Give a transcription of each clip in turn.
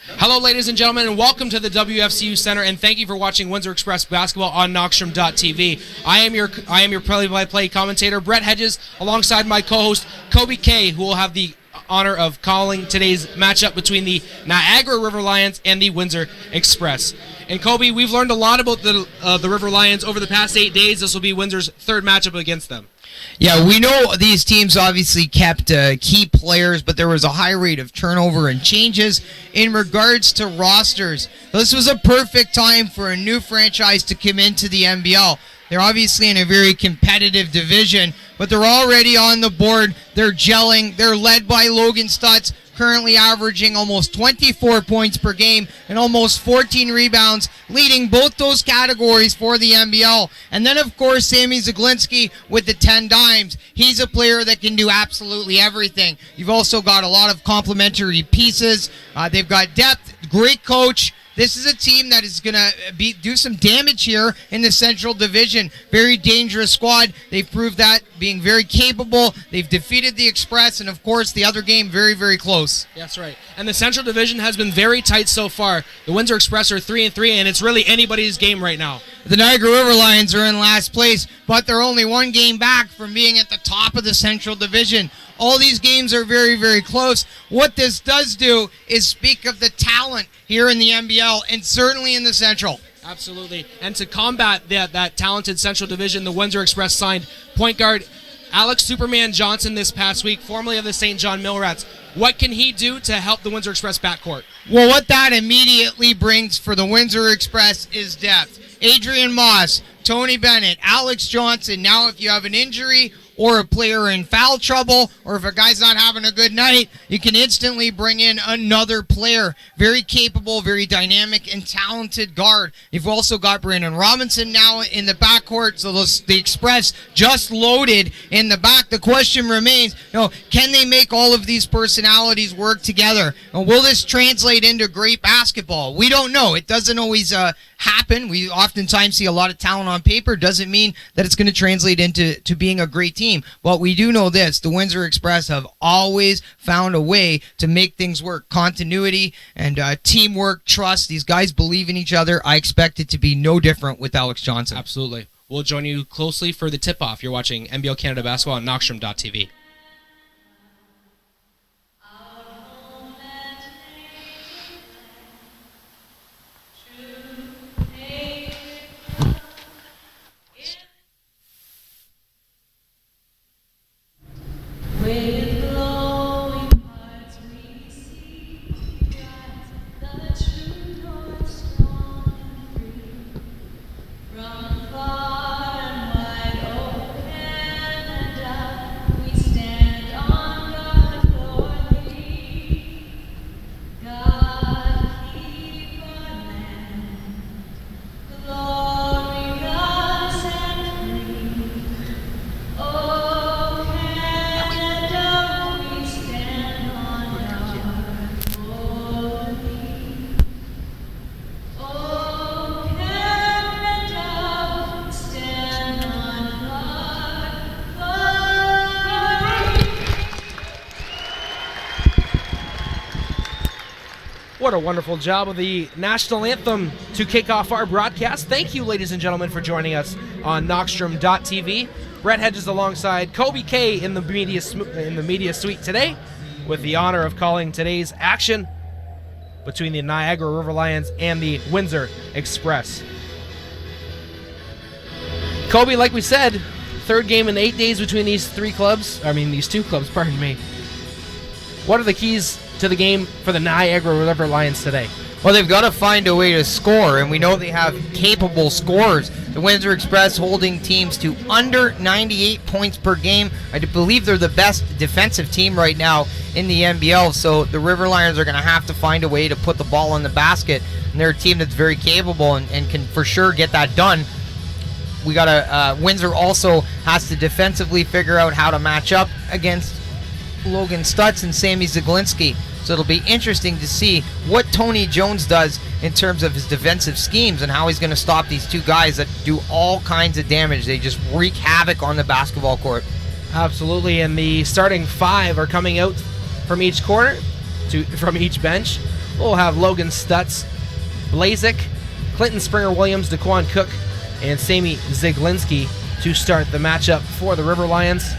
Hello, ladies and gentlemen, and welcome to the WFCU Center, and thank you for watching Windsor Express basketball on Knockstrom.tv. I am your play-by-play commentator, Brett Hedges, alongside my co-host, Kobe K, who will have the honor of calling today's matchup between the Niagara River Lions and the Windsor Express. And Kobe, we've learned a lot about the River Lions over the past 8 days. This will be Windsor's third matchup against them. Yeah, we know these teams obviously kept key players, but there was a high rate of turnover and changes in regards to rosters. This was a perfect time for a new franchise to come into the NBL. They're obviously in a very competitive division, but they're already on the board. They're gelling. They're led by Logan Stutz, currently averaging almost 24 points per game and almost 14 rebounds, leading both those categories for the NBL. And then, of course, Sammy Zaglinski with the 10 dimes. He's a player that can do absolutely everything. You've also got a lot of complementary pieces. They've got depth, great coach. This is a team that is going to do some damage here in the Central Division. Very dangerous squad. They've proved that, being very capable. They've defeated the Express, and of course, the other game very, very close. That's right. And the Central Division has been very tight so far. The Windsor Express are 3-3, and it's really anybody's game right now. The Niagara River Lions are in last place, but they're only one game back from being at the top of the Central Division. All these games are very, very close. What this does do is speak of the talent here in the NBL and certainly in the Central. Absolutely. And to combat that talented Central Division, the Windsor Express signed point guard Alex Superman Johnson this past week, formerly of the St. John Millrats. What can he do to help the Windsor Express backcourt? Well, what that immediately brings for the Windsor Express is depth. Adrian Moss, Tony Bennett, Alex Johnson. Now if you have an injury or a player in foul trouble, or if a guy's not having a good night, you can instantly bring in another player. Very capable, very dynamic, and talented guard. You've also got Brandon Robinson now in the backcourt, so the Express just loaded in the back. The question remains, can they make all of these personalities work together? Will this translate into great basketball? We don't know. It doesn't always happen. We oftentimes see a lot of talent on paper. Doesn't mean that it's going to translate into being a great team. But we do know this: the Windsor Express have always found a way to make things work. Continuity and teamwork, trust. These guys believe in each other. I expect it to be no different with Alex Johnson. Absolutely. We'll join you closely for the tip-off. You're watching NBL Canada Basketball on Knockstrom.tv. With glowing hearts we see the true north strong and free. From far and wide open Canada, we stand on guard for thee. God keep our land glorious and free. Oh, Canada, we stand on guard for thee. Oh, Canada, we stand on guard for thee. What a wonderful job of the national anthem to kick off our broadcast. Thank you, ladies and gentlemen, for joining us on Knockstrom.tv. Brett Hedges alongside Kobe K in the media suite today, with the honor of calling today's action between the Niagara River Lions and the Windsor Express. Kobe, like we said, third game in 8 days between these two clubs, pardon me. What are the keys to the game for the Niagara River Lions today? Well, they've got to find a way to score, and we know they have capable scorers. The Windsor Express holding teams to under 98 points per game. I believe they're the best defensive team right now in the NBL, so the River Lions are going to have to find a way to put the ball in the basket, and they're a team that's very capable and can for sure get that done. We got to Windsor also has to defensively figure out how to match up against Logan Stutz and Sammy Zaglinski. So it'll be interesting to see what Tony Jones does in terms of his defensive schemes and how he's going to stop these two guys that do all kinds of damage. They just wreak havoc on the basketball court. Absolutely, and the starting five are coming out from each corner, from each bench. We'll have Logan Stutz, Blazik, Clinton Springer-Williams, Daquan Cook, and Sammy Ziglinski to start the matchup for the River Lions.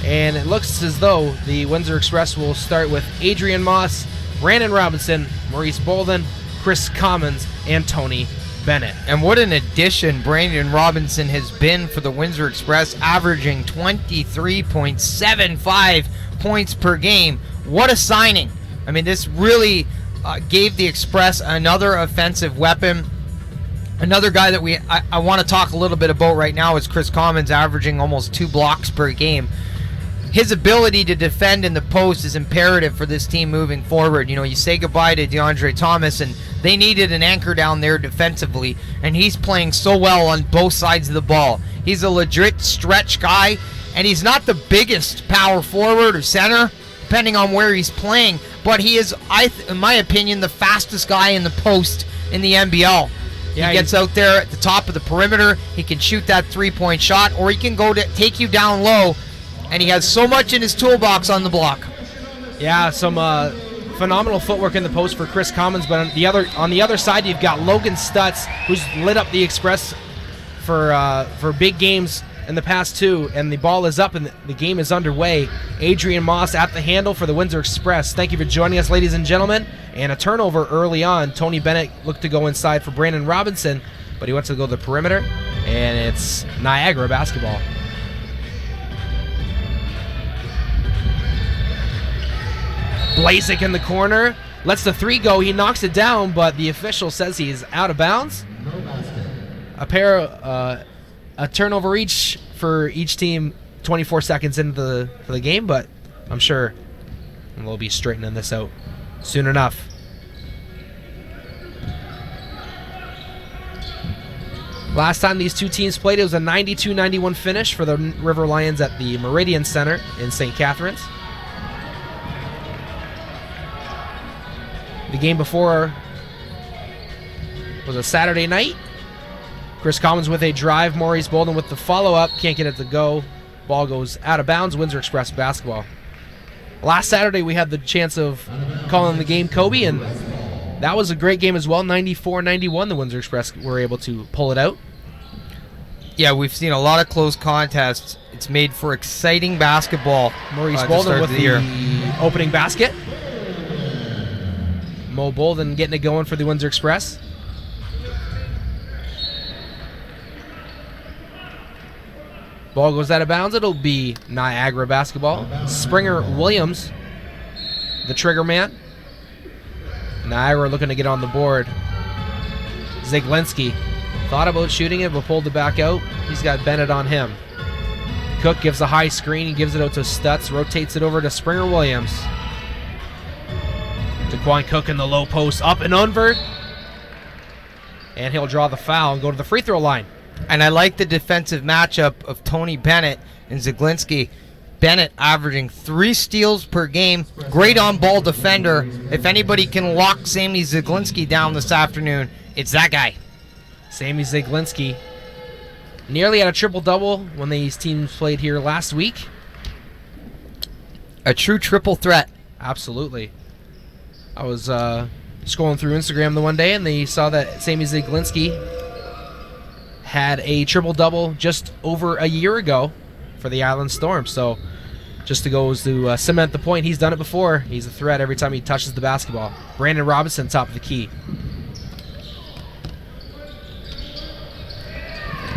And it looks as though the Windsor Express will start with Adrian Moss, Brandon Robinson, Maurice Bolden, Chris Commons, and Tony Bennett. And what an addition Brandon Robinson has been for the Windsor Express, averaging 23.75 points per game. What a signing. I mean, this really gave the Express another offensive weapon. Another guy that I want to talk a little bit about right now is Chris Commons, averaging almost 2 blocks per game. His ability to defend in the post is imperative for this team moving forward. You know, you say goodbye to DeAndre Thomas, and they needed an anchor down there defensively, and he's playing so well on both sides of the ball. He's a legit stretch guy, and he's not the biggest power forward or center, depending on where he's playing, but he is, in my opinion, the fastest guy in the post in the NBL. Yeah, he gets out there at the top of the perimeter. He can shoot that three-point shot, or he can go to take you down low, and he has so much in his toolbox on the block. Yeah, some phenomenal footwork in the post for Chris Commons, but on the other side, you've got Logan Stutz, who's lit up the Express for big games in the past two, and the ball is up and the game is underway. Adrian Moss at the handle for the Windsor Express. Thank you for joining us, ladies and gentlemen. And a turnover early on. Tony Bennett looked to go inside for Brandon Robinson, but he wants to go to the perimeter, and it's Niagara basketball. Blazik in the corner, lets the three go. He knocks it down, but the official says he's out of bounds. A turnover each for each team 24 seconds into the game, but I'm sure they'll be straightening this out soon enough. Last time these two teams played, it was a 92-91 finish for the River Lions at the Meridian Center in St. Catharines. The game before was a Saturday night. Chris Commons with a drive. Maurice Bolden with the follow-up. Can't get it to go. Ball goes out of bounds. Windsor Express basketball. Last Saturday, we had the chance of calling the game, Kobe, and that was a great game as well. 94-91, the Windsor Express were able to pull it out. Yeah, we've seen a lot of close contests. It's made for exciting basketball. Maurice Bolden with the opening basket. Mo Bolden getting it going for the Windsor Express. Ball goes out of bounds. It'll be Niagara basketball. Springer-Williams, the trigger man. Niagara looking to get on the board. Ziglinski thought about shooting it, but pulled it back out. He's got Bennett on him. Cook gives a high screen. He gives it out to Stutz. Rotates it over to Springer-Williams. Daquan Cook in the low post. Up and under. And he'll draw the foul and go to the free throw line. And I like the defensive matchup of Tony Bennett and Ziglinski. Bennett averaging 3 steals per game. Great on-ball defender. If anybody can lock Sammy Ziglinski down this afternoon, it's that guy. Sammy Ziglinski nearly had a triple-double when these teams played here last week. A true triple threat. Absolutely. I was scrolling through Instagram the one day, and they saw that Sammy Ziglinski had a triple-double just over a year ago for the Island Storm. So just to go to cement the point, he's done it before. He's a threat every time he touches the basketball. Brandon Robinson, top of the key.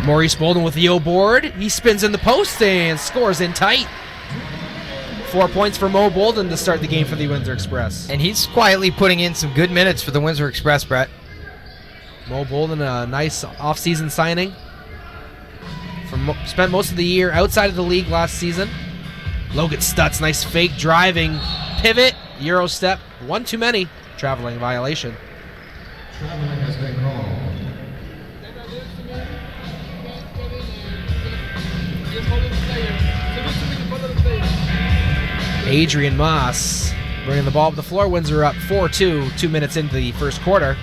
Maurice Bolden with the O-board. He spins in the post and scores in tight. 4 points for Mo Bolden to start the game for the Windsor Express. And he's quietly putting in some good minutes for the Windsor Express, Brett. Mo Bolden, a nice off-season signing. Spent most of the year outside of the league last season. Logan Stutz, nice fake driving pivot, Euro step. One too many. Traveling violation. Traveling has been called. Adrian Moss bringing the ball up the floor. Windsor up 4-2, 2 minutes into the first quarter.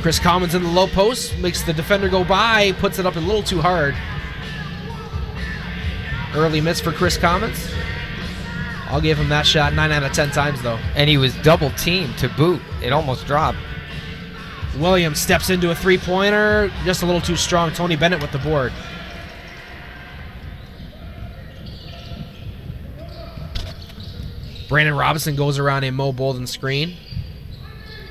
Chris Commons in the low post, makes the defender go by, puts it up a little too hard. Early miss for Chris Commons. I'll give him that shot 9 out of 10 times, though. And he was double teamed to boot. It almost dropped. Williams steps into a three-pointer. Just a little too strong. Tony Bennett with the board. Brandon Robinson goes around a Mo Bolden screen.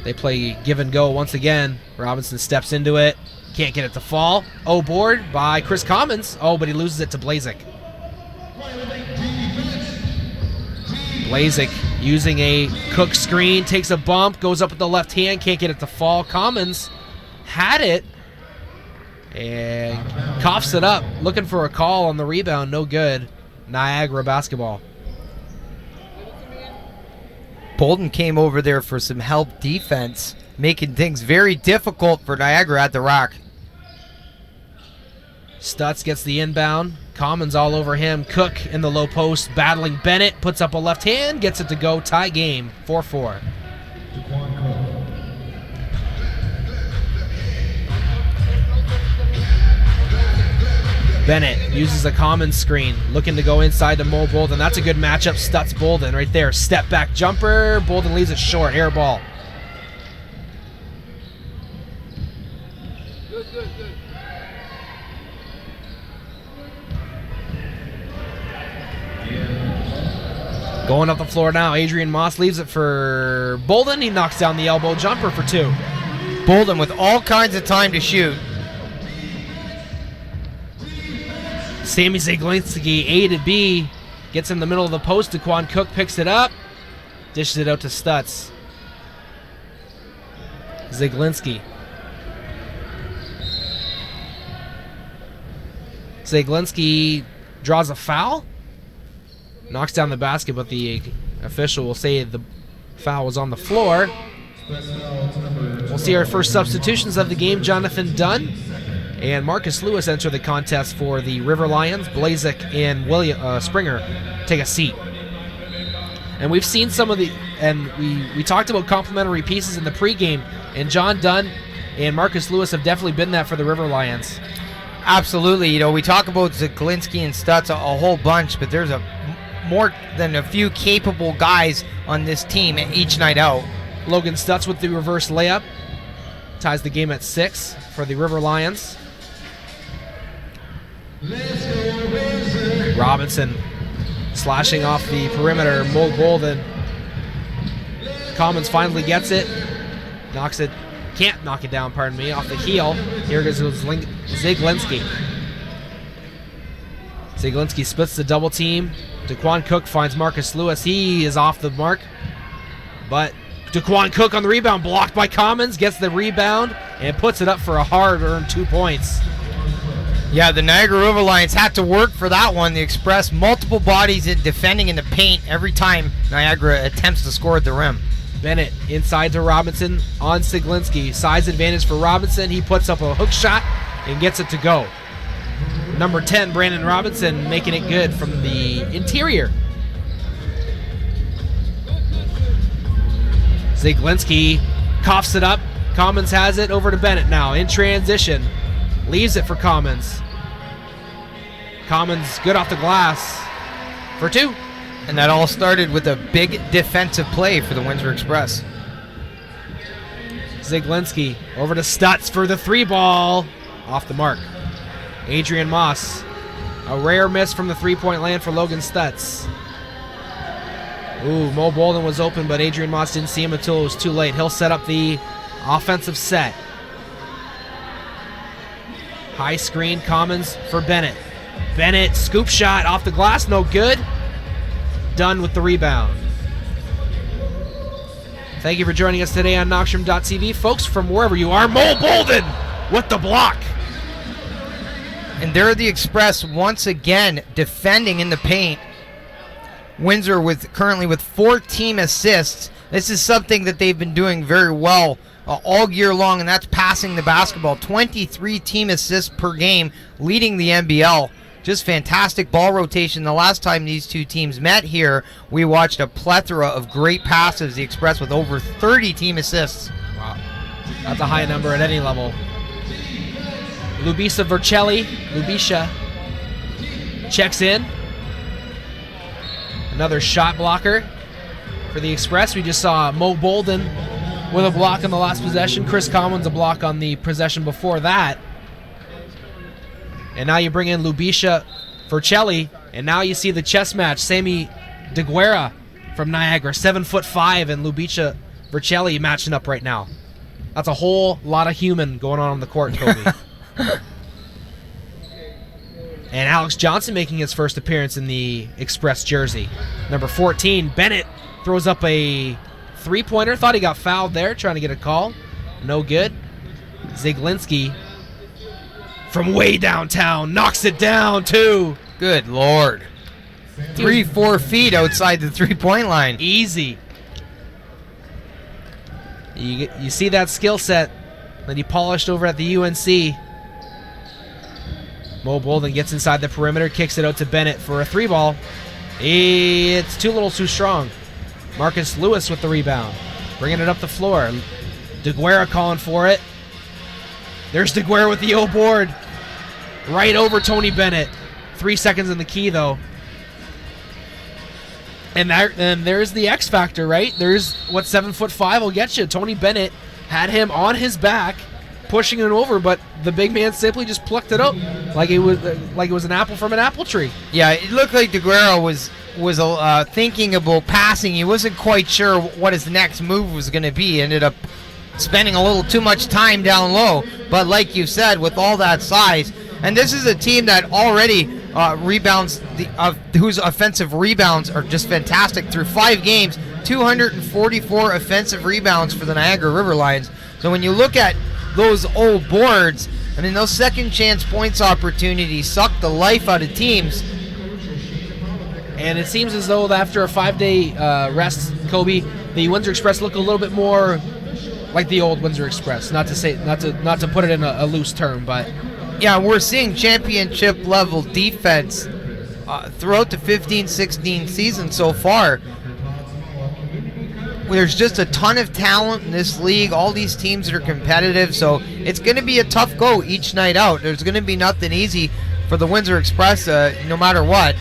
They play give and go once again. Robinson steps into it. Can't get it to fall. Oh, board by Chris Commons. Oh, but he loses it to Blazik. Blazik using a Cook screen, takes a bump, goes up with the left hand, can't get it to fall. Commons had it and coughs it up, looking for a call on the rebound. No good. Niagara basketball. Bolden came over there for some help defense, making things very difficult for Niagara at the rack. Stutz gets the inbound. Commons all over him. Cook in the low post, battling Bennett. Puts up a left hand, gets it to go. Tie game, 4-4. Bennett uses a Commons screen, looking to go inside to Mo Bolden. That's a good matchup. Stutz Bolden right there. Step back jumper. Bolden leaves it short. Air ball. Going up the floor now, Adrian Moss leaves it for Bolden. He knocks down the elbow jumper for two. Bolden with all kinds of time to shoot. Sammy Zaglinski, A to B, gets in the middle of the post. Daquan Cook picks it up, dishes it out to Stutz. Zaglinski. Zaglinski draws a foul. Knocks down the basket, but the official will say the foul was on the floor. We'll see our first substitutions of the game. Jonathan Dunn and Marcus Lewis enter the contest for the River Lions. Blazik and Springer take a seat. And we've seen some of the, and we talked about complimentary pieces in the pregame, and John Dunn and Marcus Lewis have definitely been that for the River Lions. Absolutely. You know, we talk about Zaglinski and Stutz a whole bunch, but there's more than a few capable guys on this team each night out. Logan Stutz with the reverse layup ties the game at 6 for the River Lions. Robinson slashing off the perimeter. Mo Bolden. Commons finally gets it. Knocks it. Can't knock it down, pardon me, off the heel. Here goes Zaglinski. Zaglinski splits the double team. Daquan Cook finds Marcus Lewis. He is off the mark. But Daquan Cook on the rebound, blocked by Commons, gets the rebound, and puts it up for a hard-earned 2 points. Yeah, the Niagara River Lions had to work for that one. The Express, multiple bodies in defending in the paint every time Niagara attempts to score at the rim. Bennett inside to Robinson on Zaglinski. Size advantage for Robinson. He puts up a hook shot and gets it to go. Number 10, Brandon Robinson, making it good from the interior. Zaglinski coughs it up. Commons has it over to Bennett now in transition. Leaves it for Commons. Commons good off the glass for 2. And that all started with a big defensive play for the Windsor Express. Zaglinski over to Stutz for the 3 ball. Off the mark. Adrian Moss. A rare miss from the 3-point land for Logan Stutz. Ooh, Mo Bolden was open, but Adrian Moss didn't see him until it was too late. He'll set up the offensive set. High screen, Commons for Bennett. Bennett, scoop shot off the glass, no good. Dunn with the rebound. Thank you for joining us today on Knockstrom.tv. Folks, from wherever you are, Mo Bolden with the block. And there the Express once again defending in the paint. Windsor currently with 4 team assists. This is something that they've been doing very well all year long, and that's passing the basketball. 23 team assists per game, leading the NBL. Just fantastic ball rotation. The last time these two teams met here, we watched a plethora of great passes. The Express with over 30 team assists. Wow, that's a high number at any level. Lubisa Vercelli, Lubisha checks in. Another shot blocker for the Express. We just saw Mo Bolden with a block on the last possession. Chris Collins a block on the possession before that. And now you bring in Lubisha Vercelli, and now you see the chess match. Sammy DeGuerra from Niagara, 7'5", and Lubisha Vercelli matching up right now. That's a whole lot of human going on the court, Toby. And Alex Johnson making his first appearance in the Express jersey. Number 14, Bennett throws up a three-pointer. Thought he got fouled there, trying to get a call. No good. Zaglinski from way downtown knocks it down, too. Good Lord. 3-4 feet outside the three-point line. Easy. You see that skill set that he polished over at the UNC. Mo Bolden gets inside the perimeter, kicks it out to Bennett for a three ball. It's too little too strong. Marcus Lewis with the rebound, bringing it up the floor. DeGuerra calling for it. There's DeGuerra with the O board. Right over Tony Bennett. 3 seconds in the key, though. And there's the X factor, right? There's what 7'5" will get you. Tony Bennett had him on his back, pushing it over, but the big man simply just plucked it up like it was an apple from an apple tree. Yeah, it looked like DeGuerra was thinking about passing. He wasn't quite sure what his next move was going to be. He ended up spending a little too much time down low. But like you said, with all that size, and this is a team that already rebounds, whose offensive rebounds are just fantastic. Through 5 games, 244 offensive rebounds for the Niagara River Lions. So when you look at those old boards, I mean, those second chance points opportunities suck the life out of teams. And it seems as though after a 5-day rest, Kobe, the Windsor Express look a little bit more like the old Windsor Express. Not to put it in a loose term, but yeah, we're seeing championship level defense throughout the 15-16 season so far. There's just a ton of talent in this league. All these teams that are competitive, so it's going to be a tough go each night out. There's going to be nothing easy for the Windsor Express, no matter what.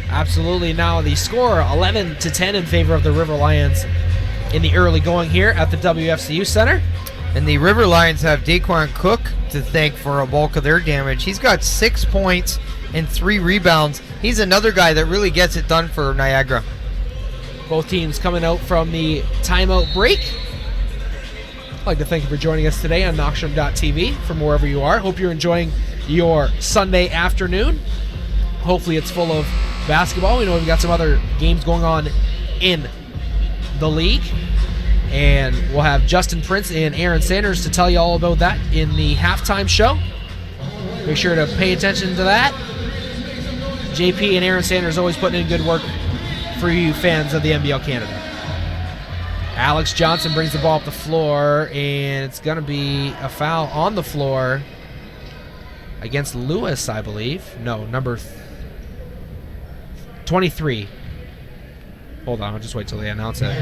Absolutely. Now the score 11-10 in favor of the River Lions in the early going here at the WFCU Center. And the River Lions have Daquan Cook to thank for a bulk of their damage. He's got 6 points and 3 rebounds. He's another guy that really gets it done for Niagara. Both teams coming out from the timeout break. I'd like to thank you for joining us today on Knockstrom.tv from wherever you are. Hope you're enjoying your Sunday afternoon. Hopefully it's full of basketball. We know we've got some other games going on in the league. And we'll have Justin Prince and Aaron Sanders to tell you all about that in the halftime show. Make sure to pay attention to that. JP and Aaron Sanders always putting in good work for you fans of the NBL Canada. Alex Johnson brings the ball up the floor, and it's going to be a foul on the floor against Lewis, I believe. No, number 23. Hold on, I'll just wait till they announce it.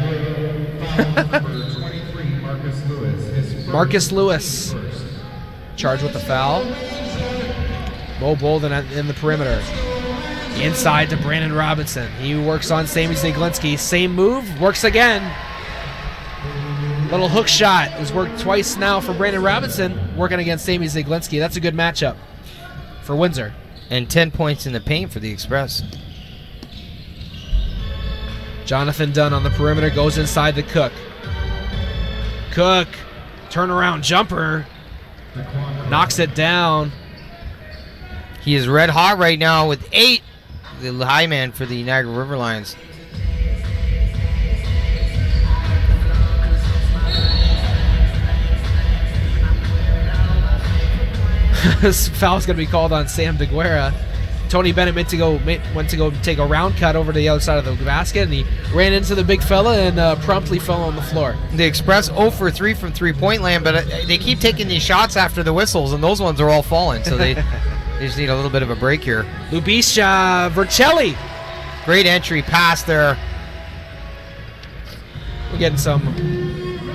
Marcus Lewis charged with the foul. Mo Bolden in the perimeter. Inside to Brandon Robinson. He works on Sammy Zaglinski. Same move, works again. Little hook shot has worked twice now for Brandon Robinson, working against Sammy Zaglinski. That's a good matchup for Windsor. And 10 points in the paint for the Express. Jonathan Dunn on the perimeter goes inside to Cook. Cook, turnaround jumper, knocks it down. He is red hot right now with 8. The high man for the Niagara River Lions. This foul's going to be called on Sam DeGuerra. Tony Bennett went to go take a round cut over to the other side of the basket, and he ran into the big fella and promptly fell on the floor. The Express 0 for 3 from three-point land, but they keep taking these shots after the whistles, and those ones are all falling, so they just need a little bit of a break here. Lubisha Vercelli. Great entry pass there. We're getting some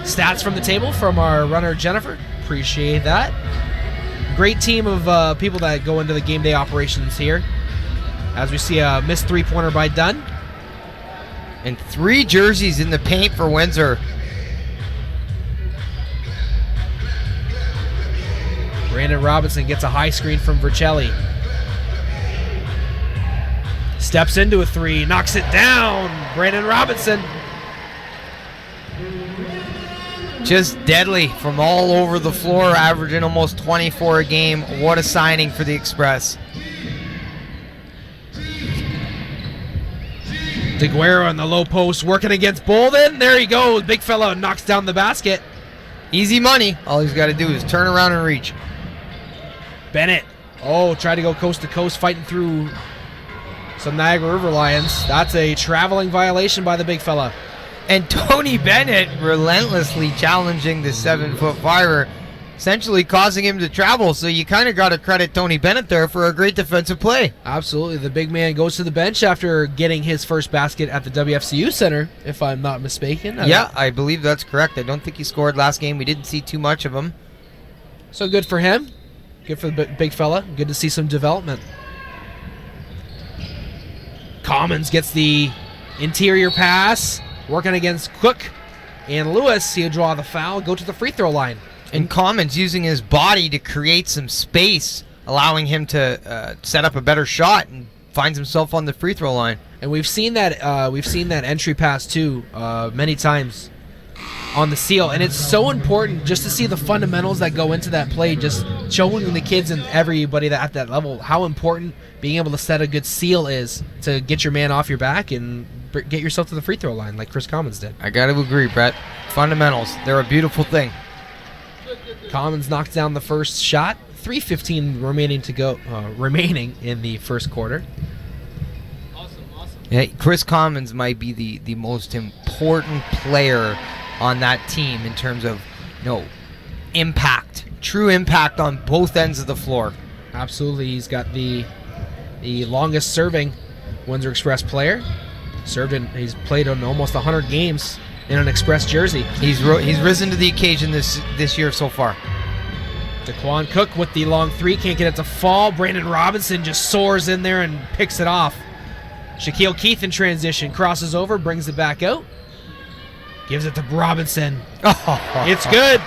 stats from the table from our runner, Jennifer. Appreciate that. Great team of people that go into the game day operations here. As we see a missed three-pointer by Dunn. And 3 jerseys in the paint for Windsor. Brandon Robinson gets a high screen from Vercelli. Steps into a 3, knocks it down. Brandon Robinson. Just deadly from all over the floor, averaging almost 24 a game. What a signing for the Express. DeGuerra on the low post, working against Bolden. There he goes. Big fella knocks down the basket. Easy money. All he's got to do is turn around and reach. Bennett. Oh, tried to go coast to coast, fighting through some Niagara River Lions. That's a traveling violation by the big fella. And Tony Bennett relentlessly challenging the 7'5", essentially causing him to travel. So you kind of got to credit Tony Bennett there for a great defensive play. Absolutely. The big man goes to the bench after getting his first basket at the WFCU Center, if I'm not mistaken. Yeah, I believe that's correct. I don't think he scored last game. We didn't see too much of him. So good for him. Good for the big fella. Good to see some development. Commons gets the interior pass, working against Cook and Lewis. He'll draw the foul, go to the free throw line. And Commons using his body to create some space, allowing him to set up a better shot, and finds himself on the free throw line. And we've seen that entry pass too many times on the seal, and it's so important just to see the fundamentals that go into that play, just showing the kids and everybody that at that level how important being able to set a good seal is to get your man off your back and get yourself to the free throw line like Chris Commons did. I got to agree, Brett. Fundamentals, they're a beautiful thing. Commons knocks down the first shot. 3:15 remaining to go. Remaining in the first quarter. Awesome. Yeah, Chris Commons might be the most important player on that team in terms of impact, true impact on both ends of the floor. Absolutely, he's got the longest serving Windsor Express player. He's played on almost 100 games in an Express jersey. He's risen to the occasion this year so far. Daquan Cook with the long 3, can't get it to fall. Brandon Robinson just soars in there and picks it off. Shaquille Keith in transition, crosses over, brings it back out. Gives it to Robinson. It's good.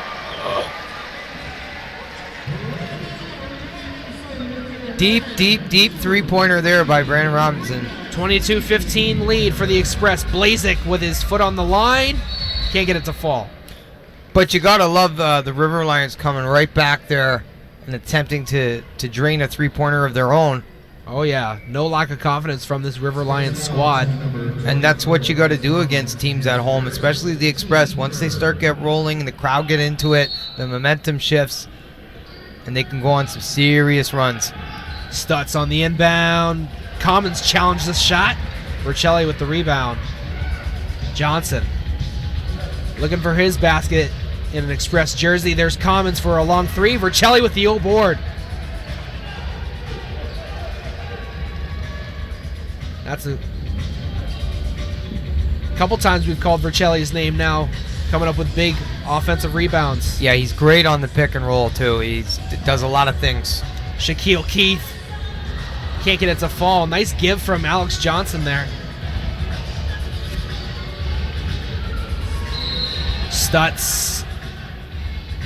Deep three-pointer there by Brandon Robinson. 22-15 lead for the Express. Blazik with his foot on the line. Can't get it to fall. But you got to love the River Lions coming right back there and attempting to drain a three-pointer of their own. Oh, yeah. No lack of confidence from this River Lions squad. And that's what you got to do against teams at home, especially the Express. Once they start get rolling and the crowd get into it, the momentum shifts, and they can go on some serious runs. Stutz on the inbound. Commons challenged the shot. Vercelli with the rebound. Johnson looking for his basket in an Express jersey. There's Commons for a long 3. Vercelli with the old board. That's a couple times we've called Vercelli's name now, coming up with big offensive rebounds. Yeah, he's great on the pick and roll, too. He does a lot of things. Shaquille Keith can't get it to fall. Nice give from Alex Johnson there. Stutz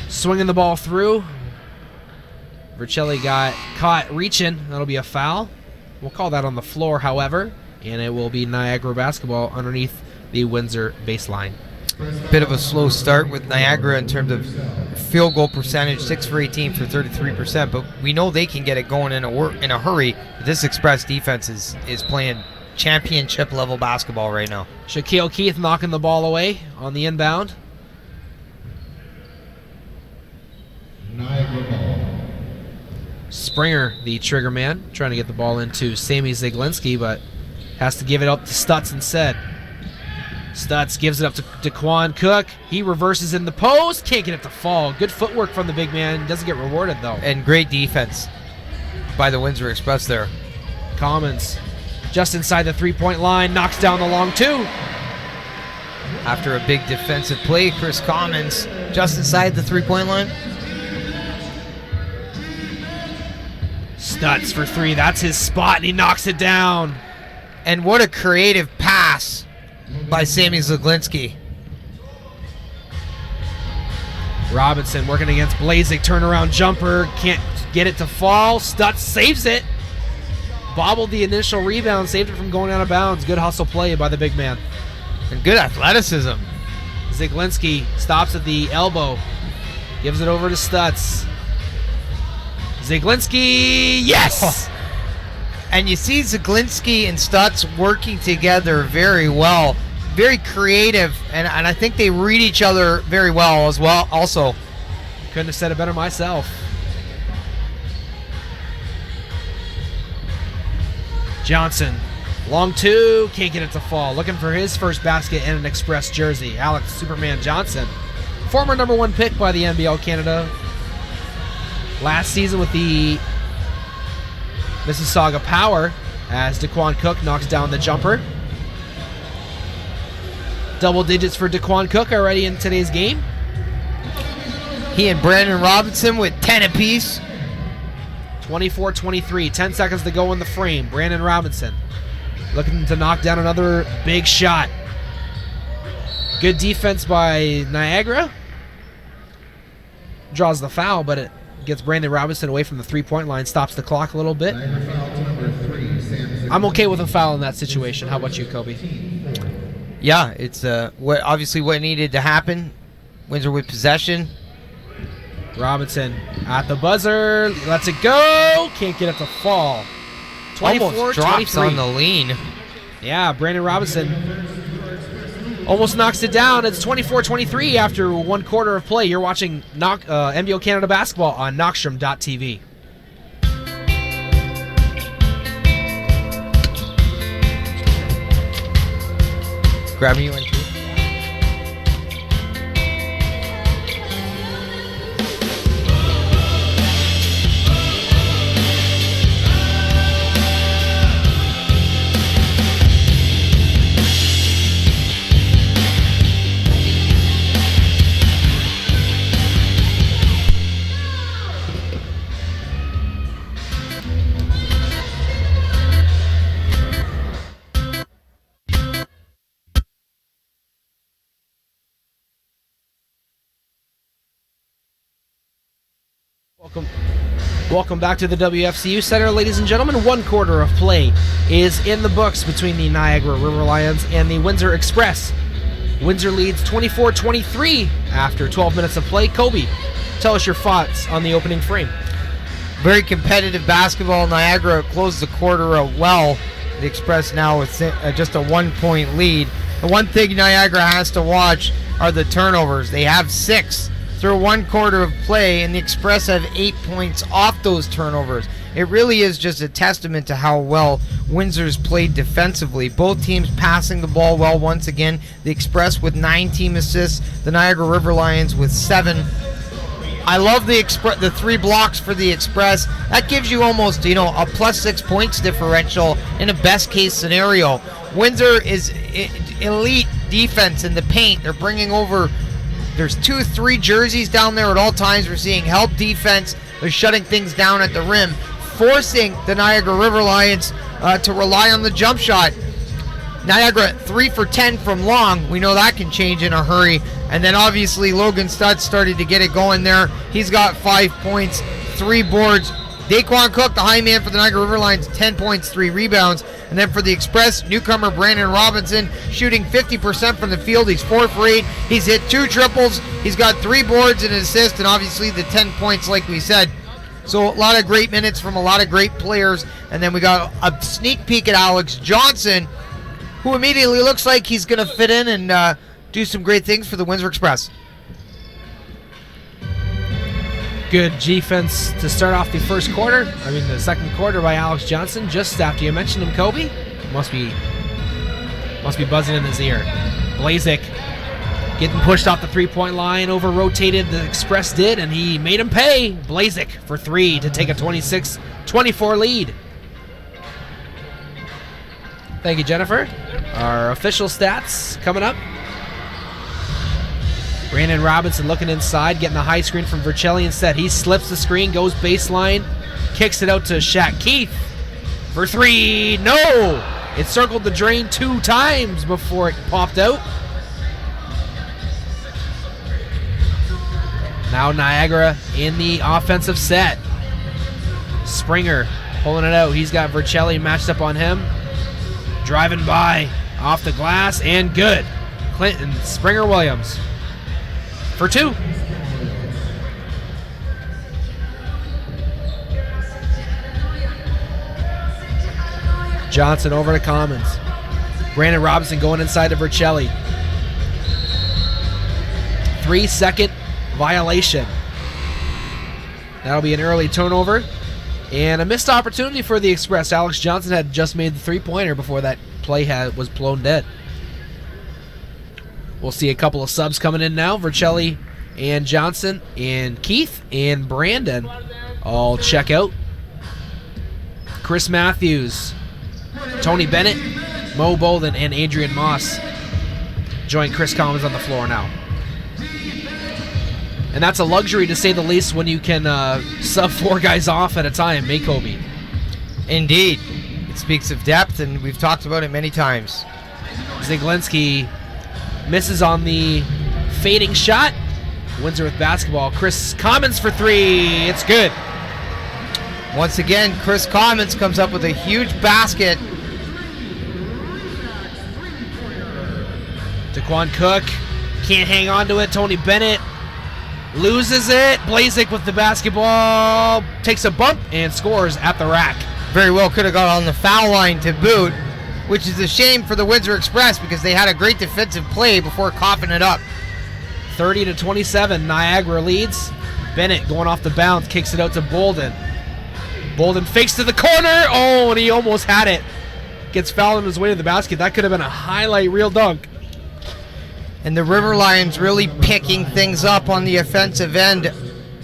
swinging the ball through. Vercelli got caught reaching. That'll be a foul. We'll call that on the floor, however, and it will be Niagara basketball underneath the Windsor baseline. Bit of a slow start with Niagara in terms of field goal percentage, 6 for 18 for 33%, but we know they can get it going in a hurry. This Express defense is playing championship level basketball right now. Shaquille Keith knocking the ball away on the inbound. Niagara ball. Springer, the trigger man, trying to get the ball into Sammy Ziglinski, but has to give it up to Stutz instead. Stutz gives it up to Daquan Cook. He reverses in the post. Can't get it to fall. Good footwork from the big man. Doesn't get rewarded, though. And great defense by the Windsor Express there. Commons just inside the three-point line. Knocks down the long 2. After a big defensive play, Chris Commons just inside the three-point line. Stutz for 3. That's his spot, and he knocks it down. And what a creative pass. by Sammy Zaglinski. Robinson working against Blazik. Turnaround jumper. Can't get it to fall. Stutz saves it. Bobbled the initial rebound. Saved it from going out of bounds. Good hustle play by the big man. And good athleticism. Zaglinski stops at the elbow. Gives it over to Stutz. Zaglinski, yes! And you see Zaglinski and Stutz working together very well. Very creative, and I think they read each other very well as well also. Couldn't have said it better myself. Johnson, long two, can't get it to fall. Looking for his first basket in an Express jersey. Alex Superman Johnson, former number 1 pick by the NBL Canada. Last season with the Mississauga Power as Daquan Cook knocks down the jumper. Double digits for Daquan Cook already in today's game. He and Brandon Robinson with 10 apiece. 24-23, 10 seconds to go in the frame. Brandon Robinson looking to knock down another big shot. Good defense by Niagara. Draws the foul, but it gets Brandon Robinson away from the three-point line, stops the clock a little bit. I'm okay with a foul in that situation. How about you, Kobe? Yeah, it's obviously what needed to happen. Windsor with possession. Robinson at the buzzer, lets it go, can't get it to fall. Almost drops 24-23 on the lean. Yeah, Brandon Robinson almost knocks it down. It's 24-23 after 1 quarter of play. You're watching NBL Canada basketball on Knockstrom.tv. Grabbing you in too. Welcome back to the WFCU Center, ladies and gentlemen. 1 quarter of play is in the books between the Niagara River Lions and the Windsor Express. Windsor leads 24-23 after 12 minutes of play. Kobe, tell us your thoughts on the opening frame. Very competitive basketball. Niagara closed the quarter well. The Express now with just a 1-point lead. The one thing Niagara has to watch are the turnovers. They have 6 through 1 quarter of play, and the Express have 8 points off those turnovers. It really is just a testament to how well Windsor's played defensively. Both teams passing the ball well once again. The Express with 9 team assists, the Niagara River Lions with 7. I love the 3 blocks for the Express. That gives you almost, a plus 6 points differential in a best case scenario. Windsor is elite defense in the paint. They're bringing over, there's 2-3 jerseys down there at all times. We're seeing help defense. They're shutting things down at the rim, forcing the Niagara River Lions to rely on the jump shot. Niagara 3 for 10 from long. We know that can change in a hurry. And then obviously Logan Stutz started to get it going there. He's got 5 points, 3 boards. Daquan Cook, the high man for the Niagara River Lions, 10 points, 3 rebounds. And then for the Express, newcomer Brandon Robinson shooting 50% from the field. He's 4 for 8. He's hit 2 triples. He's got 3 boards and an assist, and obviously the 10 points like we said. So a lot of great minutes from a lot of great players. And then we got a sneak peek at Alex Johnson, who immediately looks like he's going to fit in and do some great things for the Windsor Express. Good defense to start off the the second quarter by Alex Johnson. Just after you mentioned him, Kobe, must be buzzing in his ear. Blazik getting pushed off the 3-point line, over-rotated, the Express did, and he made him pay. Blazik for 3 to take a 26-24 lead. Thank you, Jennifer. Our official stats coming up. Brandon Robinson looking inside, getting the high screen from Vercelli instead. He slips the screen, goes baseline, kicks it out to Shaq Keith for 3. No! It circled the drain 2 times before it popped out. Now Niagara in the offensive set. Springer pulling it out. He's got Vercelli matched up on him. Driving by off the glass and good. Clinton, Springer, Williams for 2. Johnson over to Commons. Brandon Robinson going inside to Vercelli. 3-second violation. That'll be an early turnover and a missed opportunity for the Express. Alex Johnson had just made the 3-pointer before that play was blown dead. We'll see a couple of subs coming in now. Vercelli and Johnson and Keith and Brandon all check out. Chris Matthews, Tony Bennett, Mo Bolden, and Adrian Moss join Chris Commons on the floor now. And that's a luxury, to say the least, when you can sub 4 guys off at a time, eh, Kobe? Indeed. It speaks of depth, and we've talked about it many times. Ziglinski misses on the fading shot. Windsor with basketball. Chris Commons for 3. It's good. Once again, Chris Commons comes up with a huge basket. Daquan Cook can't hang on to it. Tony Bennett loses it. Blazik with the basketball. Takes a bump and scores at the rack. Very well could have got on the foul line to boot, which is a shame for the Windsor Express because they had a great defensive play before coughing it up. 30-27, Niagara leads. Bennett going off the bounce, kicks it out to Bolden. Bolden fakes to the corner. Oh, and he almost had it. Gets fouled on his way to the basket. That could have been a highlight reel dunk. And the River Lions really picking things up on the offensive end.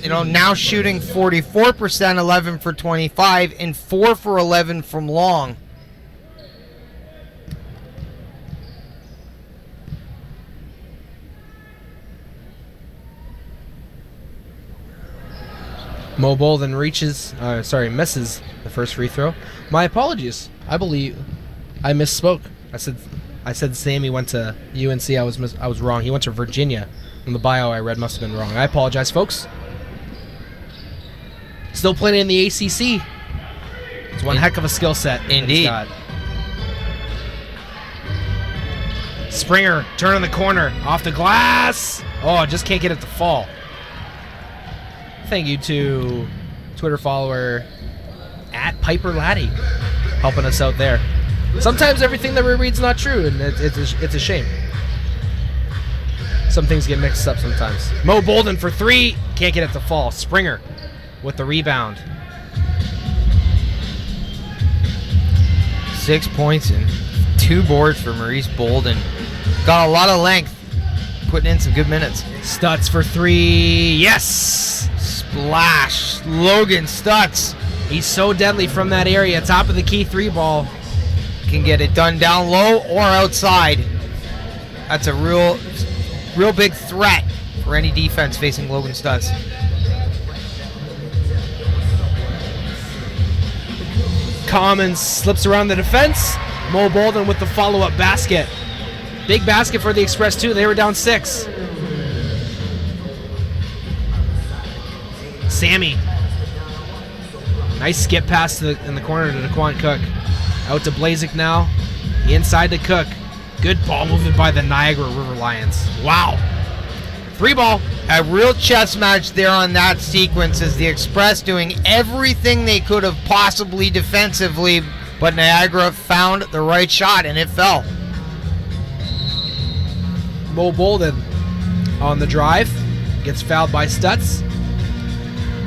You know, now shooting 44%, 11 for 25, and 4 for 11 from long. Mo Bolden misses the first free throw. My apologies. I believe I misspoke. I said Sammy went to UNC. I was wrong. He went to Virginia. And the bio I read must have been wrong. I apologize, folks. Still playing in the ACC. It's one heck of a skill set. Indeed. Springer turning the corner off the glass. Oh, just can't get it to fall. Thank you to Twitter follower @PiperLaddie helping us out there. Sometimes everything that we read's not true, and it's a shame. Some things get mixed up sometimes. Mo Bolden for 3, can't get it to fall. Springer with the rebound. 6 points and 2 boards for Maurice Bolden. Got a lot of length, putting in some good minutes. Stutz for 3, yes! Splash, Logan Stutz. He's so deadly from that area. Top of the key 3 ball. Can get it done down low or outside. That's a real big threat for any defense facing Logan Stutz. Commons slips around the defense. Mo Bolden with the follow-up basket. Big basket for the Express, too. They were down 6. Sammy. Nice skip pass in the corner to Daquan Cook. Out to Blazik now. Inside to Cook. Good ball movement by the Niagara River Lions. Wow. 3 ball. A real chess match there on that sequence as the Express doing everything they could have possibly defensively, but Niagara found the right shot and it fell. Mo Bolden on the drive. Gets fouled by Stutz.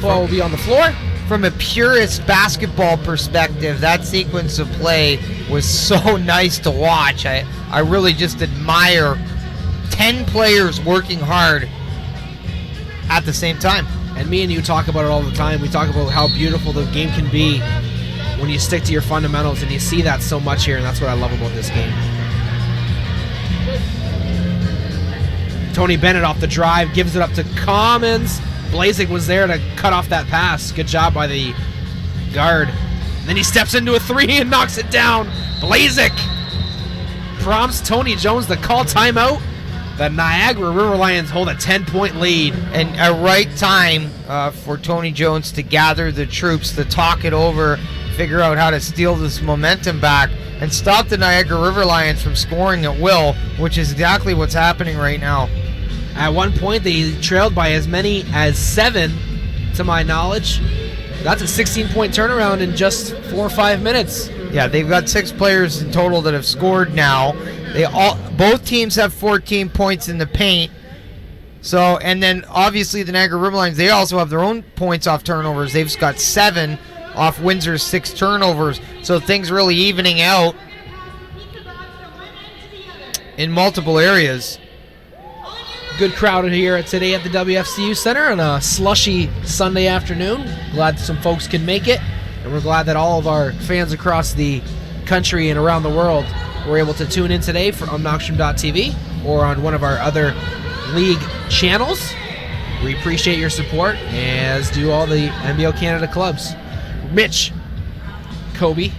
Ball will be on the floor. From a purist basketball perspective, that sequence of play was so nice to watch. I really just admire 10 players working hard at the same time. And me and you talk about it all the time. We talk about how beautiful the game can be when you stick to your fundamentals, and you see that so much here, and that's what I love about this game. Tony Bennett off the drive, gives it up to Commons. Blazik was there to cut off that pass. Good job by the guard. Then he steps into a 3 and knocks it down. Blazik prompts Tony Jones to call timeout. The Niagara River Lions hold a 10-point lead. And a right time for Tony Jones to gather the troops, to talk it over, figure out how to steal this momentum back, and stop the Niagara River Lions from scoring at will, which is exactly what's happening right now. At one point, they trailed by as many as 7, to my knowledge. That's a 16-point turnaround in just 4 or 5 minutes. Yeah, they've got 6 players in total that have scored now. Both teams have 14 points in the paint. So, and then obviously the Niagara River Lions, they also have their own points off turnovers. They've got 7 off Windsor's 6 turnovers. So things really evening out in multiple areas. Good crowd here today at the WFCU Center on a slushy Sunday afternoon. Glad some folks can make it, and we're glad that all of our fans across the country and around the world were able to tune in today on Knockstrom.tv or on one of our other league channels. We appreciate your support, as do all the NBL Canada clubs. Mitch, Kobe,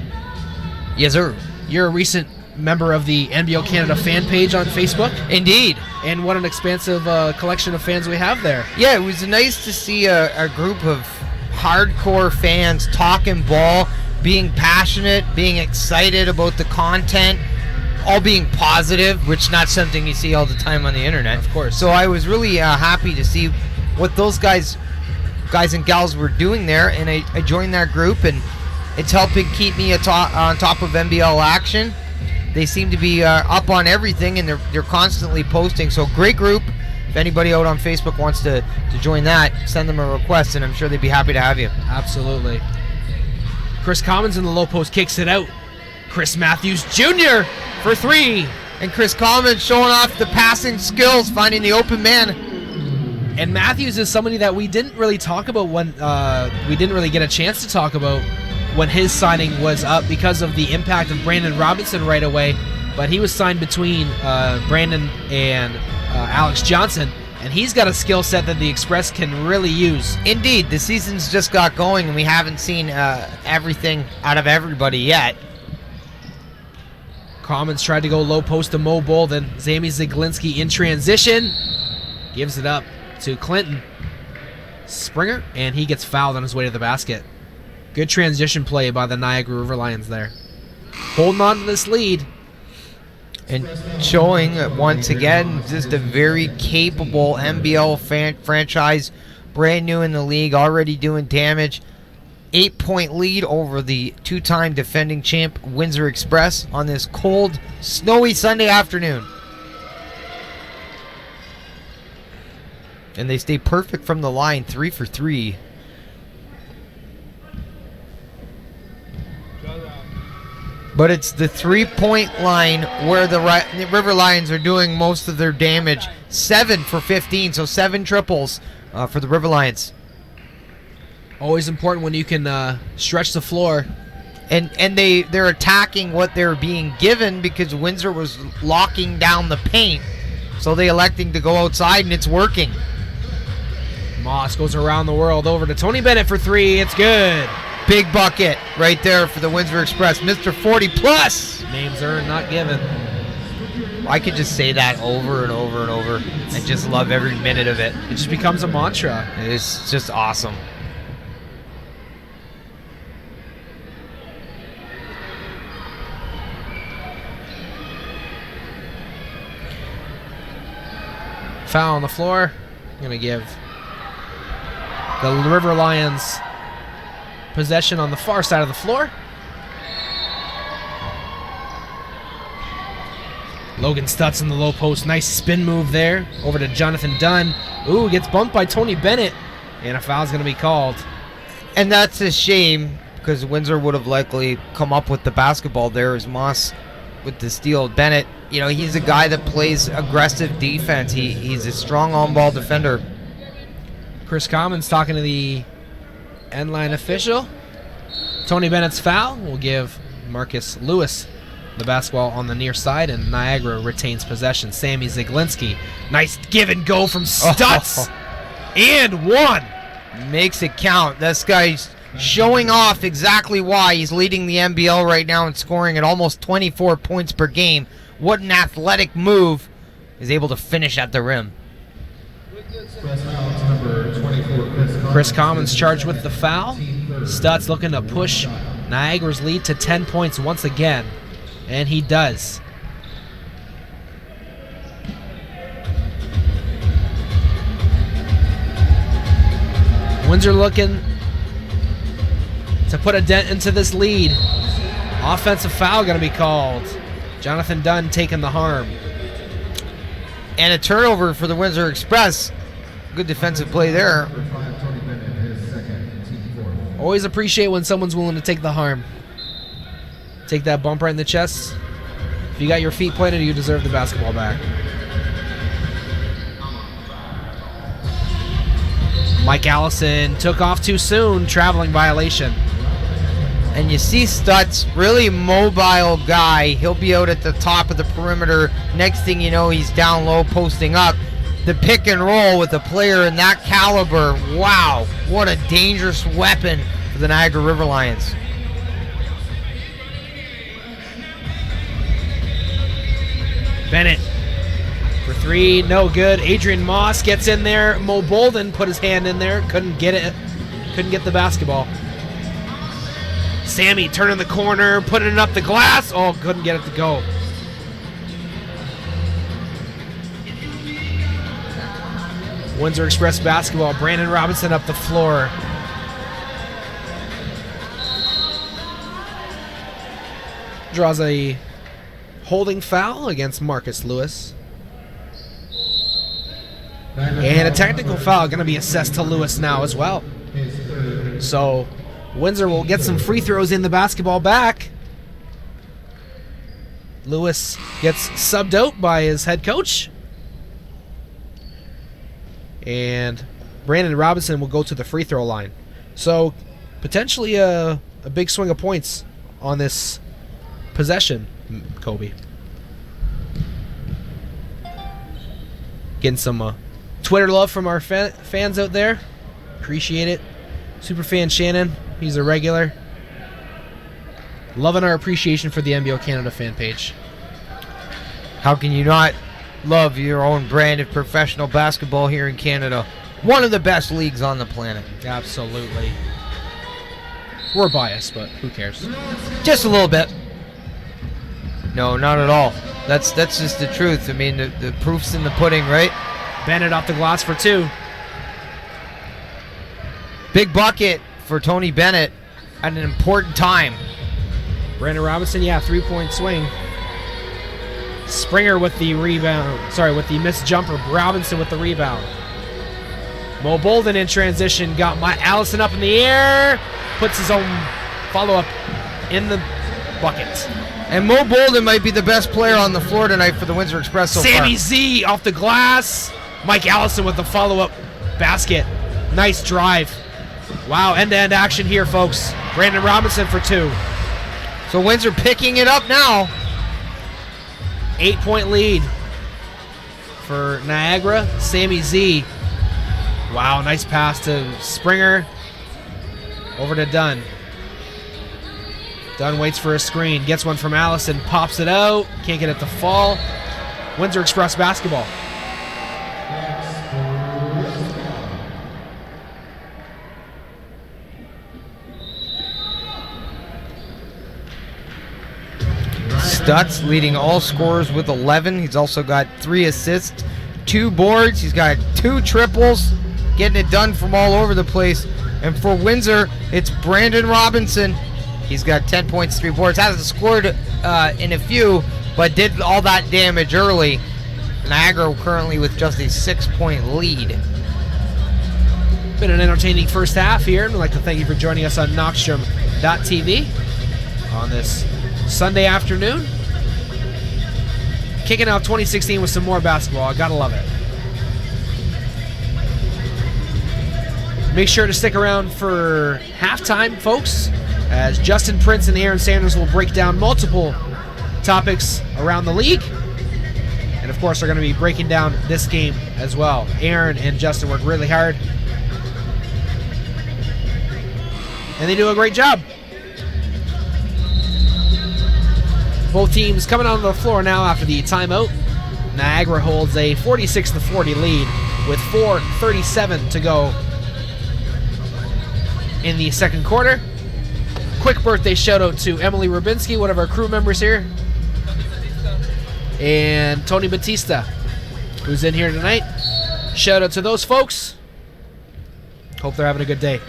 Yes, sir. you're a recent member of the NBL Canada fan page on Facebook. Indeed. And what an expansive collection of fans we have there. Yeah, it was nice to see a group of hardcore fans talking ball, being passionate, being excited about the content, all being positive, which is not something you see all the time on the internet. Of course. So I was really happy to see what those guys and gals were doing there, and I joined that group, and it's helping keep me on top of NBL action. They seem to be up on everything, and they're constantly posting. So great group. If anybody out on Facebook wants to join that, send them a request, and I'm sure they'd be happy to have you. Absolutely. Chris Commons in the low post kicks it out. Chris Matthews Jr. for 3. And Chris Coleman showing off the passing skills, finding the open man. And Matthews is somebody that we didn't really talk about when we didn't really get a chance to talk about when his signing was up because of the impact of Brandon Robinson right away. But he was signed between Brandon and Alex Johnson, and he's got a skill set that the Express can really use. Indeed, the season's just got going, and we haven't seen everything out of everybody yet. Commons tried to go low post to Mo Bull, then Zami Zaglinski in transition gives it up to Clinton Springer, and he gets fouled on his way to the basket. Good transition play by the Niagara River Lions there. Holding on to this lead. And showing once again just a very capable NBL franchise, brand new in the league, already doing damage. 8-point lead over the 2-time defending champ Windsor Express on this cold, snowy Sunday afternoon. And they stay perfect from the line, 3 for 3. But it's the 3-point line where the River Lions are doing most of their damage. 7 for 15, so 7 triples for the River Lions. Always important when you can stretch the floor. And they're attacking what they're being given because Windsor was locking down the paint. So they electing to go outside, and it's working. Moss goes around the world over to Tony Bennett for 3. It's good. Big bucket right there for the Windsor Express. Mr. 40+. Names earned, not given. I could just say that over and over and over. I just love every minute of it. It just becomes a mantra. It's just awesome. Foul on the floor. I'm going to give the River Lions possession on the far side of the floor. Logan Stutz in the low post. Nice spin move there. Over to Jonathan Dunn. Ooh, gets bumped by Tony Bennett. And a foul's going to be called. And that's a shame because Windsor would have likely come up with the basketball there as Moss with the steal. Bennett, you know, he's a guy that plays aggressive defense. He's a strong on-ball defender. Chris Commons talking to the end line official. Tony Bennett's foul will give Marcus Lewis the basketball on the near side, and Niagara retains possession. Sammy Zaglinski. Nice give and go from Stutz. And one. Makes it count. This guy's showing off exactly why he's leading the NBL right now and scoring at almost 24 points per game. What an athletic move. He's able to finish at the rim. Express foul to number 24, Chris Commons charged with the foul. Stutz looking to push Niagara's lead to 10 points once again, and he does. Windsor looking to put a dent into this lead. Offensive foul going to be called. Jonathan Dunn taking the harm. And a turnover for the Windsor Express. Good defensive play there. Number 5, Tony Bennett, his second, team fourth. Always appreciate when someone's willing to take the harm. Take that bump right in the chest. If you got your feet planted, you deserve the basketball back. Mike Allison took off too soon, traveling violation. And you see Stutz, really mobile guy. He'll be out at the top of the perimeter. Next thing you know, he's down low, posting up. The pick and roll with a player in that caliber. Wow, what a dangerous weapon for the Niagara River Lions. Bennett for three, no good. Adrian Moss gets in there. Mo Bolden put his hand in there, couldn't get it, couldn't get the basketball. Sammy turning the corner, putting it up the glass. Oh, couldn't get it to go. Windsor Express basketball. Brandon Robinson up the floor. Draws a holding foul against Marcus Lewis. And a technical foul going to be assessed to Lewis now as well. So Windsor will get some free throws in the basketball back. Lewis gets subbed out by his head coach. And Brandon Robinson will go to the free throw line. So potentially a big swing of points on this possession, Kobe. Getting some Twitter love from our fans out there. Appreciate it. Superfan Shannon, he's a regular. Loving our appreciation for the NBO Canada fan page. How can you not love your own brand of professional basketball here in Canada? One of the best leagues on the planet. Absolutely. We're biased, but who cares? Just a little bit. No, not at all. That's just the truth. I mean, the proof's in the pudding, right? Bennett off the glass for two. Big bucket for Tony Bennett at an important time. Brandon Robinson, yeah, three-point swing. Springer with the rebound. Sorry, with the missed jumper. Robinson with the rebound. Mo Bolden in transition. Got Allison up in the air. Puts his own follow-up in the bucket. And Mo Bolden might be the best player on the floor tonight for the Windsor Express so far. Sammy Z off the glass. Mike Allison with the follow-up basket. Nice drive. Wow, end-to-end action here, folks. Brandon Robinson for two. So Windsor picking it up now. 8-point lead for Niagara. Sammy Z. Wow, nice pass to Springer. Over to Dunn. Dunn waits for a screen. Gets one from Allison. Pops it out. Can't get it to fall. Windsor Express basketball. Stutz leading all scorers with 11. He's also got 3 assists, 2 boards. He's got 2 triples, getting it done from all over the place. And for Windsor, it's Brandon Robinson. He's got 10 points, 3 boards. Hasn't scored in a few, but did all that damage early. Niagara currently with just a 6-point lead. Been an entertaining first half here, and I'd like to thank you for joining us on Knockstrom.tv on this Sunday afternoon. Kicking out 2016 with some more basketball. I gotta love it. Make sure to stick around for halftime, folks, as Justin Prince and Aaron Sanders will break down multiple topics around the league. And of course, they're going to be breaking down this game as well. Aaron and Justin work really hard. and they do a great job. Both teams coming onto the floor now after the timeout. Niagara holds a 46-40 lead with 4:37 to go in the second quarter. Quick birthday shout out to Emily Rubinski, one of our crew members here, and Tony Batista, who's in here tonight. Shout out to those folks. Hope they're having a good day.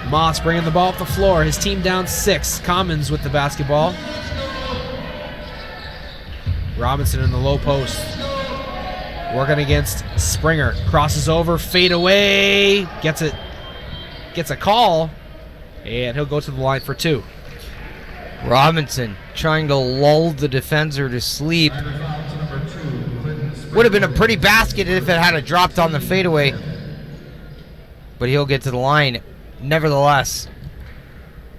Moss bringing the ball off the floor. His team down 6. Commons with the basketball. Robinson in the low post. Working against Springer. Crosses over, fade away. Gets it. Gets a call. And he'll go to the line for 2. Robinson trying to lull the defender to sleep. Would have been a pretty basket if it had dropped on the fadeaway. But he'll get to the line nevertheless.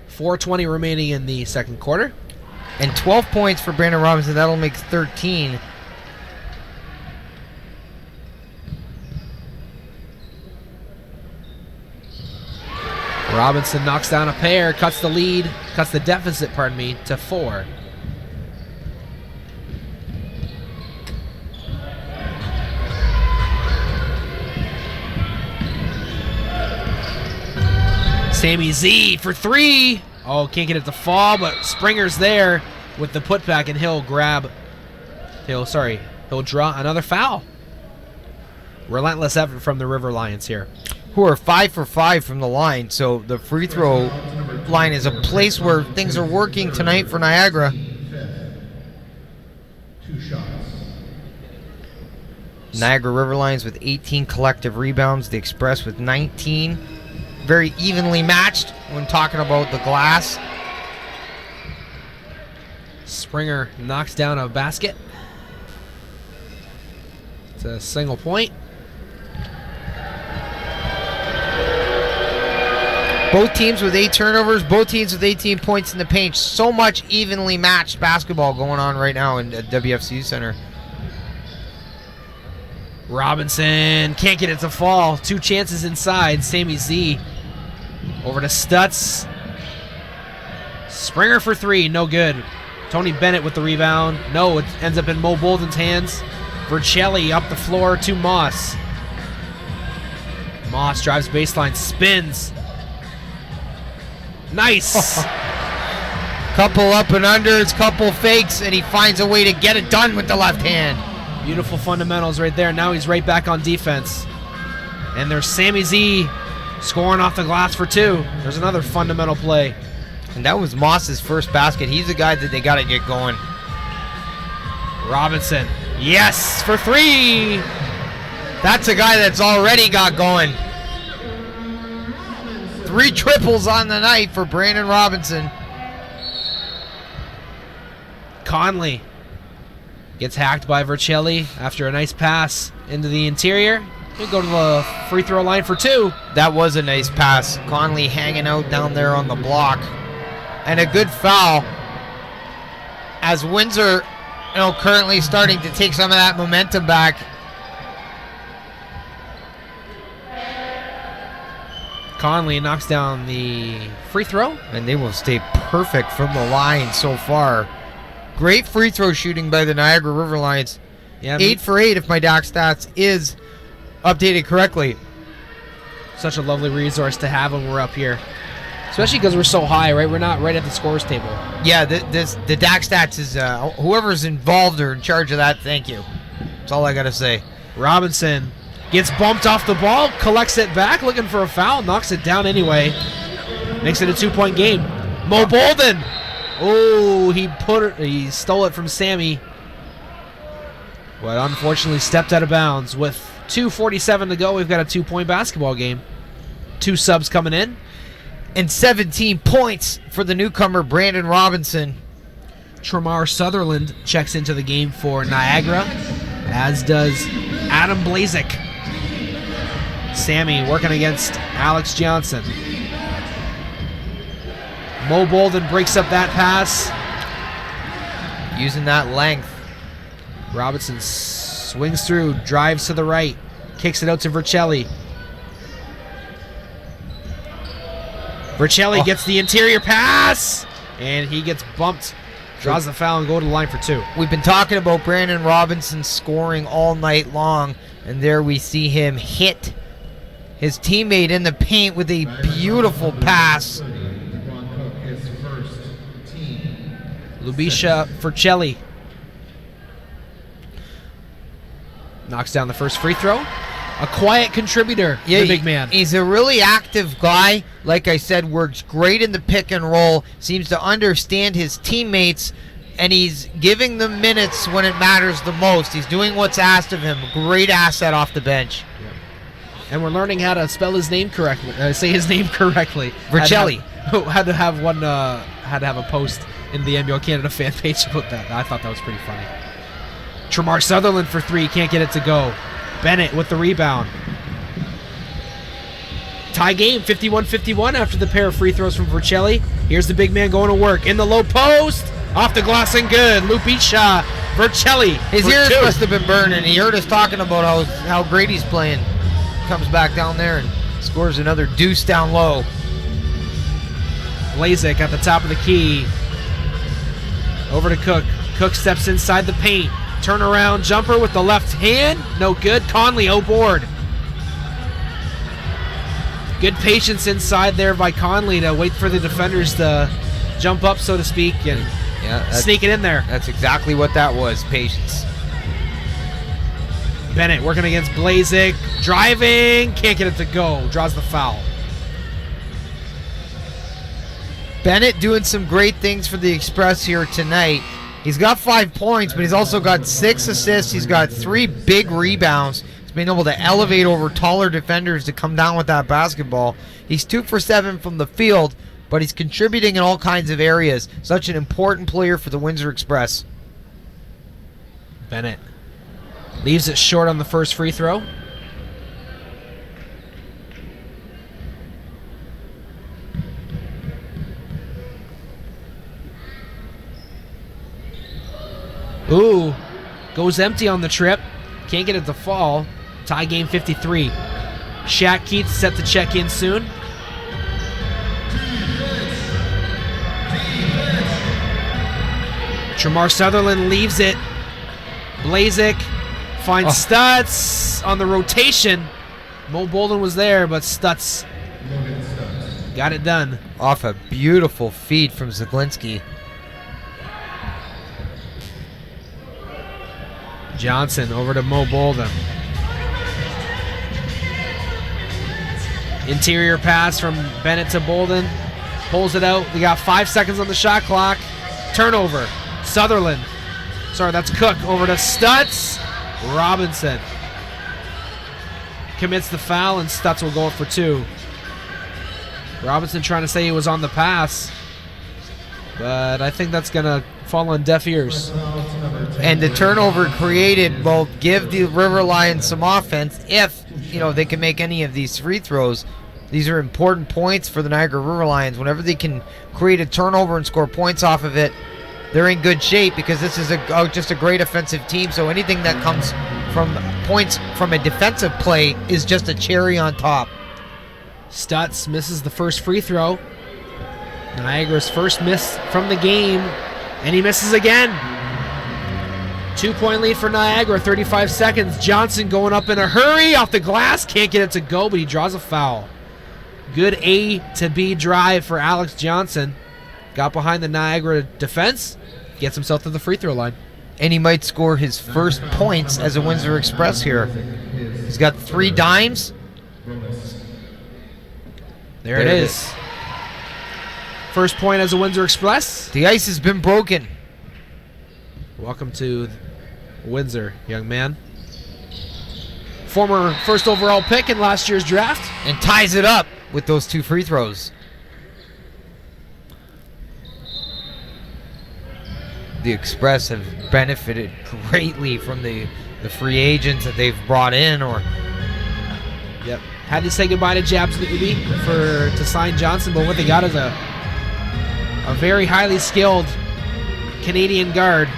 4:20 remaining in the second quarter. And 12 points for Brandon Robinson. That'll make 13. Robinson knocks down a pair, cuts the deficit, to 4. Sammy Z for 3. Oh, can't get it to fall, but Springer's there with the putback, and he'll draw another foul. Relentless effort from the River Lions here, who are 5 for 5 from the line. So the free throw line is a place where things are working tonight for Niagara. 2 shots. Niagara River Lions with 18 collective rebounds. The Express with 19. Very evenly matched when talking about the glass. Springer knocks down a basket. It's a single point. Both teams with 8 turnovers, both teams with 18 points in the paint. So much evenly matched basketball going on right now in WFCU Center. Robinson can't get it to fall. 2 chances inside. Sammy Z over to Stutz. Springer for 3, no good. Tony Bennett with the rebound. No, it ends up in Mo Bolden's hands. Vercelli up the floor to Moss. Moss drives baseline, spins. Nice. Couple up and unders, couple fakes, and he finds a way to get it done with the left hand. Beautiful fundamentals right there. Now he's right back on defense. And there's Sammy Z scoring off the glass for 2. There's another fundamental play. And that was Moss's first basket. He's the guy that they got to get going. Robinson. Yes, for 3. That's a guy that's already got going. 3 triples on the night for Brandon Robinson. Conley gets hacked by Vercelli after a nice pass into the interior. He'll go to the free throw line for 2. That was a nice pass. Conley hanging out down there on the block. And a good foul as Windsor, currently starting to take some of that momentum back. Conley knocks down the free throw. And they will stay perfect from the line so far. Great free throw shooting by the Niagara River Lions. Yeah, 8 for 8 if my doc stats is updated correctly. Such a lovely resource to have when we're up here. Especially because we're so high, right? We're not right at the scores table. Yeah, the DAC stats is whoever's involved or in charge of that, thank you. That's all I got to say. Robinson gets bumped off the ball, collects it back, looking for a foul, knocks it down anyway. Makes it a 2-point game. Mo Bolden. Oh, he stole it from Sammy. But unfortunately stepped out of bounds. With 2:47 to go, we've got a 2-point basketball game. 2 subs coming in. And 17 points for the newcomer, Brandon Robinson. Tremar Sutherland checks into the game for Niagara, as does Adam Blazik. Sammy working against Alex Johnson. Mo Bolden breaks up that pass. Using that length. Robinson swings through, drives to the right, kicks it out to Vercelli. Vercelli gets the interior pass, and he gets bumped. Draws the foul and go to the line for 2. We've been talking about Brandon Robinson scoring all night long, and there we see him hit his teammate in the paint with a beautiful pass. Lubisha Vercelli knocks down the first free throw. A quiet contributor, the big man. He's a really active guy. Like I said, works great in the pick and roll, seems to understand his teammates, and he's giving them minutes when it matters the most. He's doing what's asked of him. Great asset off the bench. And we're learning how to spell his name correctly. Say his name correctly. Vercelli. Had to have a post in the NBL Canada fan page about that. I thought that was pretty funny. Tremar Sutherland for 3, can't get it to go. Bennett with the rebound. Tie game, 51-51 after the pair of free throws from Vercelli. Here's the big man going to work. In the low post. Off the glass and good. Lubisha Vercelli. His ears must have been burning. He heard us talking about how great he's playing. Comes back down there and scores another deuce down low. Blazek at the top of the key. Over to Cook. Cook steps inside the paint. Turnaround jumper with the left hand. No good. Conley board. Good patience inside there by Conley to wait for the defenders to jump up, so to speak, and sneak it in there. That's exactly what that was, patience. Bennett working against Blazek. Driving. Can't get it to go. Draws the foul. Bennett doing some great things for the Express here tonight. He's got 5 points, but he's also got 6 assists. He's got 3 big rebounds. He's been able to elevate over taller defenders to come down with that basketball. He's 2 for 7 from the field, but he's contributing in all kinds of areas. Such an important player for the Windsor Express. Bennett leaves it short on the first free throw. Ooh, goes empty on the trip. Can't get it to fall. Tie game 53. Shaq Keith set to check in soon. Tremar Sutherland leaves it. Blazek finds Stutz on the rotation. Mo Bolden was there, but Stutz got it done. Off a beautiful feed from Zaglinski. Johnson over to Mo Bolden. Interior pass from Bennett to Bolden. Pulls it out. We got 5 seconds on the shot clock. Turnover. Sutherland. Sorry, that's Cook. Over to Stutz. Robinson commits the foul, and Stutz will go for 2. Robinson trying to say he was on the pass, but I think that's going to fall on deaf ears. And the turnover created will give the River Lions some offense if they can make any of these free throws. These are important points for the Niagara River Lions. Whenever they can create a turnover and score points off of it, they're in good shape, because this is just a great offensive team. So anything that comes from points from a defensive play is just a cherry on top. Stutz misses the first free throw. Niagara's first miss from the game, and he misses again. 2-point lead for Niagara, 35 seconds. Johnson going up in a hurry off the glass. Can't get it to go, but he draws a foul. Good A to B drive for Alex Johnson. Got behind the Niagara defense. Gets himself to the free throw line. And he might score his first points as a Windsor Express here. He's got 3 dimes. There it is. First point as a Windsor Express. The ice has been broken. Welcome to Windsor, young man. Former first overall pick in last year's draft. And ties it up with those 2 free throws. The Express have benefited greatly from the free agents that they've brought in. Yep. Had to say goodbye to Jabs Newby to sign Johnson, but what they got is a very highly skilled Canadian guard.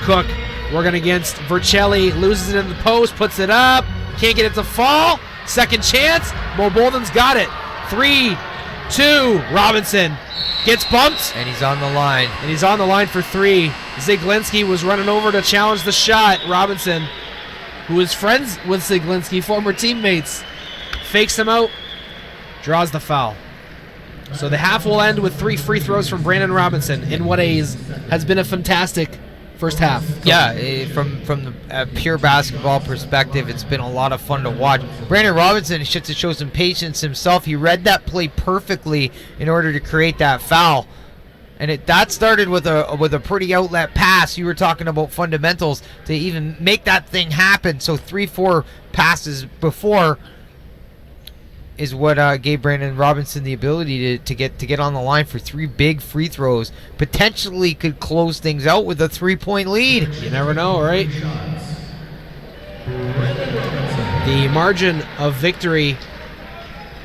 Cook working against Vercelli, loses it in the post, puts it up, can't get it to fall. Second chance. Mo Bolden's got it. 3, 2. Robinson gets bumped. And he's on the line. And he's on the line for 3. Ziglinski was running over to challenge the shot. Robinson, who is friends with Ziglinski, former teammates, fakes him out, draws the foul. So the half will end with 3 free throws from Brandon Robinson in what has been a fantastic first half. Yeah, from the pure basketball perspective, it's been a lot of fun to watch. Brandon Robinson should show some patience himself. He read that play perfectly in order to create that foul. And that started with a pretty outlet pass. You were talking about fundamentals to even make that thing happen. So 3-4 passes before is what gave Brandon Robinson the ability to get on the line for 3 big free throws. Potentially could close things out with a 3-point lead. You never know, right? The margin of victory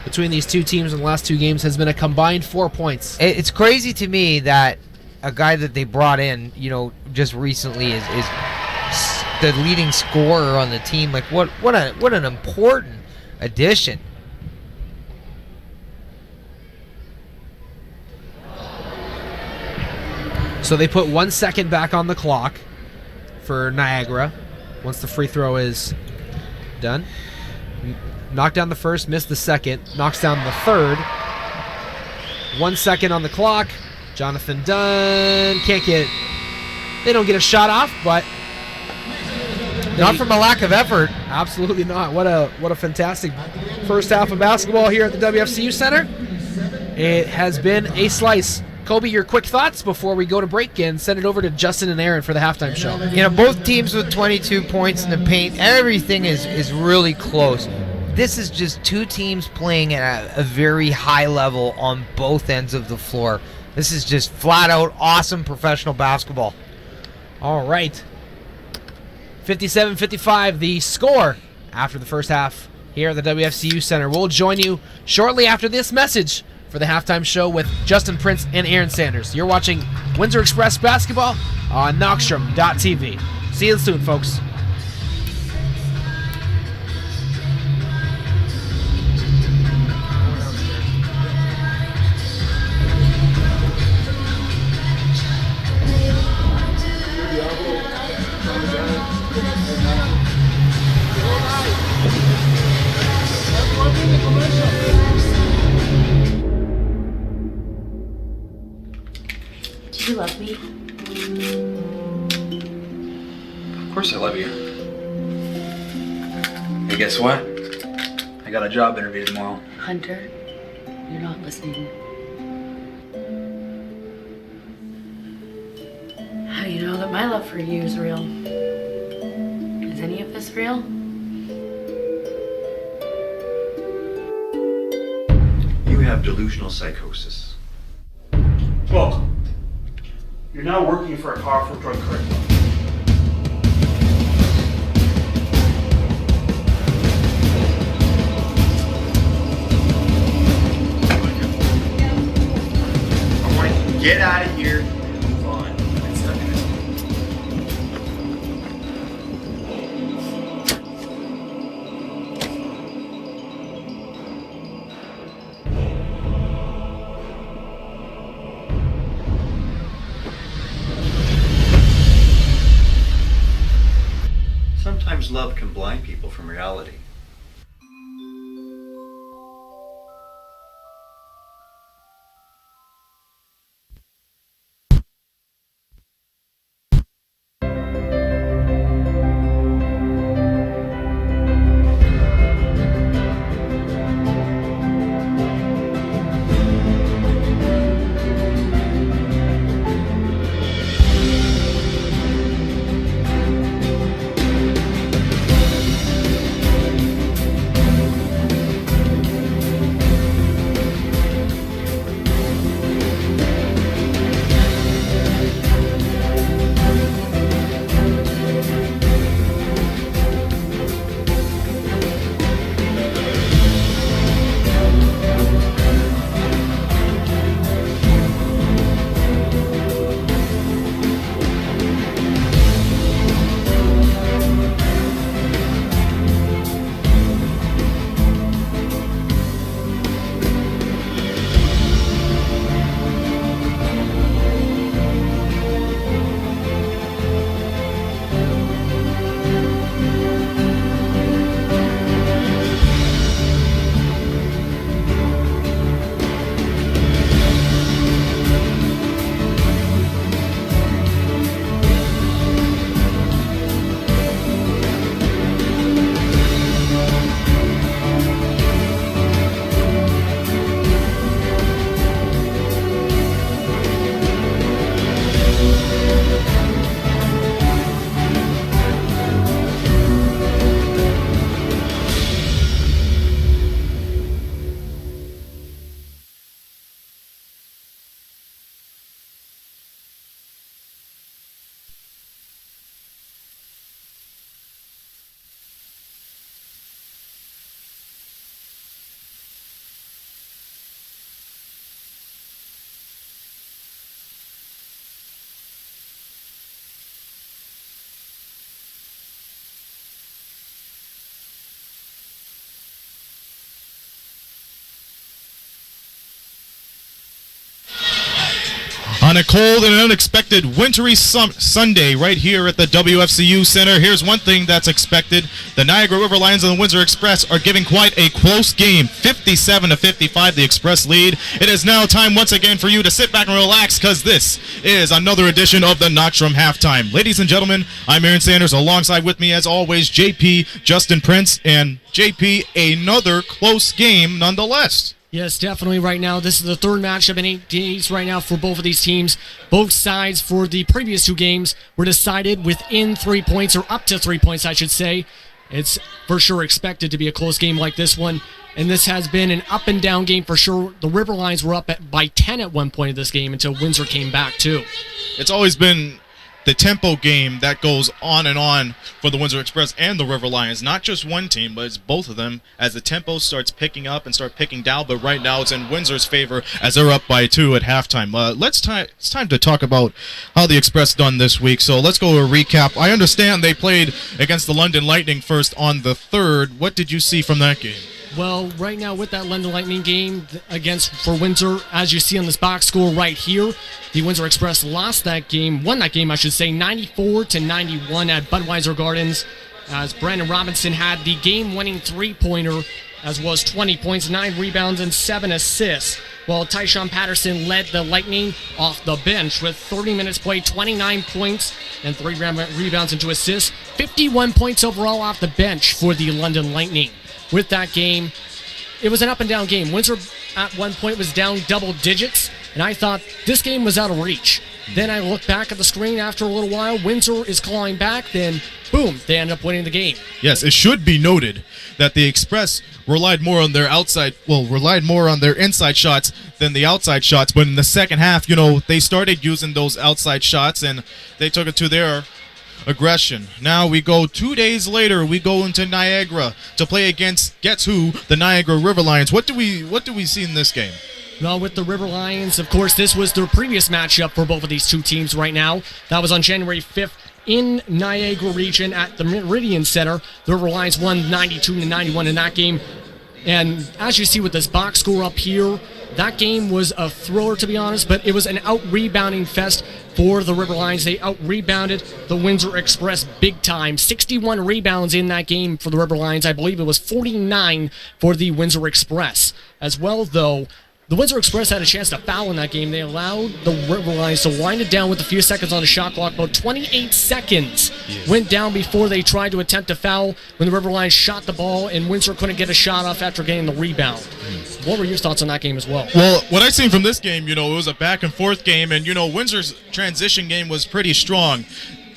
between these two teams in the last 2 games has been a combined 4 points. It's crazy to me that a guy that they brought in, just recently is the leading scorer on the team. Like what an important addition. So they put 1 second back on the clock for Niagara once the free throw is done. Knocked down the first, missed the second, knocks down the third. 1 second on the clock. Jonathan Dunn they don't get a shot off, but not from a lack of effort. Absolutely not. What a fantastic first half of basketball here at the WFCU Center. It has been a slice. Kobe, your quick thoughts before we go to break and send it over to Justin and Aaron for the halftime show. Both teams with 22 points in the paint. Everything is really close. This is just 2 teams playing at a very high level on both ends of the floor. This is just flat out awesome professional basketball. All right. 57-55 the score after the first half here at the WFCU Center. We'll join you shortly after this message for the halftime show with Justin Prince and Aaron Sanders. You're watching Windsor Express Basketball on Knockstrom.tv. See you soon, folks. Do you love me? Of course I love you. Hey, guess what? I got a job interview tomorrow. Hunter, you're not listening. How do you know that my love for you is real? Is any of this real? You have delusional psychosis. Look, you're now working for a powerful drug cartel. I want you to get out of here and move on. It's not gonna- Sometimes love can blind people from reality. cold and an unexpected wintry Sunday right here at the WFCU Center. Here's one thing that's expected. The Niagara River Lions and the Windsor Express are giving quite a close game. 57-55, the Express lead. It is now time once again for you to sit back and relax because this is another edition of the Knockstrom Halftime. Ladies and gentlemen, I'm Aaron Sanders. Alongside with me, as always, JP, Justin Prince, and JP, another close game nonetheless. Yes, definitely right now. This is the third matchup in 8 days right now for both of these teams. Both sides for the previous 2 games were decided within 3 points, or up to 3 points, I should say. It's for sure expected to be a close game like this one. And this has been an up and down game for sure. The River Lions were up by 10 at one point of this game until Windsor came back too. It's always been the tempo game that goes on and on for the Windsor Express and the River Lions. Not just one team, but it's both of them as the tempo starts picking up and start picking down. But right now it's in Windsor's favor as they're up by 2 at halftime. It's time to talk about how the Express done this week. So let's go to a recap. I understand they played against the London Lightning first on the 3rd. What did you see from that game? Well, right now with that London Lightning game for Windsor, as you see on this box score right here, the Windsor Express won that game, 94-91 at Budweiser Gardens, as Brandon Robinson had the game-winning 3-pointer, as well as 20 points, 9 rebounds, and 7 assists, while Tyshawn Patterson led the Lightning off the bench with 30 minutes played, 29 points, and 3 rebounds and 2 assists, 51 points overall off the bench for the London Lightning. With that game, it was an up-and-down game. Windsor at one point was down double digits, and I thought this game was out of reach. Then I looked back at the screen after a little while. Windsor is clawing back, then boom, they end up winning the game. Yes, it should be noted that the Express relied more on their inside shots than the outside shots. But in the second half, they started using those outside shots, and they took it to their aggression. Now we go 2 days later, we go into Niagara to play against, guess who, the Niagara River Lions. What do we see in this game? Well, with the River Lions, of course, this was their previous matchup for both of these 2 teams right now. That was on January 5th in Niagara region at the Meridian Center. The River Lions won 92-91 in that game. And as you see with this box score up here, that game was a thriller, to be honest, but it was an out-rebounding fest for the River Lions. They out-rebounded the Windsor Express big time. 61 rebounds in that game for the River Lions. I believe it was 49 for the Windsor Express. As well, though, the Windsor Express had a chance to foul in that game. They allowed the River Lions to wind it down with a few seconds on the shot clock. About 28 seconds went down before they tried to attempt to foul when the River Lions shot the ball, and Windsor couldn't get a shot off after getting the rebound. What were your thoughts on that game as well? Well, what I seen from this game, it was a back-and-forth game, and, Windsor's transition game was pretty strong.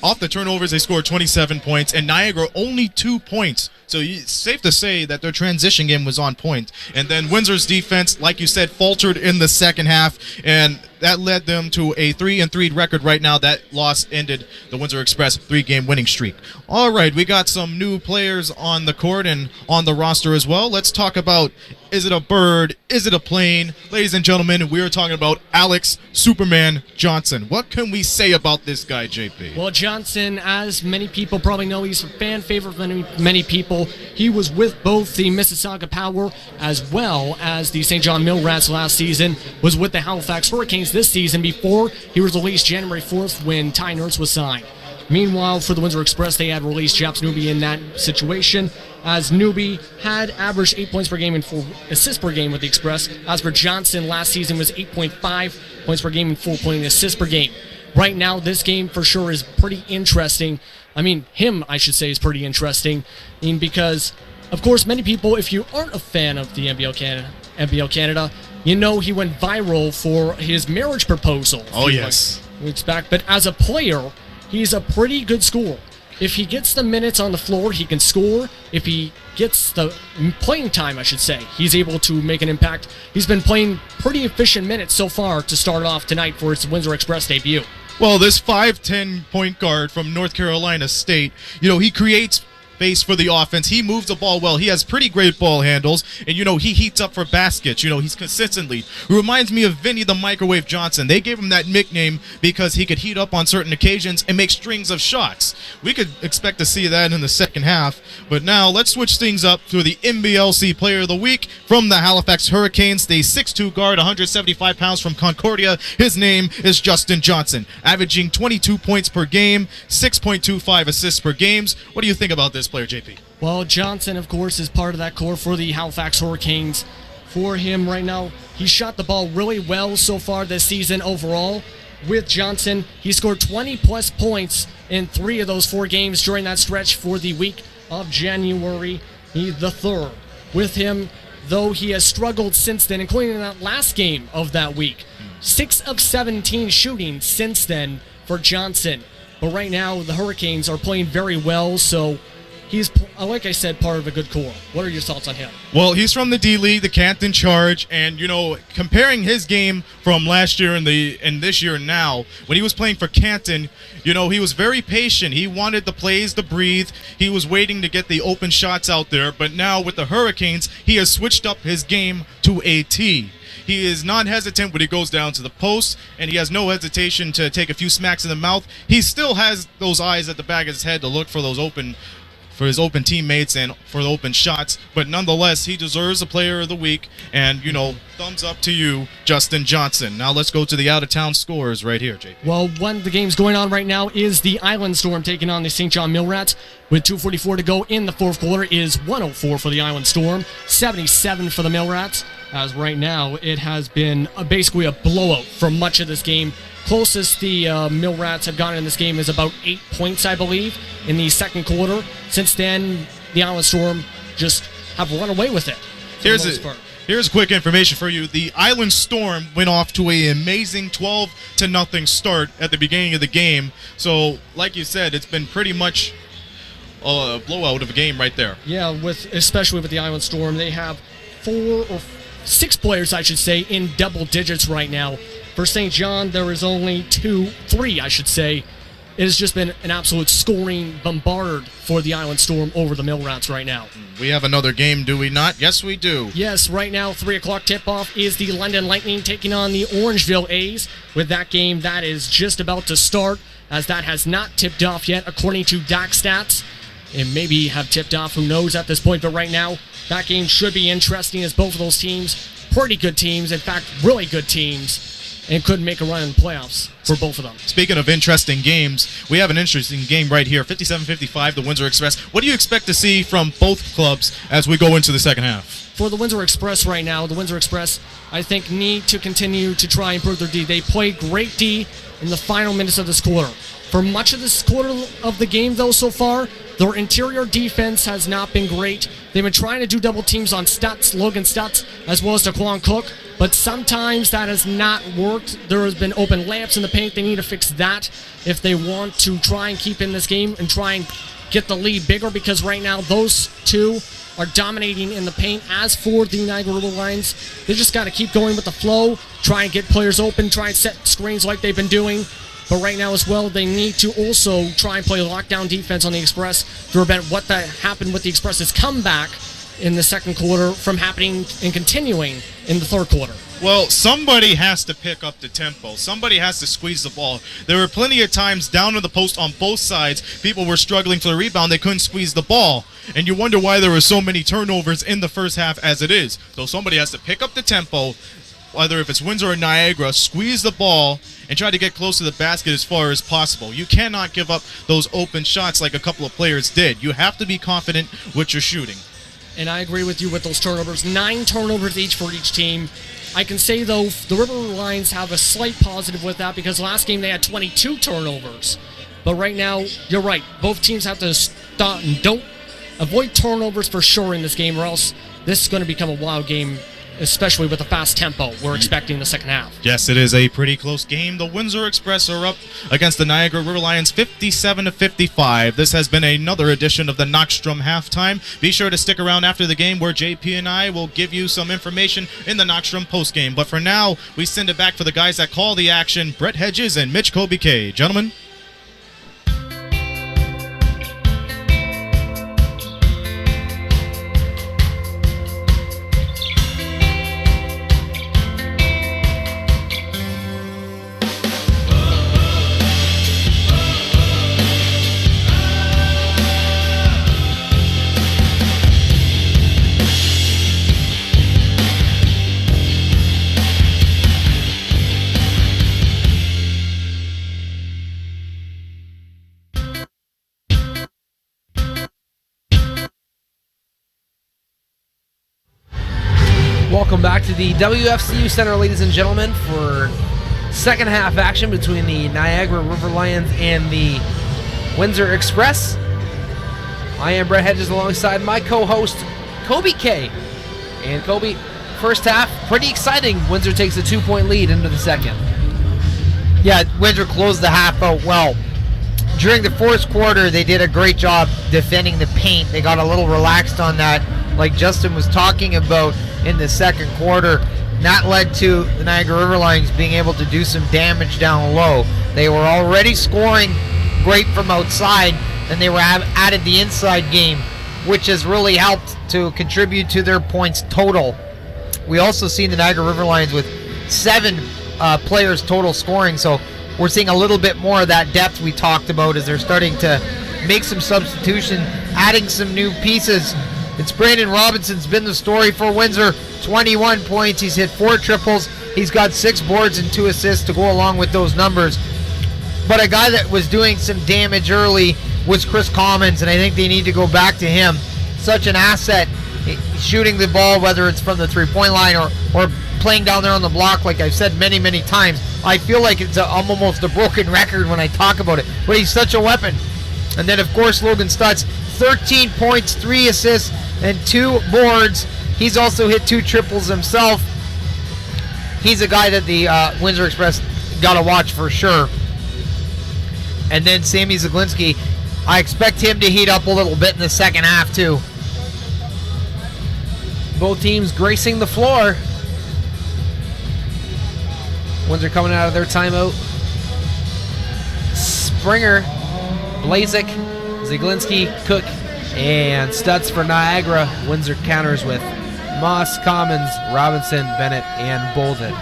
Off the turnovers, they scored 27 points, and Niagara only 2 points. So it's safe to say that their transition game was on point. And then Windsor's defense, like you said, faltered in the second half, and that led them to a 3-3 record right now. That loss ended the Windsor Express 3-game winning streak. All right, we got some new players on the court and on the roster as well. Let's talk about, is it a bird? Is it a plane? Ladies and gentlemen, we are talking about Alex Superman Johnson. What can we say about this guy, JP? Well, Johnson, as many people probably know, he's a fan favorite for many people. He was with both the Mississauga Power as well as the St. John Mill Rats last season, was with the Halifax Hurricanes this season before he was released January 4th when Ty Nurse was signed. Meanwhile, for the Windsor Express, they had released Japs Newby in that situation, as Newby had averaged 8 points per game and 4 assists per game with the Express. As for Johnson, last season was 8.5 points per game and 4 assists per game. Right now, this game for sure is pretty interesting. I should say, is pretty interesting, because, of course, many people, if you aren't a fan of the NBL Canada, he went viral for his marriage proposal. Oh, yes. Weeks back. But as a player, he's a pretty good scorer. If he gets the minutes on the floor, he can score. If he gets the playing time, I should say, he's able to make an impact. He's been playing pretty efficient minutes so far to start off tonight for his Windsor Express debut. Well, this 5'10" point guard from North Carolina State, he creates face for the offense. He moves the ball well. He has pretty great ball handles, and he heats up for baskets. He's consistently reminds me of Vinny the Microwave Johnson. They gave him that nickname because he could heat up on certain occasions and make strings of shots. We could expect to see that in the second half, but now let's switch things up to the NBLC Player of the Week from the Halifax Hurricanes. The 6'2" guard, 175 pounds from Concordia. His name is Justin Johnson, averaging 22 points per game, 6.25 assists per game. What do you think about this player, JP? Well, Johnson, of course, is part of that core for the Halifax Hurricanes. For him right now, he shot the ball really well so far this season overall. With Johnson, he scored 20-plus points in 3 of those 4 games during that stretch for the week of January the 3rd. With him, though he has struggled since then, including in that last game of that week. 6 of 17 shooting since then for Johnson. But right now, the Hurricanes are playing very well, so he's, like I said, part of a good core. What are your thoughts on him? Well, he's from the D-League, the Canton Charge, and, comparing his game from last year and this year now, when he was playing for Canton, he was very patient. He wanted the plays to breathe. He was waiting to get the open shots out there, but now with the Hurricanes, he has switched up his game to a T. He is not hesitant when he goes down to the post, and he has no hesitation to take a few smacks in the mouth. He still has those eyes at the back of his head to look for his open teammates and for the open shots, but nonetheless, he deserves a Player of the Week, and, thumbs up to you, Justin Johnson. Now let's go to the out-of-town scores right here, JP. Well, one of the games going on right now is the Island Storm taking on the St. John Millrats. With 2:44 to go in the fourth quarter is 104 for the Island Storm, 77 for the Millrats. As right now, it has been basically a blowout for much of this game. Closest the Millrats have gotten in this game is about 8 points, I believe, in the second quarter. Since then, the Island Storm just have run away with it. Here's quick information for you. The Island Storm went off to an amazing 12-0 start at the beginning of the game. So, like you said, it's been pretty much a blowout of a game right there. Yeah, especially with the Island Storm. They have 4 or 6 players, I should say, in double digits right now. For St. John, there is only 3, I should say. It has just been an absolute scoring bombard for the Island Storm over the Millrats right now. We have another game, do we not? Yes, we do. Yes, right now, 3 o'clock tip-off is the London Lightning taking on the Orangeville A's. With that game, that is just about to start, as that has not tipped off yet, according to DAC Stats. It maybe have tipped off, who knows at this point, but right now, that game should be interesting, as both of those teams, pretty good teams, in fact, really good teams, and could make a run in the playoffs for both of them. Speaking of interesting games, we have an interesting game right here, 57-55, the Windsor Express. What do you expect to see from both clubs as we go into the second half? For the Windsor Express right now, the Windsor Express, I think, need to continue to try and improve their D. They played great D in the final minutes of this quarter. For much of this quarter of the game, though, so far, their interior defense has not been great. They've been trying to do double teams on Logan Stutz, as well as Daquan Cook, but sometimes that has not worked. There has been open layups in the paint. They need to fix that if they want to try and keep in this game and try and get the lead bigger, because right now those two are dominating in the paint. As for the Niagara River Lions, they just got to keep going with the flow, try and get players open, try and set screens like they've been doing. But right now as well, they need to also try and play lockdown defense on the Express to prevent what happened with the Express's comeback in the second quarter from happening and continuing in the third quarter. Well, somebody has to pick up the tempo. Somebody has to squeeze the ball. There were plenty of times down to the post on both sides. People were struggling for the rebound. They couldn't squeeze the ball. And you wonder why there were so many turnovers in the first half as it is. So somebody has to pick up the tempo, whether if it's Windsor or Niagara, squeeze the ball and try to get close to the basket as far as possible. You cannot give up those open shots like a couple of players did. You have to be confident with your shooting. And I agree with you with those turnovers. 9 turnovers each for each team. I can say, though, the River Lions have a slight positive with that, because last game they had 22 turnovers. But right now, you're right. Both teams have to stop and don't avoid turnovers for sure in this game, or else this is going to become a wild game, especially with the fast tempo we're expecting in the second half. Yes, it is a pretty close game. The Windsor Express are up against the Niagara River Lions 57-55. This has been another edition of the Knockstrom Halftime. Be sure to stick around after the game, where JP and I will give you some information in the Knockstrom postgame. But for now, we send it back for the guys that call the action, Brett Hedges and Mitch Kobe-K. Gentlemen. Welcome back to the WFCU Center, ladies and gentlemen, for second half action between the Niagara River Lions and the Windsor Express. I am Brett Hedges alongside my co-host, Kobe K. And Kobe, first half, pretty exciting. Windsor takes a 2-point lead into the second. Yeah, Windsor closed the half out well. During the fourth quarter, they did a great job defending the paint. They got a little relaxed on that, like Justin was talking about in the second quarter. That led to the Niagara River Lions being able to do some damage down low. They were already scoring great from outside, and they were added the inside game, which has really helped to contribute to their points total. We also seen the Niagara River Lions with 7 players total scoring, so we're seeing a little bit more of that depth we talked about as they're starting to make some substitution, adding some new pieces. It's Brandon Robinson's been the story for Windsor. 21 points. He's hit 4 triples. He's got 6 boards and 2 assists to go along with those numbers. But a guy that was doing some damage early was Chris Commons, and I think they need to go back to him. Such an asset, shooting the ball, whether it's from the three-point line or playing down there on the block, like I've said many, many times. I feel like I'm almost a broken record when I talk about it, but he's such a weapon. And then, of course, Logan Stutz, 13 points, 3 assists, and 2 boards. He's also hit 2 triples himself. He's a guy that the Windsor Express got to watch for sure. And then Sammy Zaglinski, I expect him to heat up a little bit in the second half too. Both teams gracing the floor. Windsor coming out of their timeout. Springer, Blazik, Zaglinski, Cook, and Stutz for Niagara. Windsor counters with Moss, Commons, Robinson, Bennett, and Bolden.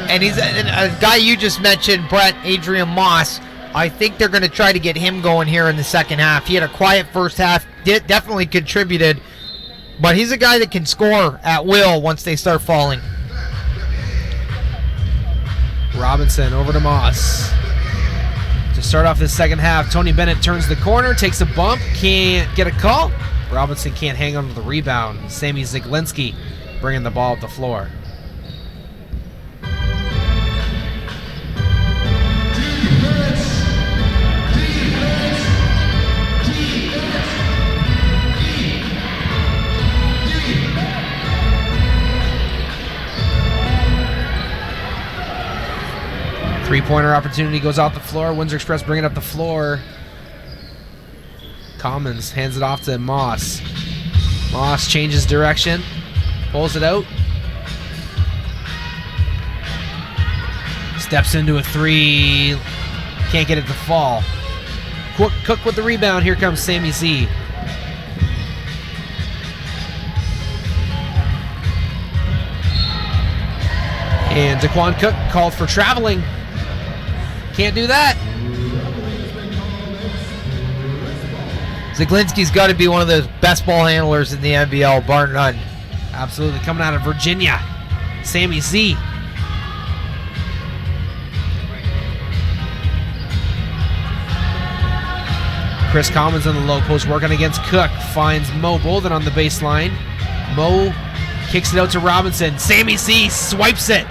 And he's a guy you just mentioned, Brett, Adrian Moss. I think they're going to try to get him going here in the second half. He had a quiet first half, definitely contributed, but he's a guy that can score at will once they start falling. Robinson over to Moss. To start off this second half, Tony Bennett turns the corner, takes a bump, can't get a call. Robinson can't hang on to the rebound. Sammy Zaglinski bringing the ball up the floor. Three-pointer opportunity goes out the floor. Windsor Express bringing up the floor. Commons hands it off to Moss. Moss changes direction, pulls it out. Steps into a 3. Can't get it to fall. Cook with the rebound. Here comes Sammy Z. And Daquan Cook called for traveling. Can't do that. Zaglinski's got to be one of the best ball handlers in the NBL, bar none. Absolutely. Coming out of Virginia, Sammy Z. Chris Commons in the low post working against Cook. Finds Mo Bolden on the baseline. Mo kicks it out to Robinson. Sammy Z swipes it.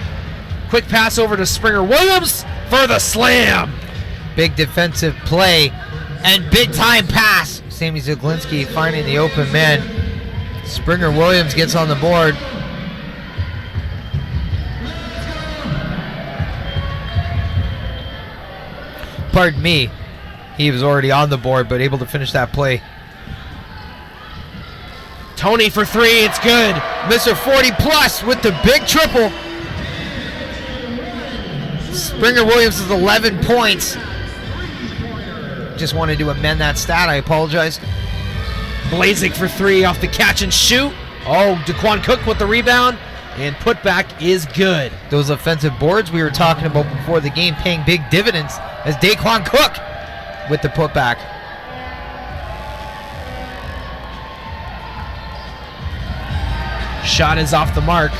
Quick pass over to Springer Williams for the slam. Big defensive play and big time pass. Sammy Zaglinski finding the open man. Springer Williams gets on the board. Pardon me. He was already on the board, but able to finish that play. Tony for 3, it's good. Mr. 40 plus with the big triple. Springer Williams is 11 points. Just wanted to amend that stat. I apologize. Blazik for 3 off the catch and shoot. Oh, Daquan Cook with the rebound. And putback is good. Those offensive boards we were talking about before the game paying big dividends as Daquan Cook with the putback. Shot is off the mark.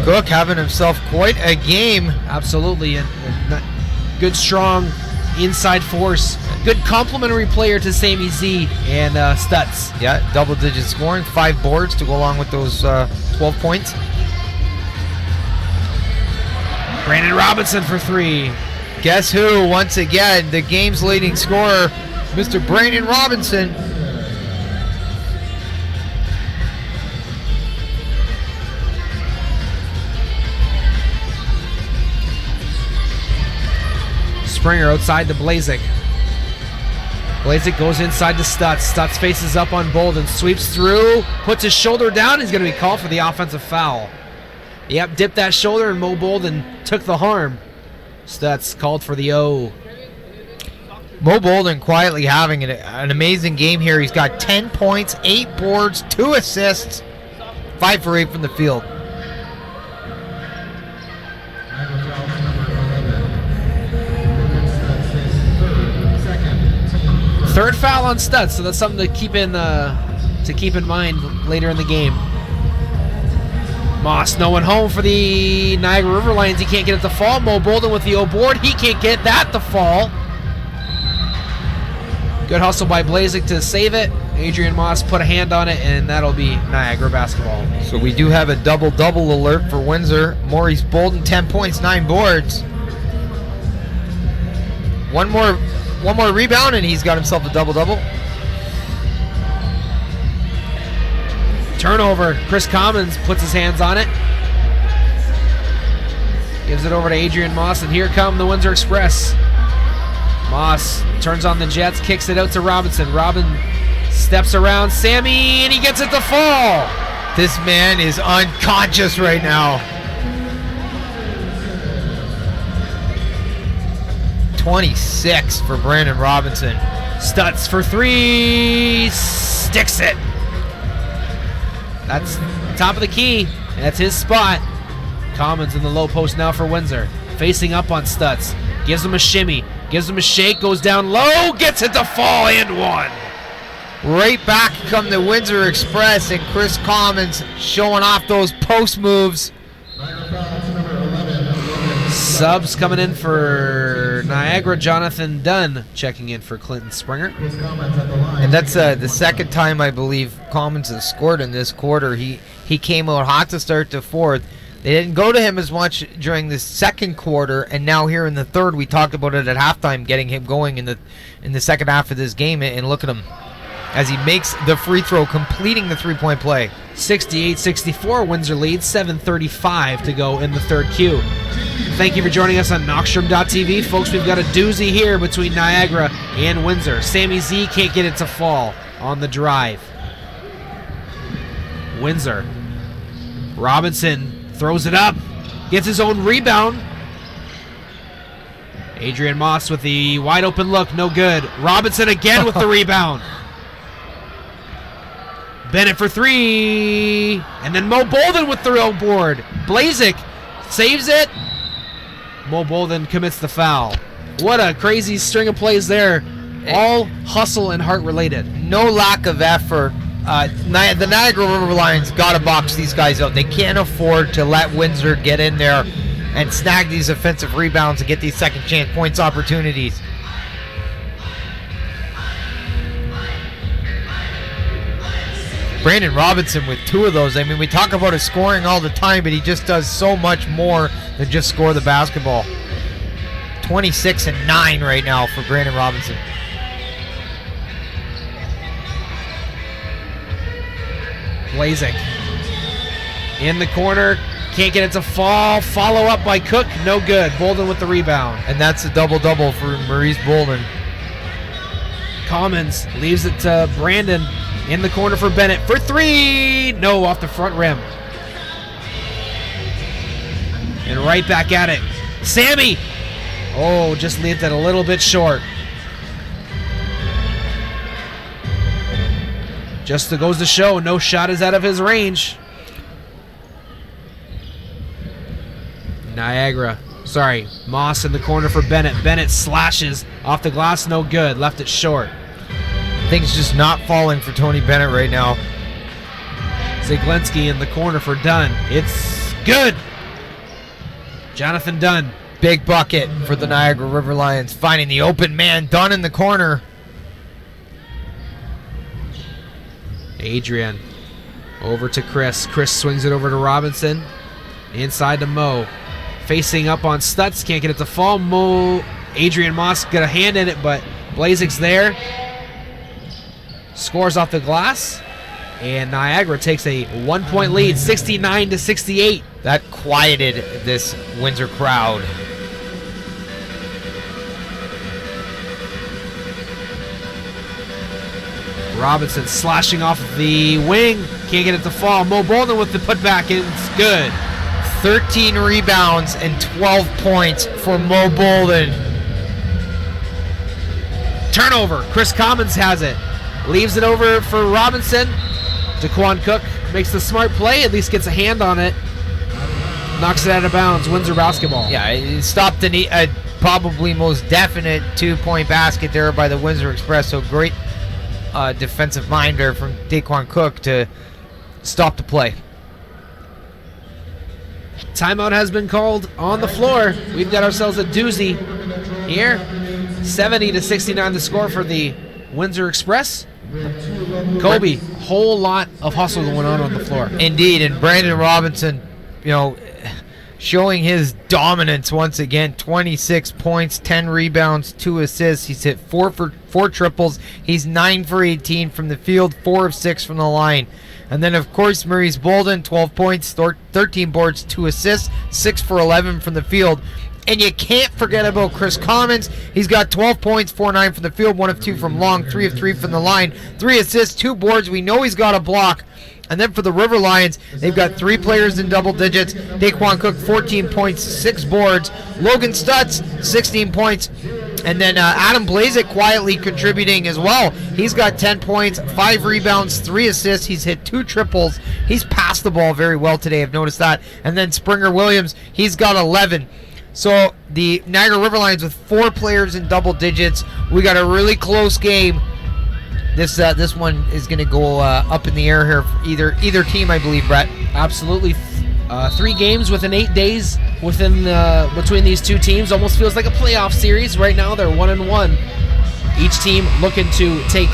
Cook having himself quite a game. Absolutely. And good, strong inside force. good complementary player to Sammy Z and Stutz. Yeah, double-digit scoring, 5 boards to go along with those 12 points. Brandon Robinson for 3. Guess who? Once again, the game's leading scorer, Mr. Brandon Robinson. Springer outside to Blazik. Blazik goes inside to Stutz. Stutz faces up on Bolden, sweeps through, puts his shoulder down. He's going to be called for the offensive foul. Yep, dipped that shoulder, and Mo Bolden took the harm. Stutz called for the O. Mo Bolden quietly having an amazing game here. He's got 10 points, 8 boards, 2 assists, 5 for 8 from the field. Third foul on Stutz, so that's something to keep in mind later in the game. Moss, no one home for the Niagara River Lions. He can't get it to fall. Mo Bolden with the O board. He can't get that to fall. Good hustle by Blazik to save it. Adrian Moss put a hand on it, and that'll be Niagara basketball. So we do have a double-double alert for Windsor. Maurice Bolden, 10 points, 9 boards. One more rebound, and he's got himself a double-double. Turnover. Chris Commons puts his hands on it. Gives it over to Adrian Moss, and here come the Windsor Express. Moss turns on the Jets, kicks it out to Robinson. Robin steps around Sammy, and he gets it to fall. This man is unconscious right now. 26 for Brandon Robinson. Stutz for 3. Sticks it. That's top of the key. That's his spot. Commons in the low post now for Windsor. Facing up on Stutz. Gives him a shimmy. Gives him a shake. Goes down low. Gets it to fall and 1. Right back come the Windsor Express, and Chris Commons showing off those post moves. Subs coming in for Niagara. Jonathan Dunn checking in for Clinton Springer. And that's the second time I believe Commons has scored in this quarter. He came out hot to start the fourth. They didn't go to him as much during the second quarter, and now here in the third, we talked about it at halftime, getting him going in the second half of this game, and look at him as he makes the free throw, completing the three-point play. 68-64, Windsor leads, 7:35 to go in the third Q. Thank you for joining us on Knockstrom.tv. Folks, we've got a doozy here between Niagara and Windsor. Sammy Z can't get it to fall on the drive. Windsor. Robinson throws it up, gets his own rebound. Adrian Moss with the wide open look, no good. Robinson again with the rebound. Bennett for 3, and then Mo Bolden with the real board. Blazik saves it. Mo Bolden commits the foul. What a crazy string of plays there. All hustle and heart related. No lack of effort. The Niagara River Lions got to box these guys out. They can't afford to let Windsor get in there and snag these offensive rebounds and get these second chance points opportunities. Brandon Robinson with 2 of those. I mean, we talk about his scoring all the time, but he just does so much more than just score the basketball. 26 and 9 right now for Brandon Robinson. Blazik in the corner, can't get it to fall. Follow up by Cook, no good. Bolden with the rebound. And that's a double-double for Maurice Bolden. Commons leaves it to Brandon in the corner for Bennett for 3. No, off the front rim. And right back at it. Sammy. Oh, just leaves it a little bit short. Just goes to show, no shot is out of his range. Moss in the corner for Bennett. Bennett slashes off the glass, no good. Left it short. Things just not falling for Tony Bennett right now. Zaglinski in the corner for Dunn. It's good. Jonathan Dunn. Big bucket for the Niagara River Lions, finding the open man. Dunn in the corner. Adrian over to Chris. Chris swings it over to Robinson. Inside to Mo. Facing up on Stutz. Can't get it to fall. Adrian Moss got a hand in it, but Blazek's there. Scores off the glass. And Niagara takes a 1-point lead, 69-68. That quieted this Windsor crowd. Robinson slashing off the wing. Can't get it to fall. Mo Bolden with the putback. It's good. 13 rebounds and 12 points for Mo Bolden. Turnover. Chris Commons has it. Leaves it over for Robinson. Daquan Cook makes the smart play. At least gets a hand on it. Knocks it out of bounds. Windsor basketball. Yeah, it stopped a probably most definite 2-point basket there by the Windsor Express. So great defensive mind there from Daquan Cook to stop the play. Timeout has been called on the floor. We've got ourselves a doozy here. 70-69 the score for the Windsor Express. Kobe, whole lot of hustle going on the floor. Indeed, and Brandon Robinson, showing his dominance once again. 26 points, 10 rebounds, 2 assists. He's hit 4 triples. He's 9 for 18 from the field, 4 of 6 from the line. And then, of course, Maurice Bolden, 12 points, 13 boards, 2 assists, 6 for 11 from the field. And you can't forget about Chris Commons. He's got 12 points, 4-9 from the field, 1 of 2 from long, 3 of 3 from the line, 3 assists, 2 boards. We know he's got a block. And then for the River Lions, they've got 3 players in double digits. Daquan Cook, 14 points, 6 boards. Logan Stutz, 16 points. And then Adam Blazek quietly contributing as well. He's got 10 points, 5 rebounds, 3 assists. He's hit 2 triples. He's passed the ball very well today, I've noticed that. And then Springer Williams, he's got 11. So the Niagara River Lions with 4 players in double digits. We got a really close game. This one is going to go up in the air here for either team, I believe, Brett. Absolutely. 3 games within 8 days between these two teams. Almost feels like a playoff series. Right now they're 1-1. Each team looking to take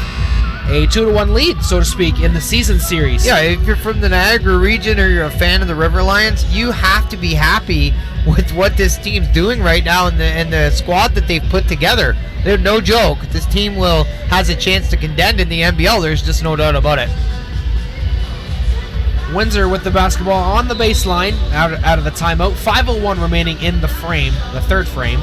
a 2-1 lead, so to speak, in the season series. Yeah, if you're from the Niagara region or you're a fan of the River Lions, you have to be happy with what this team's doing right now and the squad that they've put together. They're no joke. This team has a chance to contend in the NBL. There's just no doubt about it. Windsor with the basketball on the baseline out of the timeout. 5:01 remaining in the frame, the third frame.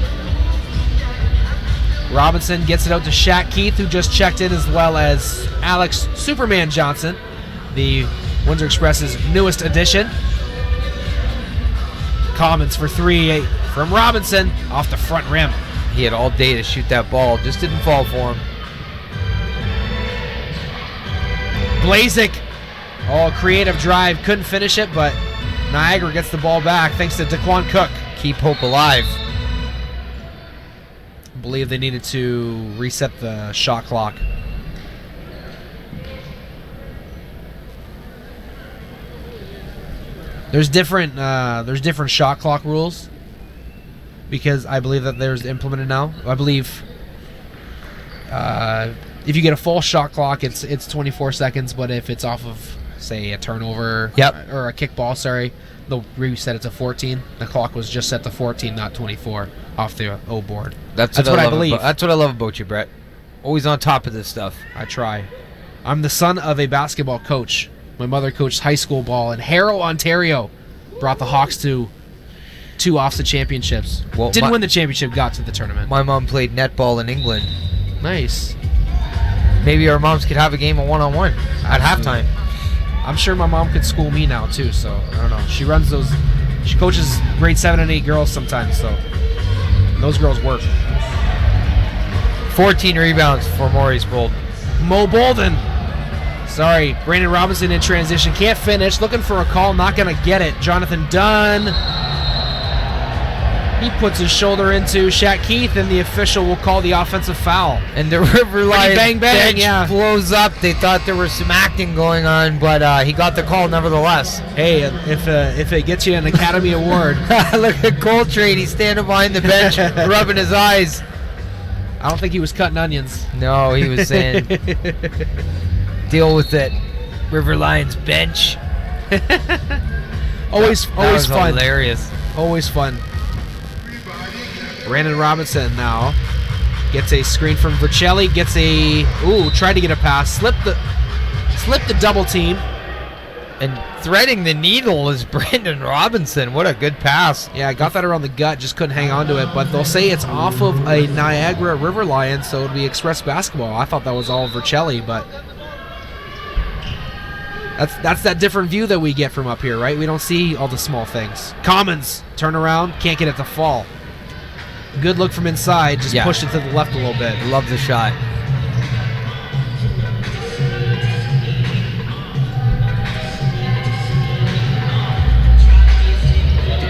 Robinson gets it out to Shaq Keith, who just checked in, as well as Alex Superman Johnson, the Windsor Express's newest addition. Commons for 3 from Robinson off the front rim. He had all day to shoot that ball, just didn't fall for him. Blazek, creative drive, couldn't finish it, but Niagara gets the ball back thanks to Daquan Cook. Keep hope alive. I believe they needed to reset the shot clock. There's different shot clock rules, because I believe that there's implemented now. I believe if you get a full shot clock, it's 24 seconds, but if it's off of, say, a turnover or a kickball, they'll reset it to 14. The clock was just set to 14, not 24, off the O board. That's what I believe. That's what I love about you, Brett. Always on top of this stuff. I try. I'm the son of a basketball coach. My mother coached high school ball in Harrow, Ontario. Brought the Hawks to 2 OFSA championships. Well, didn't win the championship, got to the tournament. My mom played netball in England. Nice. Maybe our moms could have a game of one-on-one at halftime. I'm sure my mom could school me now too, so I don't know. She coaches grade 7 and 8 girls sometimes, so those girls work. 14 rebounds for Maurice Bolden. Mo Bolden. Sorry, Brandon Robinson in transition. Can't finish. Looking for a call. Not going to get it. Jonathan Dunn. He puts his shoulder into Shaq Keith, and the official will call the offensive foul. And the River Lions bang, bang, bench yeah. blows up. They thought there was some acting going on, but he got the call nevertheless. Hey, if it gets you an Academy Award. Look at Coltrane. He's standing behind the bench, rubbing his eyes. I don't think he was cutting onions. No, he was saying, deal with it, River Lions bench. always fun. Hilarious. Always fun. Brandon Robinson now gets a screen from Vercelli. Tried to get a pass. Slipped the double team. And threading the needle is Brandon Robinson. What a good pass. Yeah, got that around the gut. Just couldn't hang on to it. But they'll say it's off of a Niagara River Lion, so it'll be Express basketball. I thought that was all Vercelli, but that's that different view that we get from up here, right? We don't see all the small things. Commons, turn around, can't get it to fall. Good look from inside, just pushed it to the left a little bit. Love the shot.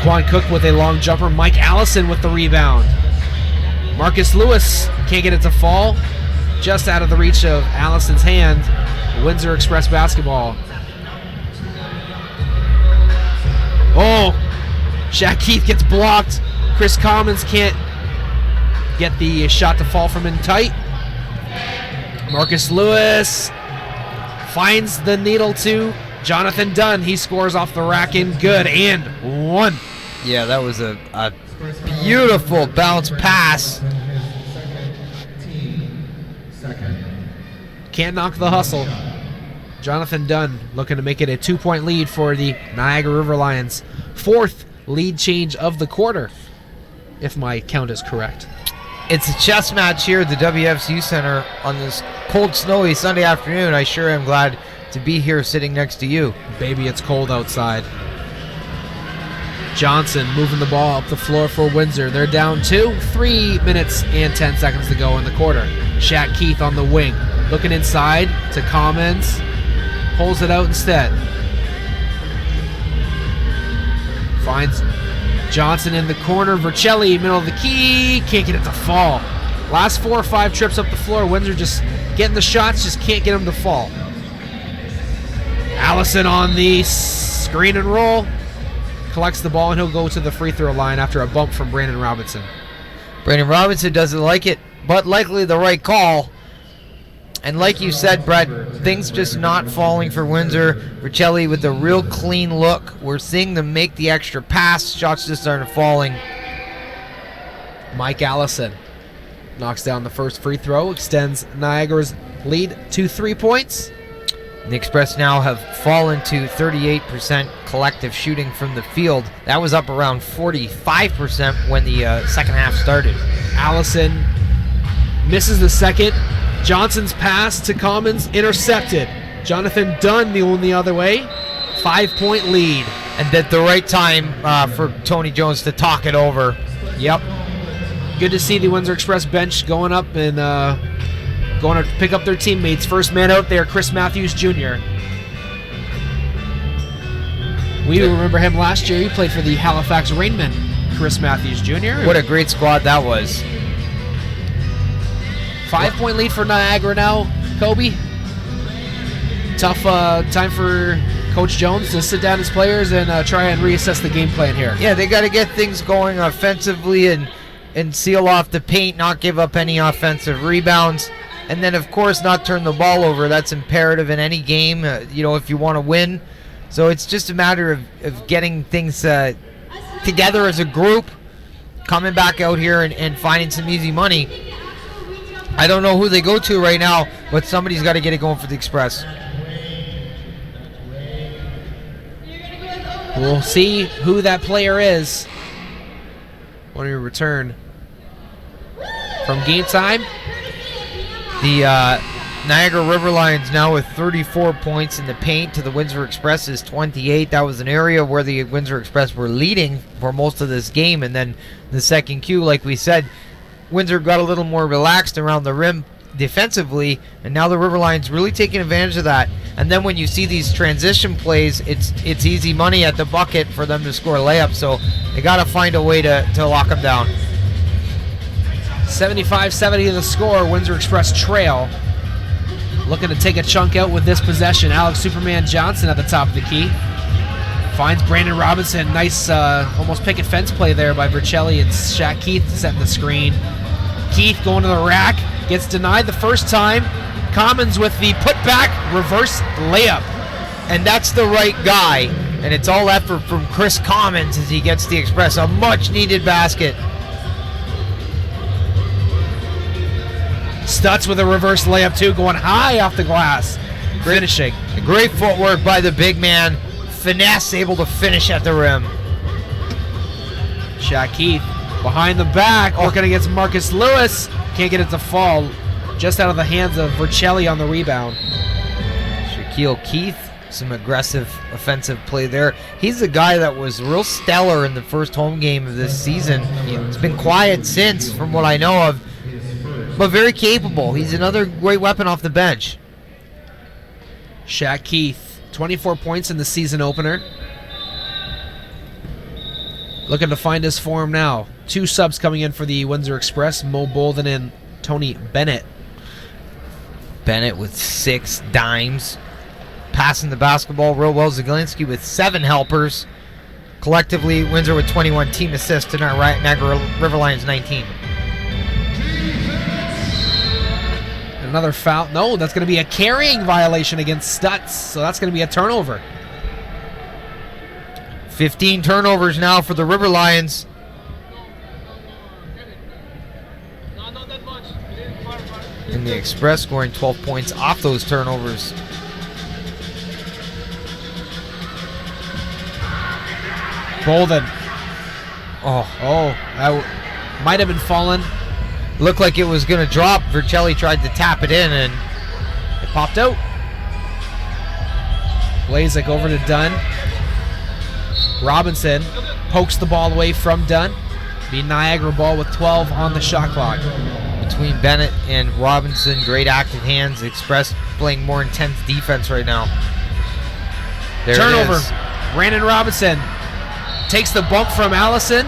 Daquan Cook with a long jumper. Mike Allison with the rebound. Marcus Lewis can't get it to fall. Just out of the reach of Allison's hand. Windsor Express basketball. Oh, Shaq Keith gets blocked. Chris Commons can't get the shot to fall from in tight. Marcus Lewis finds the needle to Jonathan Dunn. He scores off the rack in good and one. Yeah, that was a beautiful bounce pass. Can't knock the hustle. Jonathan Dunn looking to make it a 2-point lead for the Niagara River Lions. 4th lead change of the quarter, if my count is correct. It's a chess match here at the WFCU Center on this cold, snowy Sunday afternoon. I sure am glad to be here sitting next to you. Baby, it's cold outside. Johnson moving the ball up the floor for Windsor. They're down 2, 3 minutes and 10 seconds to go in the quarter. Shaq Keith on the wing, looking inside to Commons. Pulls it out instead. Finds Johnson in the corner. Vercelli, middle of the key. Can't get it to fall. Last 4 or 5 trips up the floor. Windsor just getting the shots, just can't get them to fall. Allison on the screen and roll. Collects the ball, and he'll go to the free throw line after a bump from Brandon Robinson. Brandon Robinson doesn't like it, but likely the right call. And like you said, Brett, things just not falling for Windsor. Vercelli with a real clean look. We're seeing them make the extra pass. Shots just aren't falling. Mike Allison knocks down the first free throw, extends Niagara's lead to 3 points. The Express now have fallen to 38% collective shooting from the field. That was up around 45% when the second half started. Allison misses the second. Johnson's pass to Commons intercepted. Jonathan Dunn the only other way. 5-point lead. And at the right time for Tony Jones to talk it over. Yep. Good to see the Windsor Express bench going up and going to pick up their teammates. First man out there, Chris Matthews Jr. We remember him last year. He played for the Halifax Rainmen. Chris Matthews Jr. What a great squad that was. 5-point lead for Niagara now. Kobe, tough time for Coach Jones to sit down his players and try and reassess the game plan here. Yeah, they got to get things going offensively and seal off the paint, not give up any offensive rebounds. And then, of course, not turn the ball over. That's imperative in any game, if you want to win. So it's just a matter of getting things together as a group, coming back out here and finding some easy money. I don't know who they go to right now, but somebody's got to get it going for the Express. We'll see who that player is when we return from game time. The Niagara River Lions now with 34 points in the paint to the Windsor Express's 28. That was an area where the Windsor Express were leading for most of this game, and then the second Q, like we said, Windsor got a little more relaxed around the rim, defensively, and now the River Lions really taking advantage of that. And then when you see these transition plays, it's easy money at the bucket for them to score layups. So they got to find a way to lock them down. 75-70 the score. Windsor Express trail. Looking to take a chunk out with this possession. Alex Superman Johnson at the top of the key. Finds Brandon Robinson. Nice almost picket fence play there by Vercelli and Shaq Keith setting the screen. Keith going to the rack. Gets denied the first time. Commons with the putback reverse layup. And that's the right guy. And it's all effort from Chris Commons as he gets the Express a much needed basket. Stutz with a reverse layup too, going high off the glass. Finishing. Great footwork by the big man. Finesse able to finish at the rim. Shaq Keith behind the back, working against Marcus Lewis. Can't get it to fall. Just out of the hands of Vercelli on the rebound. Shaquille Keith, some aggressive offensive play there. He's the guy that was real stellar in the first home game of this season. He's been quiet since, from what I know of, but very capable. He's another great weapon off the bench. Shaq Keith, 24 points in the season opener. Looking to find his form now. 2 subs coming in for the Windsor Express, Mo Bolden and Tony Bennett. Bennett with 6 dimes. Passing the basketball real well. Zaglinski with 7 helpers. Collectively, Windsor with 21 team assists and our Niagara River Lions 19. Another foul. No, that's going to be a carrying violation against Stutz, so that's going to be a turnover. 15 turnovers now for the River Lions. And the Express scoring 12 points off those turnovers. Bolden. That might have been fallen. Looked like it was going to drop. Vercelli tried to tap it in, and it popped out. Blazek over to Dunn. Robinson pokes the ball away from Dunn. Be Niagara ball with 12 on the shot clock. Between Bennett and Robinson, great active hands. Express playing more intense defense right now. There Turnover. It is. Brandon Robinson takes the bump from Allison.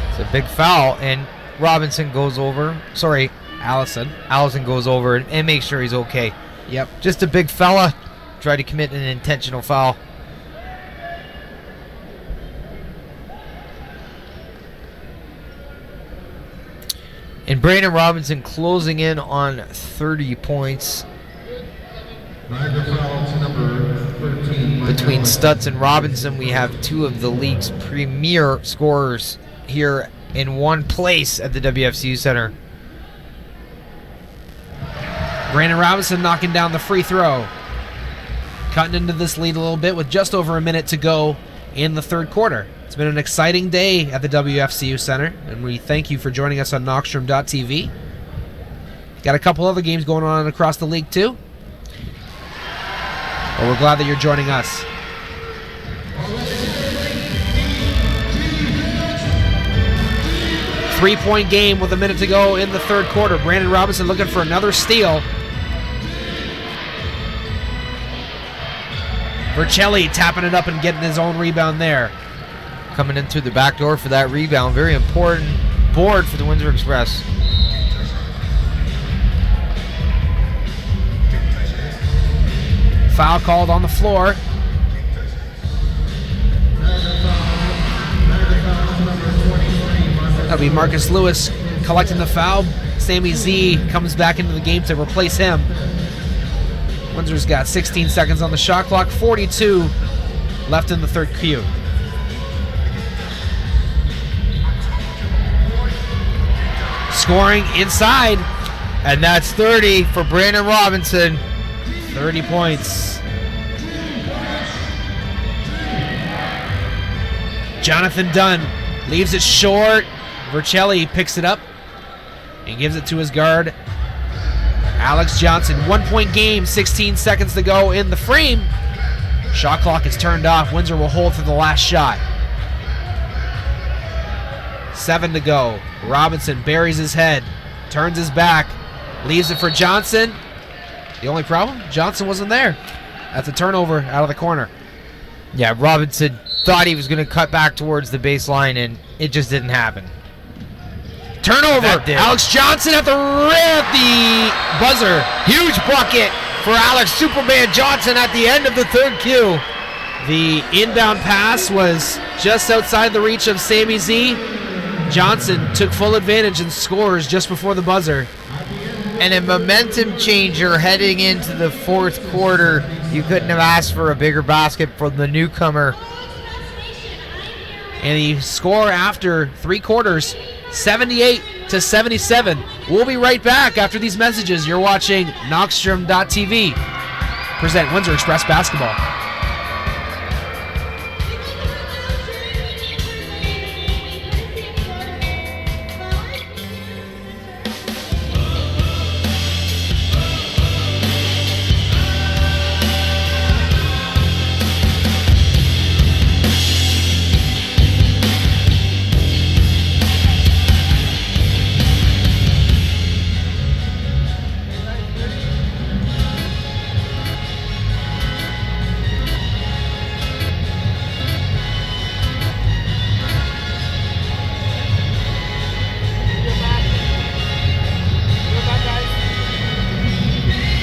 It's a big foul, and Robinson goes over. Sorry, Allison goes over and makes sure he's okay. Yep. Just a big fella. Tried to commit an intentional foul. And Brandon Robinson closing in on 30 points. Between Stutz and Robinson, we have 2 of the league's premier scorers here in one place at the WFCU Center. Brandon Robinson knocking down the free throw. Cutting into this lead a little bit with just over a minute to go in the third quarter. It's been an exciting day at the WFCU Center, and we thank you for joining us on Knockstrom.tv. Got a couple other games going on across the league too. But we're glad that you're joining us. Three-point game with a minute to go in the third quarter. Brandon Robinson looking for another steal. Vercelli tapping it up and getting his own rebound there. Coming in through the back door for that rebound. Very important board for the Windsor Express. Foul called on the floor. That'll be Marcus Lewis collecting the foul. Sammy Z comes back into the game to replace him. Windsor's got 16 seconds on the shot clock, 42 left in the third Q. Scoring inside. And that's 30 for Brandon Robinson. 30 points. Jonathan Dunn leaves it short. Vercelli picks it up and gives it to his guard, Alex Johnson. 1 point game, 16 seconds to go in the frame. Shot clock is turned off. Windsor will hold for the last shot. 7 to go. Robinson buries his head, turns his back, Leaves it for Johnson. The only problem, Johnson wasn't there. That's a turnover out of the corner. Yeah, Robinson thought he was going to cut back towards the baseline, and it just didn't happen. Turnover. Alex Johnson at the buzzer. Huge bucket for Alex Superman Johnson at the end of the third Q. The inbound pass was just outside the reach of Sammy Z. Johnson took full advantage and scores just before the buzzer. And a momentum changer heading into the fourth quarter. You couldn't have asked for a bigger basket from the newcomer. And the score after 3 quarters, 78-77. We'll be right back after these messages. You're watching Knockstrom.tv. Present Windsor Express Basketball.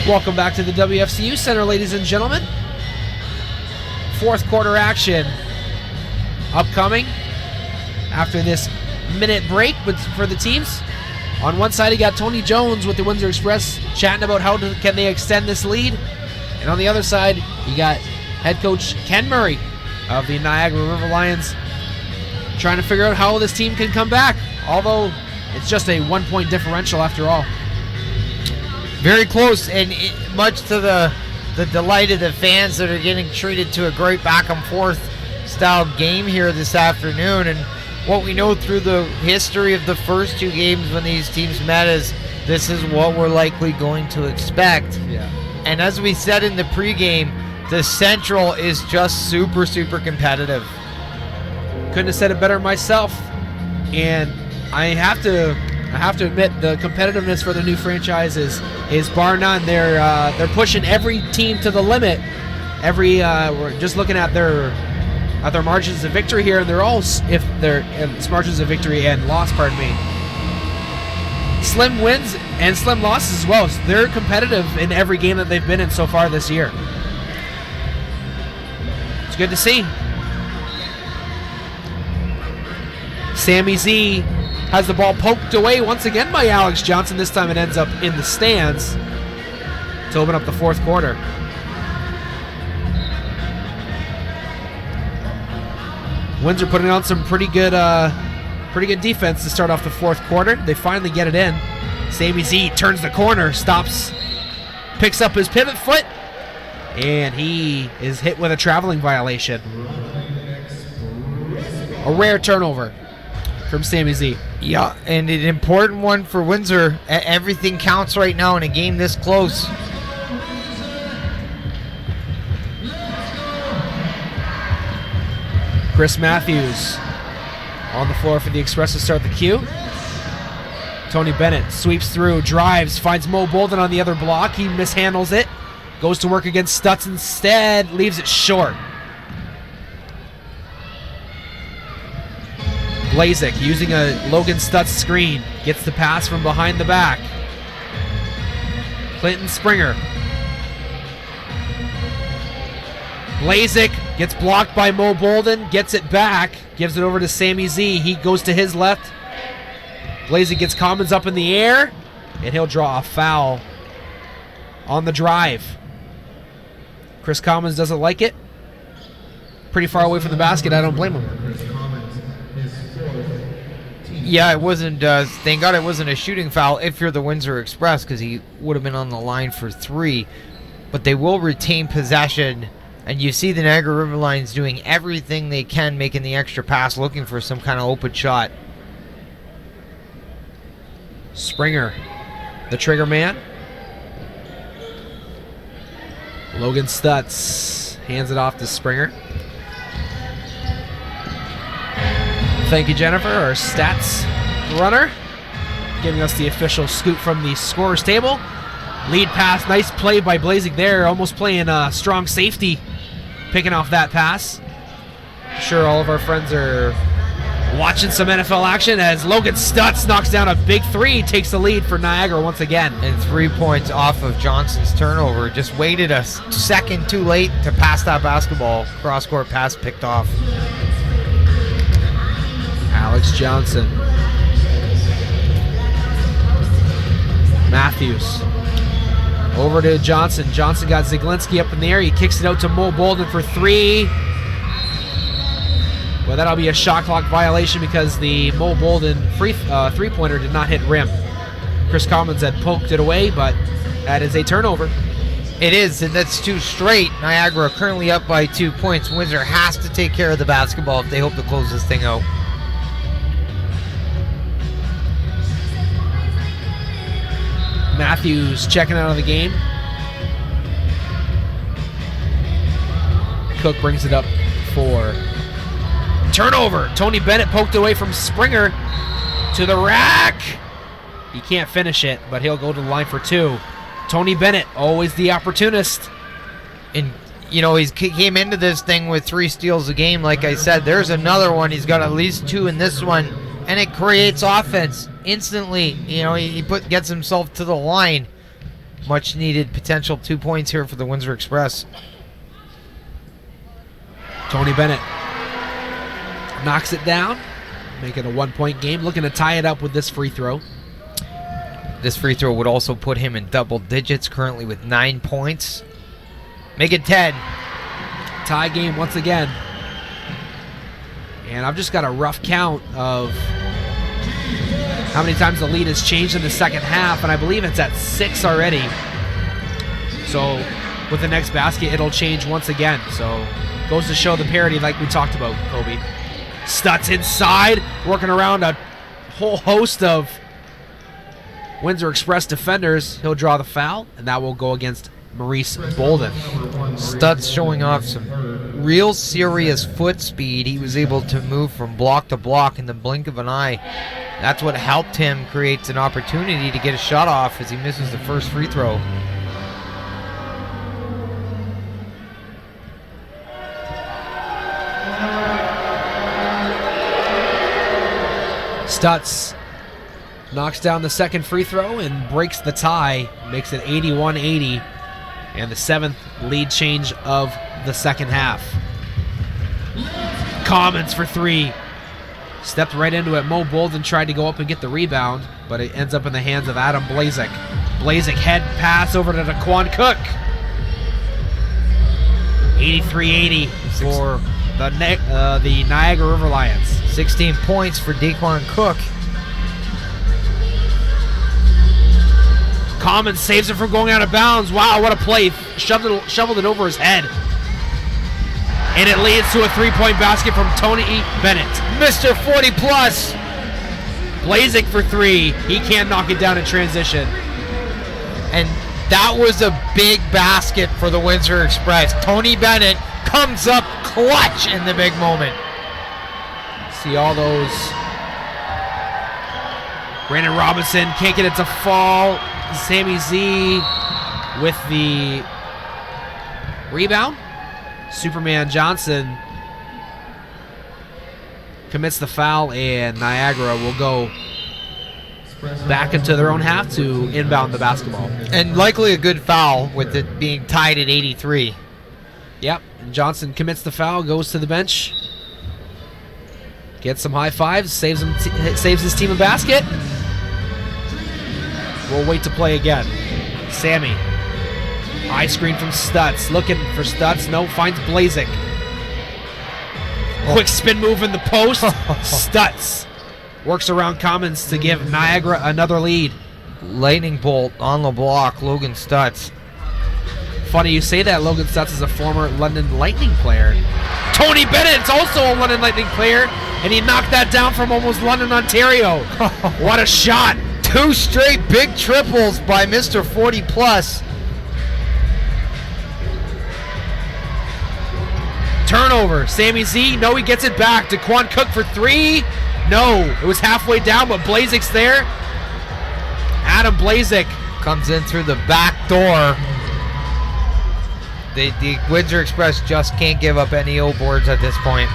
Welcome back to the WFCU Center, ladies and gentlemen. Fourth quarter action upcoming after this minute break for the teams. On one side, you got Tony Jones with the Windsor Express chatting about how can they extend this lead. And on the other side, you got head coach Ken Murray of the Niagara River Lions trying to figure out how this team can come back, although it's just a 1-point differential after all. Very close, and much to the delight of the fans that are getting treated to a great back-and-forth style game here this afternoon. And what we know through the history of the first 2 games when these teams met is this is what we're likely going to expect. Yeah. And as we said in the pregame, the Central is just super, super competitive. Couldn't have said it better myself. And I have to admit the competitiveness for the new franchise is bar none. They're pushing every team to the limit. We're just looking at their margins of victory here, and they're all it's margins of victory and loss. Pardon me. Slim wins and slim losses as well. So they're competitive in every game that they've been in so far this year. It's good to see. Sammy Z has the ball poked away once again by Alex Johnson. This time it ends up in the stands to open up the fourth quarter. Windsor putting on some pretty good defense to start off the fourth quarter. They finally get it in. Sammy Z turns the corner, stops, picks up his pivot foot, and he is hit with a traveling violation. A rare turnover from Sammy Z. Yeah, and an important one for Windsor. Everything counts right now in a game this close. Chris Matthews on the floor for the Express to start the Q. Tony Bennett sweeps through, drives, finds Mo Bolden on the other block. He mishandles it, goes to work against Stutz instead, leaves it short. Blazik using a Logan Stutz screen, gets the pass from behind the back. Clinton Springer. Blazik gets blocked by Mo Bolden, gets it back, gives it over to Sammy Z. He goes to his left. Blazik gets Commons up in the air, and he'll draw a foul on the drive. Chris Commons doesn't like it. Pretty far away from the basket, I don't blame him. Yeah, it wasn't, thank God it wasn't a shooting foul if you're the Windsor Express, because he would have been on the line for 3. But they will retain possession, and you see the Niagara River Lions doing everything they can, making the extra pass, looking for some kind of open shot. Springer, the trigger man. Logan Stutz hands it off to Springer. Thank you, Jennifer, our stats runner. giving us the official scoop from the scorer's table. Lead pass, nice play by Blazing there, almost playing a strong safety, picking off that pass. I'm sure all of our friends are watching some NFL action as Logan Stutz knocks down a big three, takes the lead for Niagara once again. And 3 points off of Johnson's turnover. Just waited a second too late to pass that basketball. Cross-court pass picked off. Alex Johnson. Matthews. Over to Johnson. Johnson got Ziglinski up in the air. He kicks it out to Mo Bolden for three. Well, that'll be a shot clock violation because the Mo Bolden three-pointer did not hit rim. Chris Commons had poked it away, but that is a turnover. It is, and that's 2 straight. Niagara currently up by 2 points. Windsor has to take care of the basketball if they hope to close this thing out. Matthews checking out of the game. Cook brings it up for turnover. Tony Bennett poked away from Springer to the rack. He can't finish it, but he'll go to the line for 2. Tony Bennett, always the opportunist. And, you know, he came into this thing with 3 steals a game. Like I said, there's another one. He's got at least 2 in this one, and it creates offense instantly. You know, he gets himself to the line. Much needed potential 2 points here for the Windsor Express. Tony Bennett knocks it down, making a 1-point game, looking to tie it up with this free throw. This free throw would also put him in double digits, currently with 9 points. Make it 10. Tie game once again. And I've just got a rough count of how many times the lead has changed in the second half, and I believe it's at 6 already. So with the next basket, it'll change once again. So goes to show the parity like we talked about, Kobe. Stutz inside, working around a whole host of Windsor Express defenders. He'll draw the foul, and that will go against Maurice Bolden. Stutz showing off some real serious foot speed. He was able to move from block to block in the blink of an eye. That's what helped him create an opportunity to get a shot off as he misses the first free throw. Stutz knocks down the second free throw and breaks the tie, makes it 81-80, and the 7th lead change of the second half. Commons for 3. Stepped right into it. Mo Bolden tried to go up and get the rebound, but it ends up in the hands of Adam Blazek. Blazek head pass over to Daquan Cook. 83-80 for the Niagara River Lions. 16 points for Daquan Cook. Commons saves it from going out of bounds. Wow, what a play. Shoveled it over his head. And it leads to a 3-point basket from Tony Bennett. Mr. 40 plus. Blazek for 3. He can't knock it down in transition. And that was a big basket for the Windsor Express. Tony Bennett comes up clutch in the big moment. See all those. Brandon Robinson can't get it to fall. Sammy Z with the rebound. Superman Johnson commits the foul, and Niagara will go back into their own half to inbound the basketball. And likely a good foul with it being tied at 83. Yep, and Johnson commits the foul, goes to the bench, gets some high fives, saves his team a basket. We'll wait to play again. Sammy. High screen from Stutz. Looking for Stutz. No, finds Blazek. Quick spin move in the post. Stutz works around Commons to give Niagara another lead. Lightning bolt on the block, Logan Stutz. Funny you say that. Logan Stutz is a former London Lightning player. Tony Bennett's also a London Lightning player, and he knocked that down from almost London, Ontario. What a shot. 2 straight big triples by Mr. 40 plus. Turnover. Sammy Z. No, he gets it back. Daquan Cook for 3. No, it was halfway down, but Blazek's there. Adam Blazik comes in through the back door. The Windsor Express just can't give up any O boards at this point.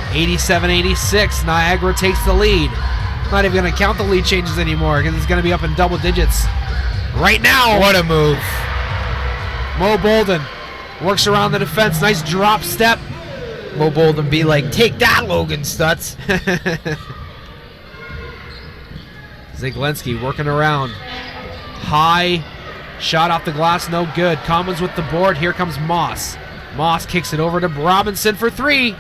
87-86. Niagara takes the lead. Not even going to count the lead changes anymore because it's going to be up in double digits. Right now. What a move. Mo Bolden works around the defense. Nice drop step. Mo Bolden be like, take that, Logan Stutz. Zaglinski working around. High shot off the glass, no good. Commons with the board. Here comes Moss. Moss kicks it over to Robinson for three.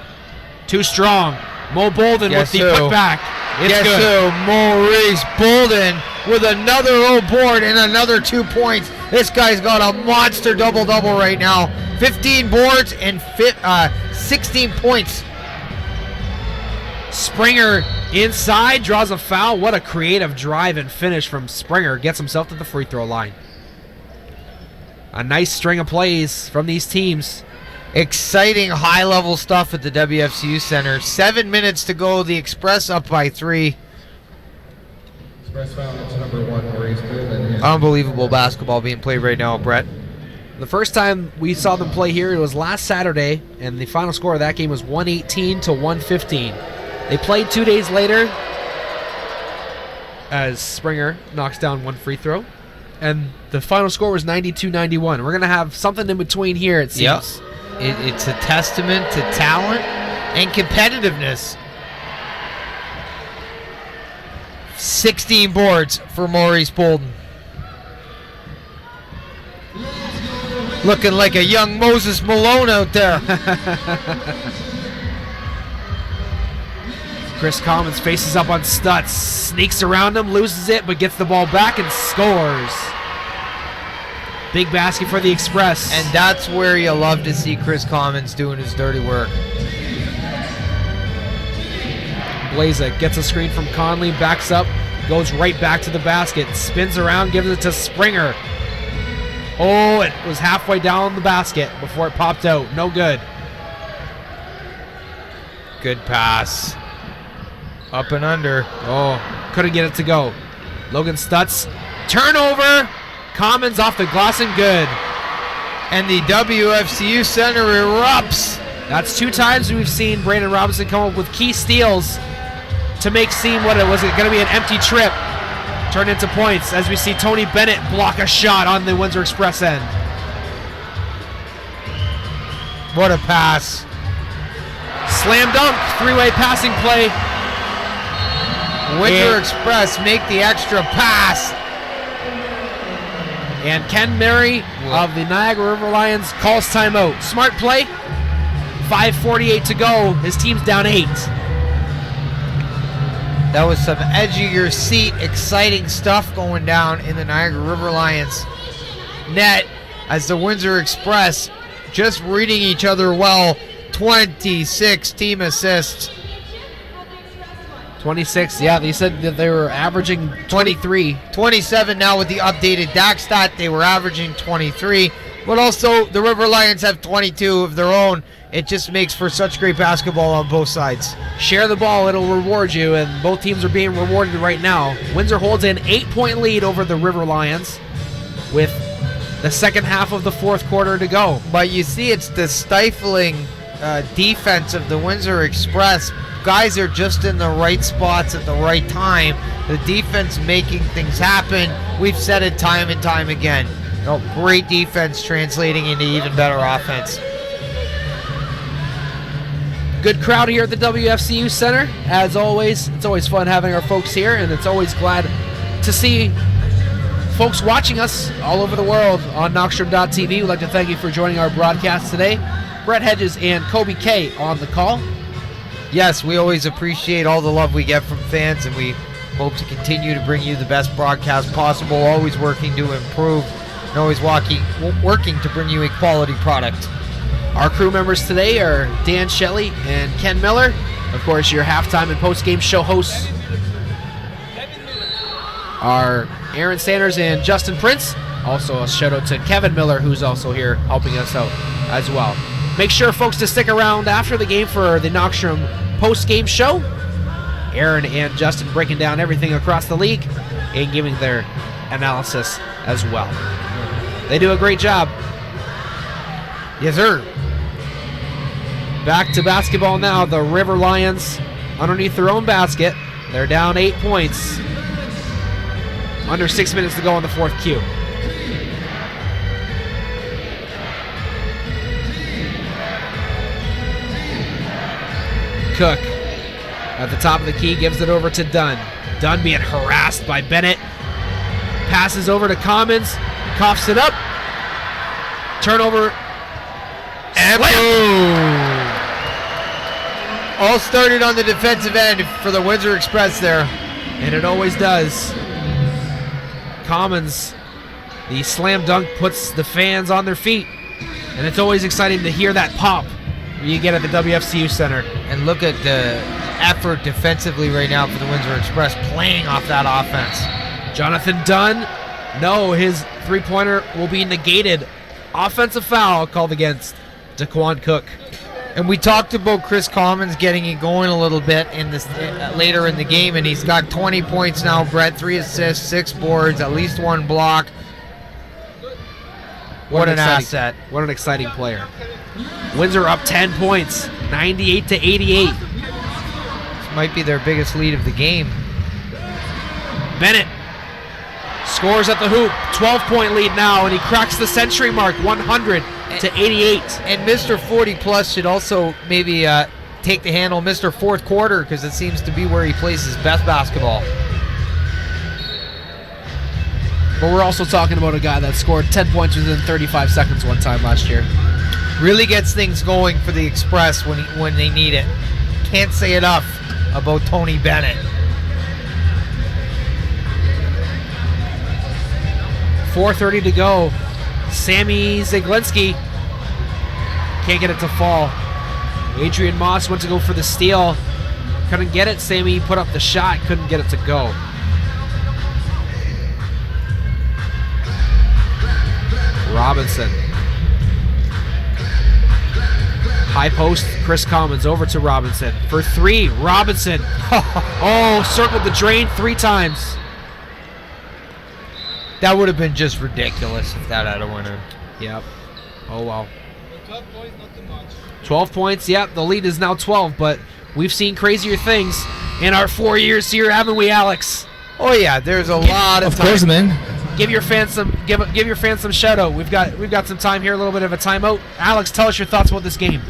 Too strong. Mo Bolden with the putback. It's good. Maurice Bolden with another O board and another 2 points. This guy's got a monster double-double right now. 15 boards and 16 points. Springer inside, draws a foul. What a creative drive and finish from Springer. Gets himself to the free throw line. A nice string of plays from these teams. Exciting high-level stuff at the WFCU Center. 7 minutes to go. The Express up by 3. Express foul to number 1, Maurice Bolden. Unbelievable basketball being played right now, Brett. The first time we saw them play here, it was last Saturday, and the final score of that game was 118-115. They played 2 days later as Springer knocks down one free throw, and the final score was 92-91. We're going to have something in between here, it seems. Yep. It's a testament to talent and competitiveness. 16 boards for Maurice Bolden. Looking like a young Moses Malone out there. Chris Commons faces up on Stutz, sneaks around him, loses it, but gets the ball back and scores. Big basket for the Express. And that's where you love to see Chris Commons doing his dirty work. Blazik gets a screen from Conley, backs up, goes right back to the basket, spins around, gives it to Springer. Oh, it was halfway down the basket before it popped out. No good. Good pass. Up and under. Oh, couldn't get it to go. Logan Stutz. Turnover. Commons off the glass and good. And the WFCU Center erupts. That's 2 times we've seen Brandon Robinson come up with key steals to make seem what it was going to be an empty trip turn into points as we see Tony Bennett block a shot on the Windsor Express end. What a pass. Slam dunk, 3-way passing play. Windsor Express make the extra pass. And Ken Murray of the Niagara River Lions calls timeout. Smart play. 5:48 to go. His team's down 8. That was some edge of your seat, exciting stuff going down in the Niagara River Lions net as the Windsor Express just reading each other well. 26 team assists. 26, yeah, they said that they were averaging 23. 27 now with the updated DAC stat. They were averaging 23. But also, the River Lions have 22 of their own. It just makes for such great basketball on both sides. Share the ball, it'll reward you, and both teams are being rewarded right now. Windsor holds an 8-point lead over the River Lions with the second half of the fourth quarter to go. But you see, it's the stifling defense of the Windsor Express. Guys are just in the right spots at the right time. The defense making things happen. We've said it time and time again. You know, great defense translating into even better offense. Good crowd here at the WFCU Center. As always, it's always fun having our folks here, and it's always glad to see folks watching us all over the world on Knockstrom.tv. We'd like to thank you for joining our broadcast today. Brett Hedges and Kobe K on the call. Yes, we always appreciate all the love we get from fans, and we hope to continue to bring you the best broadcast possible, always working to improve, and always working to bring you a quality product. Our crew members today are Dan Shelley and Ken Miller. Of course, your halftime and post-game show hosts are Aaron Sanders and Justin Prince. Also, a shout-out to Kevin Miller, who's also here helping us out as well. Make sure, folks, to stick around after the game for the Knockstrom post-game show. Aaron and Justin breaking down everything across the league. in giving their analysis as well. They do a great job. Yes, sir. Back to basketball now. The River Lions underneath their own basket. They're down 8 points. Under 6 minutes to go in the fourth Q. Cook at the top of the key gives it over to Dunn. Dunn being harassed by Bennett. Passes over to Commons. Coughs it up. Turnover. And boom! All started on the defensive end for the Windsor Express there. And it always does. Commons, the slam dunk puts the fans on their feet. And it's always exciting to hear that pop you get at the WFCU Center. And look at the effort defensively right now for the Windsor Express playing off that offense. Jonathan Dunn, no, his three-pointer will be negated. Offensive foul called against Daquan Cook. And we talked about Chris Commons getting it going a little bit in this later in the game, and he's got 20 points now, Brett, 3 assists, 6 boards, at least 1 block. What an asset. What an exciting player. Windsor up 10 points, 98 to 88. This might be their biggest lead of the game. Bennett scores at the hoop, 12-point lead now, and he cracks the century mark, 100 to 88. And Mr. 40 Plus should also maybe take the handle Mr. Fourth Quarter, because it seems to be where he plays his best basketball. But we're also talking about a guy that scored 10 points within 35 seconds one time last year. Really gets things going for the Express when they need it. Can't say enough about Tony Bennett. 4:30 to go. Sammy Zaglinski can't get it to fall. Adrian Moss went to go for the steal. Couldn't get it. Sammy put up the shot. Couldn't get it to go. Robinson. High post, Chris Commons over to Robinson. For 3, Robinson. Oh, circled the drain 3 times. That would have been just ridiculous if that had a winner. Yep. Oh, well. 12 points, not too much. 12 points, yep. The lead is now 12, but we've seen crazier things in our 4 years here, haven't we, Alex? Oh, yeah, there's a lot of time. Of course, man. Give your fans some shout out. We've got some time here, a little bit of a timeout. Alex, tell us your thoughts about this game.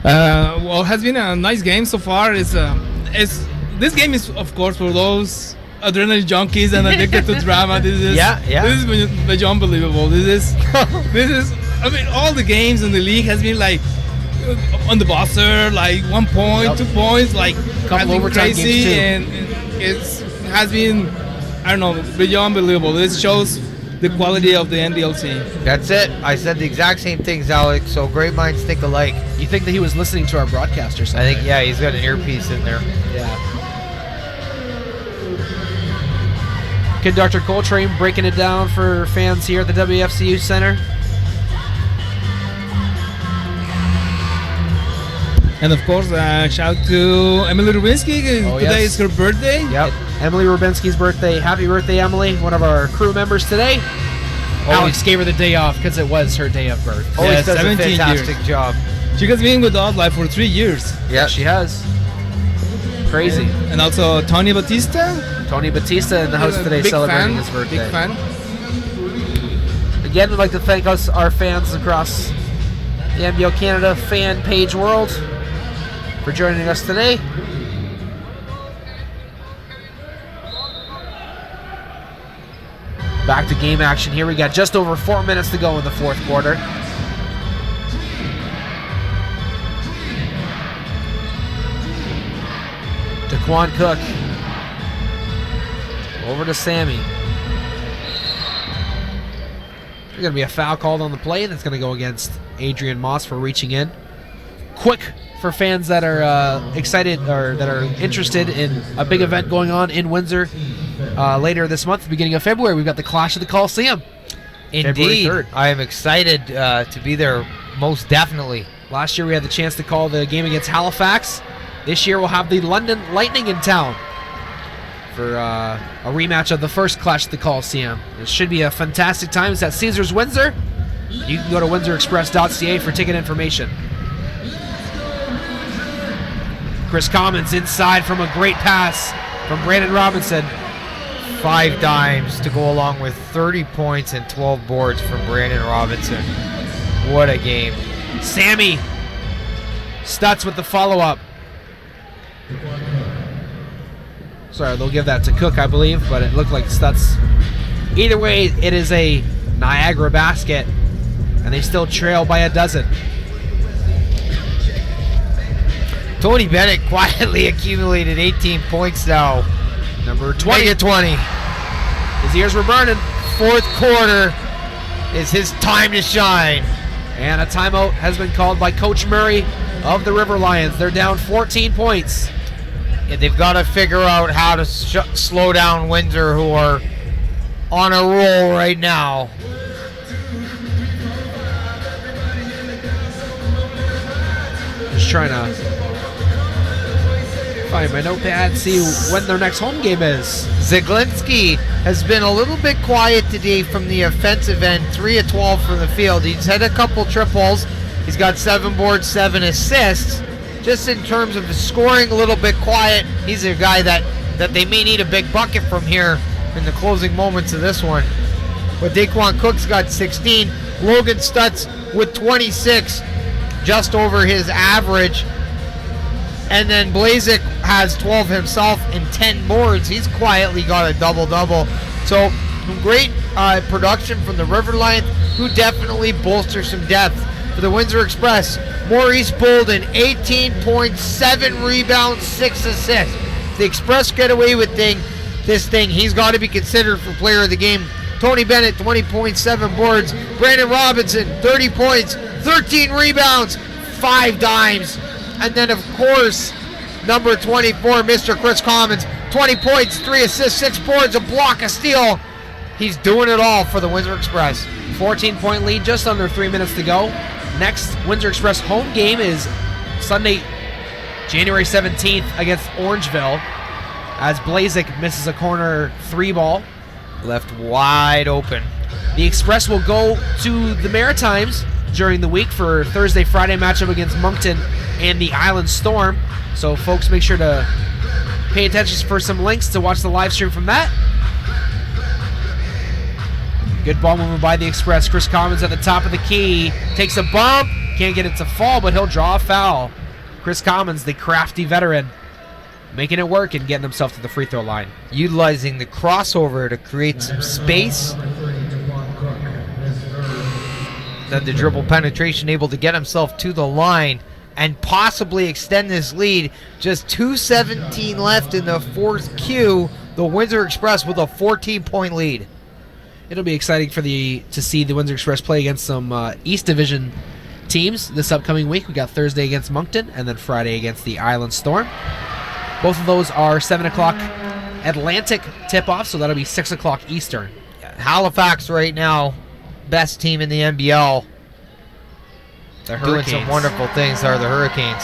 Well, it has been a nice game so far. This game is, of course, for those adrenaline junkies and addicted to drama. This is unbelievable. This is. I mean, all the games in the league has been like on the buzzer, like 1 point, 2 points, like Couple overtime crazy, games too. and it has been, I don't know, really unbelievable. This shows the quality of the NDLC. That's it. I said the exact same things, Alex, so great minds think alike. You think that he was listening to our broadcast or something? I think, yeah, he's got an earpiece in there. Yeah. Kid Dr. Coltrane breaking it down for fans here at the WFCU Center. And of course, shout out to Emily Rubinsky. Today is her birthday. Yep. Emily Rubinsky's birthday. Happy birthday, Emily. One of our crew members today. Alex gave her the day off because it was her day of birth. Always does a 17 fantastic years. job. She has been with us like for 3 years. Yeah, she has. Crazy. And also Tony Batista. Tony Batista in the house today celebrating his birthday. Big fan. Again, we'd like to thank our fans across the NBL Canada fan page world for joining us today. Back to game action here. We got just over 4 minutes to go in the fourth quarter. Daquan Cook over to Sammy. There's going to be a foul called on the play that's going to go against Adrian Moss for reaching in. Quick for fans that are excited or that are interested in a big event going on in Windsor later this month, the beginning of February. We've got the Clash of the Coliseum. Indeed. February 3rd. I am excited to be there, most definitely. Last year we had the chance to call the game against Halifax. This year we'll have the London Lightning in town. for a rematch of the first Clash at the Coliseum. It should be a fantastic time. It's at Caesars Windsor. You can go to windsorexpress.ca for ticket information. Chris Commons inside from a great pass from Brandon Robinson. 5 dimes to go along with 30 points and 12 boards from Brandon Robinson. What a game. Sammy Stutz with the follow-up. Sorry, they'll give that to Cook, I believe, but it looked like Stutz. Either way, it is a Niagara basket, and they still trail by a dozen. Tony Bennett quietly accumulated 18 points now. Number 20. Make it 20. His ears were burning. Fourth quarter is his time to shine. And a timeout has been called by Coach Murray of the River Lions. They're down 14 points. Yeah, they've got to figure out how to slow down Windsor, who are on a roll right now. Just trying to find my notepad, see when their next home game is. Zaglinski has been a little bit quiet today from the offensive end, 3 of 12 from the field. He's had a couple triples. He's got 7 boards, 7 assists. Just in terms of scoring, a little bit quiet. He's a guy that they may need a big bucket from here in the closing moments of this one. But Daquan Cook's got 16. Logan Stutz with 26, just over his average. And then Blazek has 12 himself and 10 boards. He's quietly got a double-double. So great production from the River Lions, who definitely bolster some depth. For the Windsor Express, Maurice Bolden, 18 points, 7 rebounds, 6 assists. The Express get away with this thing. He's got to be considered for player of the game. Tony Bennett, 20 points, 7 boards. Brandon Robinson, 30 points, 13 rebounds, 5 dimes. And then, of course, number 24, Mr. Chris Commons, 20 points, 3 assists, 6 boards, a block, a steal. He's doing it all for the Windsor Express. 14-point lead, just under 3 minutes to go. Next Windsor Express home game is Sunday, January 17th against Orangeville, as Blazek misses a corner 3 ball. Left wide open. The Express will go to the Maritimes during the week for Thursday, Friday matchup against Moncton and the Island Storm. So folks, make sure to pay attention for some links to watch the live stream from that. Good ball movement by the Express. Chris Commons at the top of the key. Takes a bump. Can't get it to fall, but he'll draw a foul. Chris Commons, the crafty veteran, making it work and getting himself to the free throw line. Utilizing the crossover to create some space. Then the dribble penetration, able to get himself to the line and possibly extend this lead. Just 2:17 left in the fourth Q. The Windsor Express with a 14-point lead. It'll be exciting to see the Windsor Express play against some East Division teams this upcoming week. We got Thursday against Moncton and then Friday against the Island Storm. Both of those are 7 o'clock Atlantic tip-off, so that'll be 6 o'clock Eastern. Halifax right now, best team in the NBL. The doing Hurricanes. some wonderful things are the Hurricanes.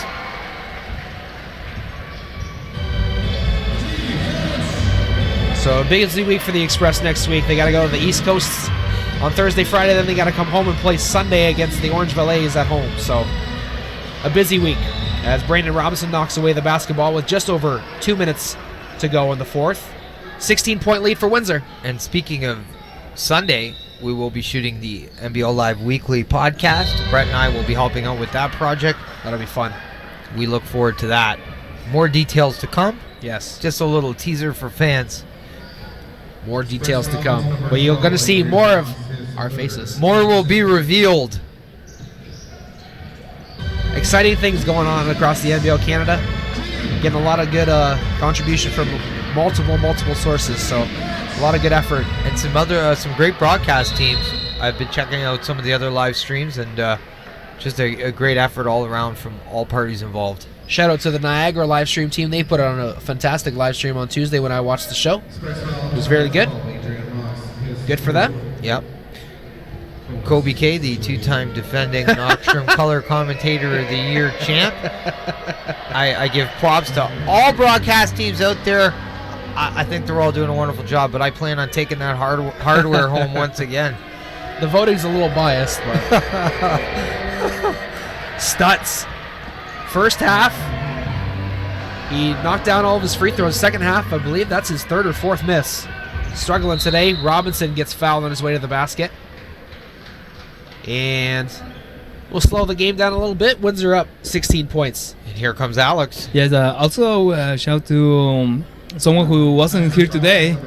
So a busy week for the Express next week. They got to go to the East Coast on Thursday, Friday, then they got to come home and play Sunday against the Orangeville A's at home. So a busy week as Brandon Robinson knocks away the basketball with just over 2 minutes to go in the fourth. 16-point lead for Windsor. And speaking of Sunday, we will be shooting the NBL Live Weekly podcast. Brett and I will be helping out with that project. That'll be fun. We look forward to that. More details to come. Yes. Just a little teaser for fans. More details to come. But you're going to see more of our faces. More will be revealed. Exciting things going on across the NBL Canada. Getting a lot of good contribution from multiple sources. So a lot of good effort. And some great broadcast teams. I've been checking out some of the other live streams, and just a great effort all around from all parties involved. Shout out to the Niagara live stream team. They put on a fantastic live stream on Tuesday when I watched the show. It was very good. Good for them. Yep. Kobe K, the two-time defending Knockstrom Color Commentator of the Year champ. I give props to all broadcast teams out there. I think they're all doing a wonderful job, but I plan on taking that hardware home once again. The voting's a little biased, but Stutz. First half, he knocked down all of his free throws. Second half, I believe that's his third or fourth miss. Struggling today. Robinson gets fouled on his way to the basket. And we'll slow the game down a little bit. Windsor up 16 points. And here comes Alex. Yes, also shout to someone who wasn't here today.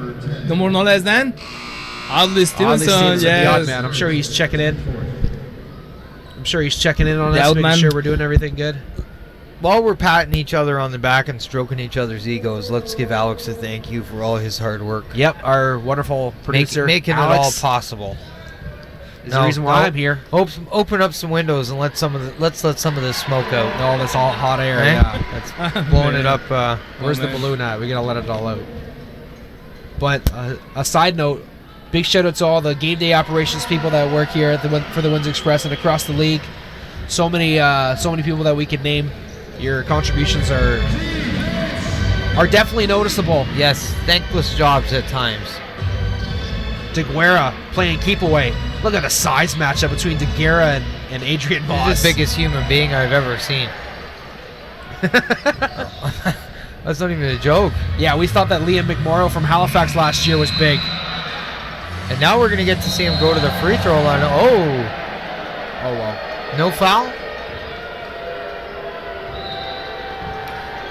No more, no less than Audley Stevenson. The odd man. I'm sure he's checking in. I'm sure he's checking in on us, making sure we're doing everything good. While we're patting each other on the back and stroking each other's egos, let's give Alex a thank you for all his hard work. Yep, our wonderful producer, making Alex, it all possible. Is the reason why I'm here. Open up some windows and let's let some of this smoke out. No, that's all hot air. Eh? Yeah, that's blowing it up. Where's the balloon at? We gotta let it all out. But a side note, big shout out to all the game day operations people that work here at for the Windsor Express and across the league. So many people that we could name. Your contributions are definitely noticeable. Yes, thankless jobs at times. DeGuerra playing keep away. Look at the size matchup between DeGuerra and Adrian Moss. He's the biggest human being I've ever seen. That's not even a joke. Yeah, we thought that Liam McMorrow from Halifax last year was big. And now we're going to get to see him go to the free throw line. Oh, well. No foul?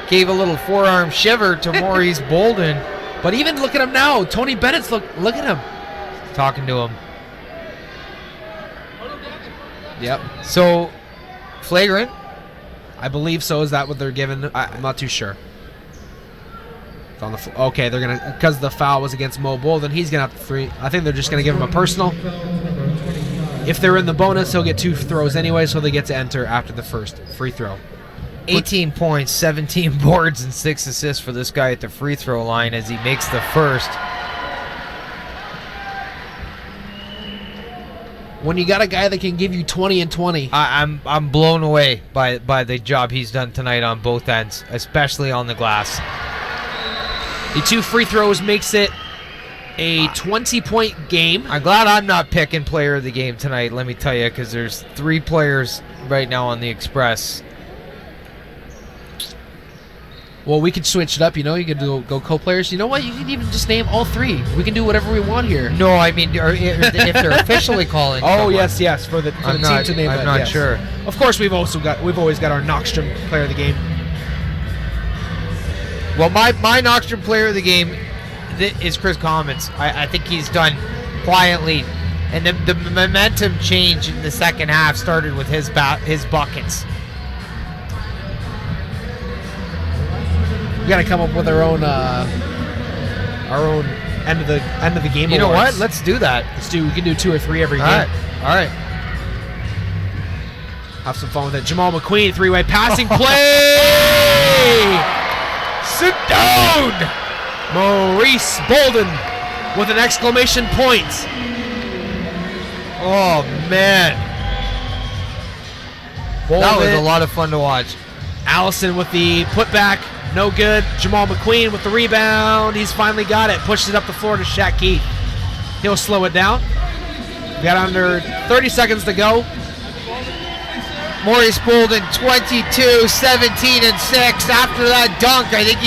Gave a little forearm shiver to Maurice Bolden. But even look at him now. Tony Bennett's look at him. Talking to him. Yep. So, flagrant? I believe so. Is that what they're given? I'm not too sure. It's on the okay, they're gonna, because the foul was against Mo Bolden, he's gonna have to free. I think they're just gonna give him a personal. If they're in the bonus, he'll get 2 throws anyway, so they get to enter after the first free throw. 18 points, 17 boards, and 6 assists for this guy at the free throw line as he makes the first. When you got a guy that can give you 20 and 20. I'm blown away by the job he's done tonight on both ends, especially on the glass. The 2 free throws makes it a 20-point game. I'm glad I'm not picking player of the game tonight, let me tell you, because there's 3 players right now on the Express. Well, we could switch it up, you know. You could go co-players. You know what? You can even just name all 3. We can do whatever we want here. No, I mean, if they're officially calling. Oh, someone. yes, for the team to name. I'm not sure. Of course, we've always got our Knockstrom player of the game. Well, my Knockstrom player of the game is Chris Commons. I think he's done quietly, and the momentum change in the second half started with his buckets. We got to come up with our own end of the game. You know awards. what? Let's do that. We can do 2 or 3 every game. All right. Have some fun with it. Jamal McQueen, 3-way passing play. Sit down. Maurice Bolden with an exclamation point. Oh man, Bolden. That was a lot of fun to watch. Allison with the putback. No good. Jamal McQueen with the rebound. He's finally got it. Pushes it up the floor to Shaq Keith. He'll slow it down. We got under 30 seconds to go. Maurice Bolden, 22, 17, and 6. After that dunk, I think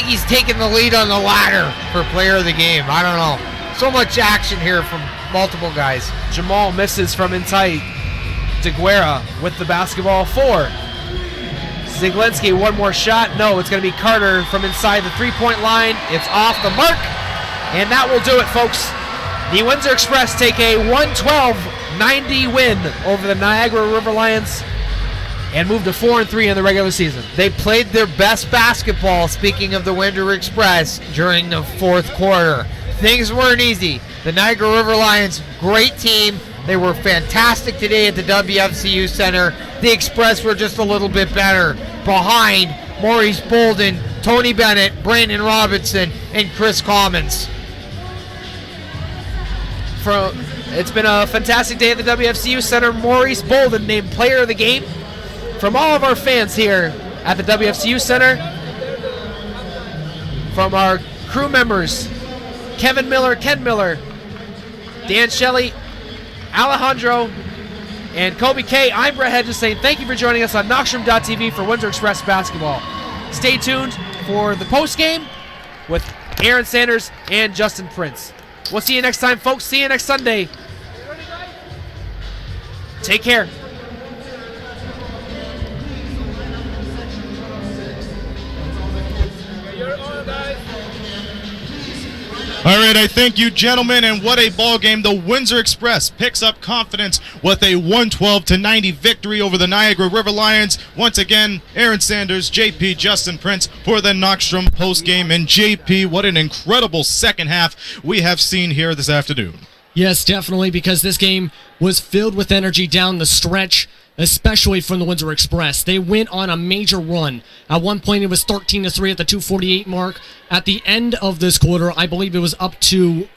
he's taking the lead on the ladder for player of the game. I don't know. So much action here from multiple guys. Jamal misses from inside. DeGuerra with the basketball. 4. Ziglinski, one more shot. No, it's going to be Carter from inside the 3-point line. It's off the mark. And that will do it, folks. The Windsor Express take a 112-90 win over the Niagara River Lions and move to 4-3 in the regular season. They played their best basketball, speaking of the Windsor Express, during the 4th quarter. Things weren't easy. The Niagara River Lions, great team. They were fantastic today at the WFCU Center. The Express were just a little bit better behind Maurice Bolden, Tony Bennett, Brandon Robinson, and Chris Commons. It's been a fantastic day at the WFCU Center. Maurice Bolden named player of the game. From all of our fans here at the WFCU Center, from our crew members, Kevin Miller, Ken Miller, Dan Shelley, Alejandro, and Kobe K. I'm Brett Hedges saying thank you for joining us on Knockstrom.tv for Windsor Express basketball. Stay tuned for the post game with Aaron Sanders and Justin Prince. We'll see you next time, folks. See you next Sunday. Take care. All right, I thank you, gentlemen, and what a ball game. The Windsor Express picks up confidence with a 112-90 victory over the Niagara River Lions. Once again, Aaron Sanders, JP, Justin Prince for the Knockstrom postgame. And JP, what an incredible second half we have seen here this afternoon. Yes, definitely, because this game was filled with energy down the stretch, especially from the Windsor Express. They went on a major run. At one point, it was 13-3 at the 2:48 mark. At the end of this quarter, I believe it was up to,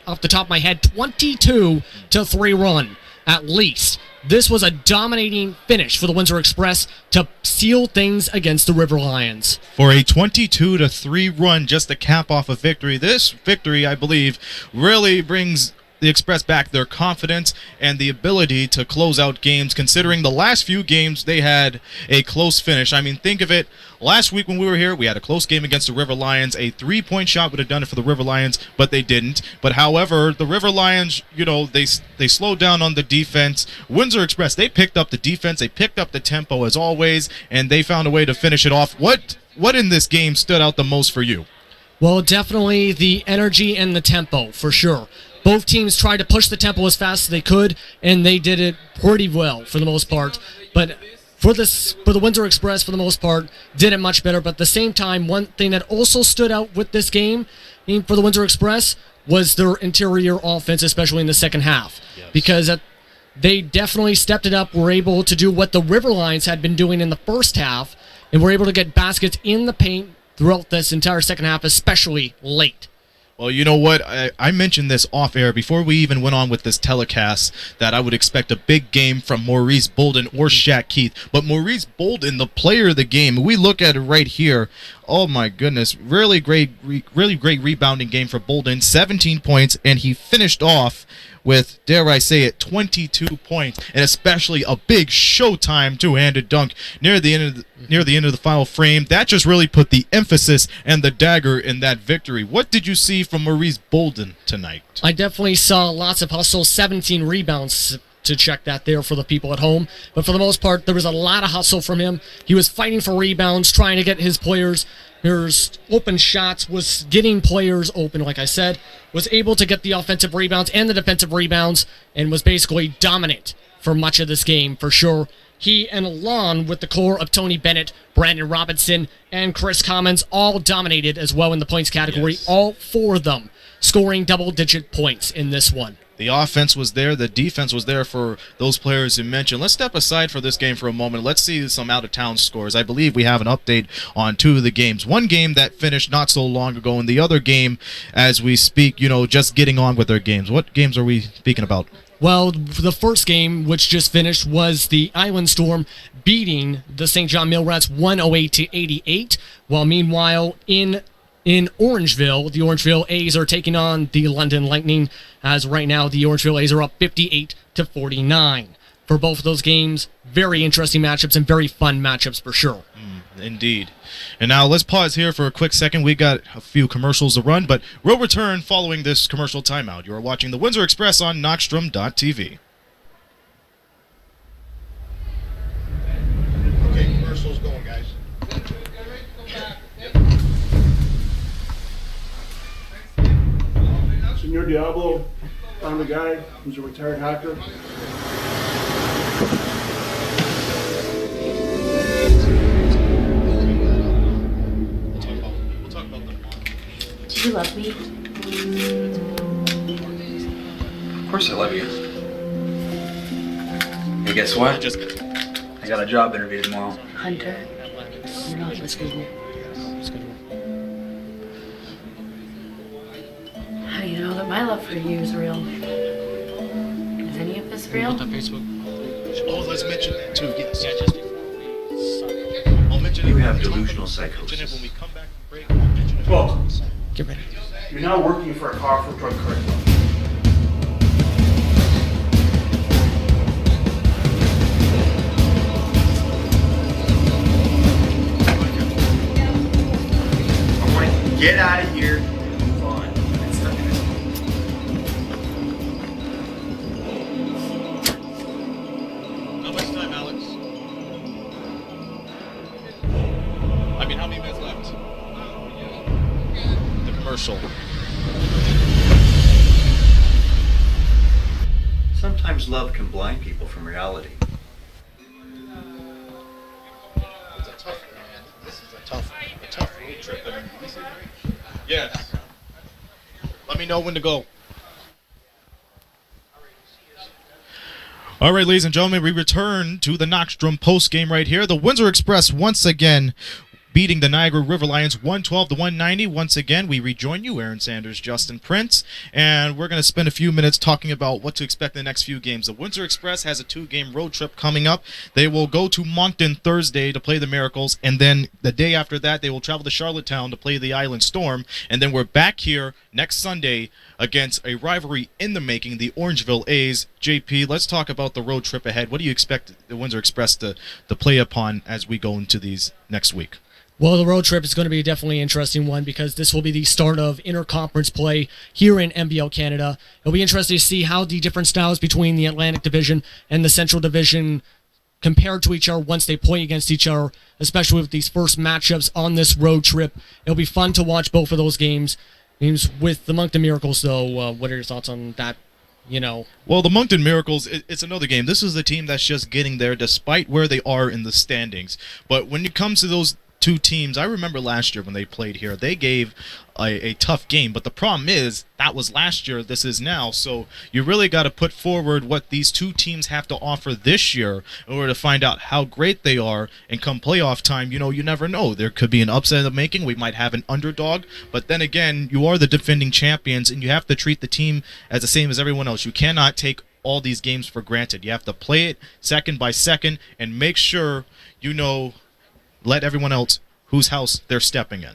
off the top of my head, 22-3 run, at least. This was a dominating finish for the Windsor Express to seal things against the River Lions. For a 22-3 run just to cap off a victory, this victory, I believe, really brings the Express back their confidence and the ability to close out games, considering the last few games they had a close finish. I mean, think of it. Last week when we were here, we had a close game against the River Lions. A three-point shot would have done it for the River Lions, but they didn't. But however, the River Lions, they slowed down on the defense. Windsor Express, they picked up the defense, they picked up the tempo as always, and they found a way to finish it off. What in this game stood out the most for you? Well, definitely the energy and the tempo, for sure. Both teams tried to push the tempo as fast as they could, and they did it pretty well for the most part. But for the Windsor Express, for the most part, did it much better. But at the same time, one thing that also stood out with this game for the Windsor Express was their interior offense, especially in the second half. Yes. Because they definitely stepped it up, were able to do what the River Lions had been doing in the first half, and were able to get baskets in the paint throughout this entire second half, especially late. Well, you know what? I mentioned this off air before we even went on with this telecast that I would expect a big game from Maurice Bolden or Shaq Keith. But Maurice Bolden, the player of the game, we look at it right here. Oh my goodness, really great rebounding game for Bolden. 17 points, and he finished off with, dare I say it, 22 points, and especially a big Showtime two-handed dunk near the end of the final frame. That just really put the emphasis and the dagger in that victory. What did you see from Maurice Bolden tonight? I definitely saw lots of hustle, 17 rebounds to check that there for the people at home. But for the most part, there was a lot of hustle from him. He was fighting for rebounds, trying to get his players there's open shots, was getting players open, like I said, was able to get the offensive rebounds and the defensive rebounds, and was basically dominant for much of this game, for sure. He and along with the core of Tony Bennett, Brandon Robinson, and Chris Commons all dominated as well in the points category. Yes. All four of them scoring double-digit points in this one. The offense was there. The defense was there for those players you mentioned. Let's step aside for this game for a moment. Let's see some out-of-town scores. I believe we have an update on two of the games. One game that finished not so long ago, and the other game, as we speak, just getting on with their games. What games are we speaking about? Well, the first game, which just finished, was the Island Storm beating the St. John Millrats 108-88, while meanwhile in Orangeville, the Orangeville A's are taking on the London Lightning, as right now the Orangeville A's are up 58-49. For both of those games, very interesting matchups and very fun matchups for sure. Indeed. And now let's pause here for a quick second. We got a few commercials to run, but we'll return following this commercial timeout. You are watching the Windsor Express on Knockstrom.tv. Okay, commercials going, guys. Senor Diablo found a guy who's a retired hacker. Do you love me? Of course I love you. Hey, guess what? I got a job interview tomorrow. Hunter, you're not listening. How do you know that my love for you is real? Is any of this real? Oh, let's mention that too. Yes. Yeah, just before we... I'll mention You have delusional psychosis. When we come back from break, I'll mention it. 12. Get ready. You're now working for a powerful drug cartel. I want to get out of here and move on. It's not gonna- How much time, Alex? I mean, how many minutes left? The commercial. Sometimes love can blind people from reality. It's a tough, man. This is a tough road trip. Yes. Let me know when to go. All right, ladies and gentlemen, we return to the Knockstrom post game right here. The Windsor Express once again beating the Niagara River Lions 112-190. Once again, we rejoin you, Aaron Sanders, Justin Prince, and we're going to spend a few minutes talking about what to expect in the next few games. The Windsor Express has a 2-game road trip coming up. They will go to Moncton Thursday to play the Miracles, and then the day after that, they will travel to Charlottetown to play the Island Storm, and then we're back here next Sunday against a rivalry in the making, the Orangeville A's. JP, let's talk about the road trip ahead. What do you expect the Windsor Express to play upon as we go into these next week? Well, the road trip is going to be definitely an interesting one because this will be the start of interconference play here in NBL Canada. It'll be interesting to see how the different styles between the Atlantic Division and the Central Division compare to each other once they play against each other, especially with these first matchups on this road trip. It'll be fun to watch both of those games. With the Moncton Miracles, though, what are your thoughts on that? Well, the Moncton Miracles, it's another game. This is a team that's just getting there despite where they are in the standings. But when it comes to those two teams, I remember last year when they played here, they gave a tough game, but the problem is that was last year, this is now, so you really got to put forward what these two teams have to offer this year in order to find out how great they are, and come playoff time, you never know. There could be an upset in the making. We might have an underdog, but then again, you are the defending champions, and you have to treat the team as the same as everyone else. You cannot take all these games for granted. You have to play it second by second and make sure let everyone else whose house they're stepping in.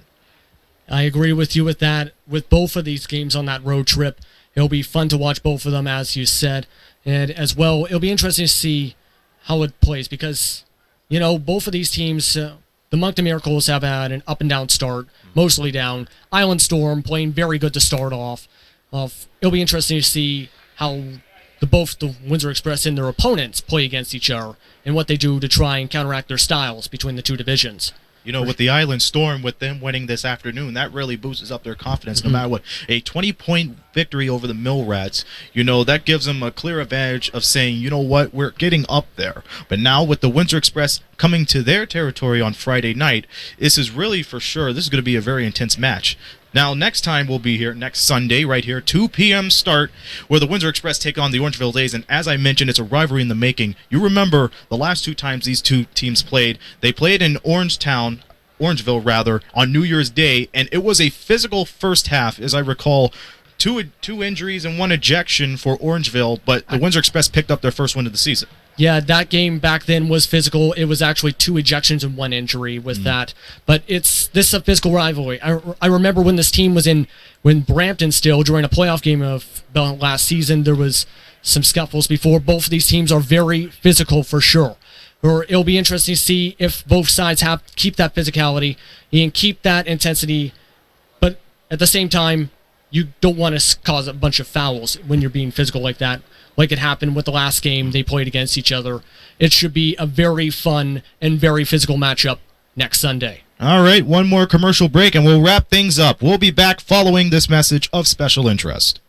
I agree with you with that. With both of these games on that road trip, it'll be fun to watch both of them, as you said. And as well, it'll be interesting to see how it plays because, both of these teams, the Moncton Miracles have had an up and down start, mostly down. Island Storm playing very good to start off. It'll be interesting to see how both the Windsor Express and their opponents play against each other and what they do to try and counteract their styles between the two divisions. With the Island Storm, with them winning this afternoon, that really boosts up their confidence no matter what. A 20-point victory over the Mill Rats, that gives them a clear advantage of saying, you know what, we're getting up there. But now with the Windsor Express coming to their territory on Friday night, this is really for sure, this is going to be a very intense match. Now, next time we'll be here, next Sunday, right here, 2 p.m. start, where the Windsor Express take on the Orangeville A's, and as I mentioned, it's a rivalry in the making. You remember the last 2 times these two teams played. They played in Orangeville, on New Year's Day, and it was a physical first half, as I recall. Two injuries and 1 ejection for Orangeville, but the Windsor Express picked up their first win of the season. Yeah, that game back then was physical. It was actually 2 ejections and 1 injury with that. But this is a physical rivalry. I remember when this team was when Brampton still, during a playoff game of last season, there was some scuffles before. Both of these teams are very physical for sure. Or it'll be interesting to see if both sides keep that physicality and keep that intensity. But at the same time, you don't want to cause a bunch of fouls when you're being physical like that. Like it happened with the last game they played against each other. It should be a very fun and very physical matchup next Sunday. All right, one more commercial break and we'll wrap things up. We'll be back following this message of special interest.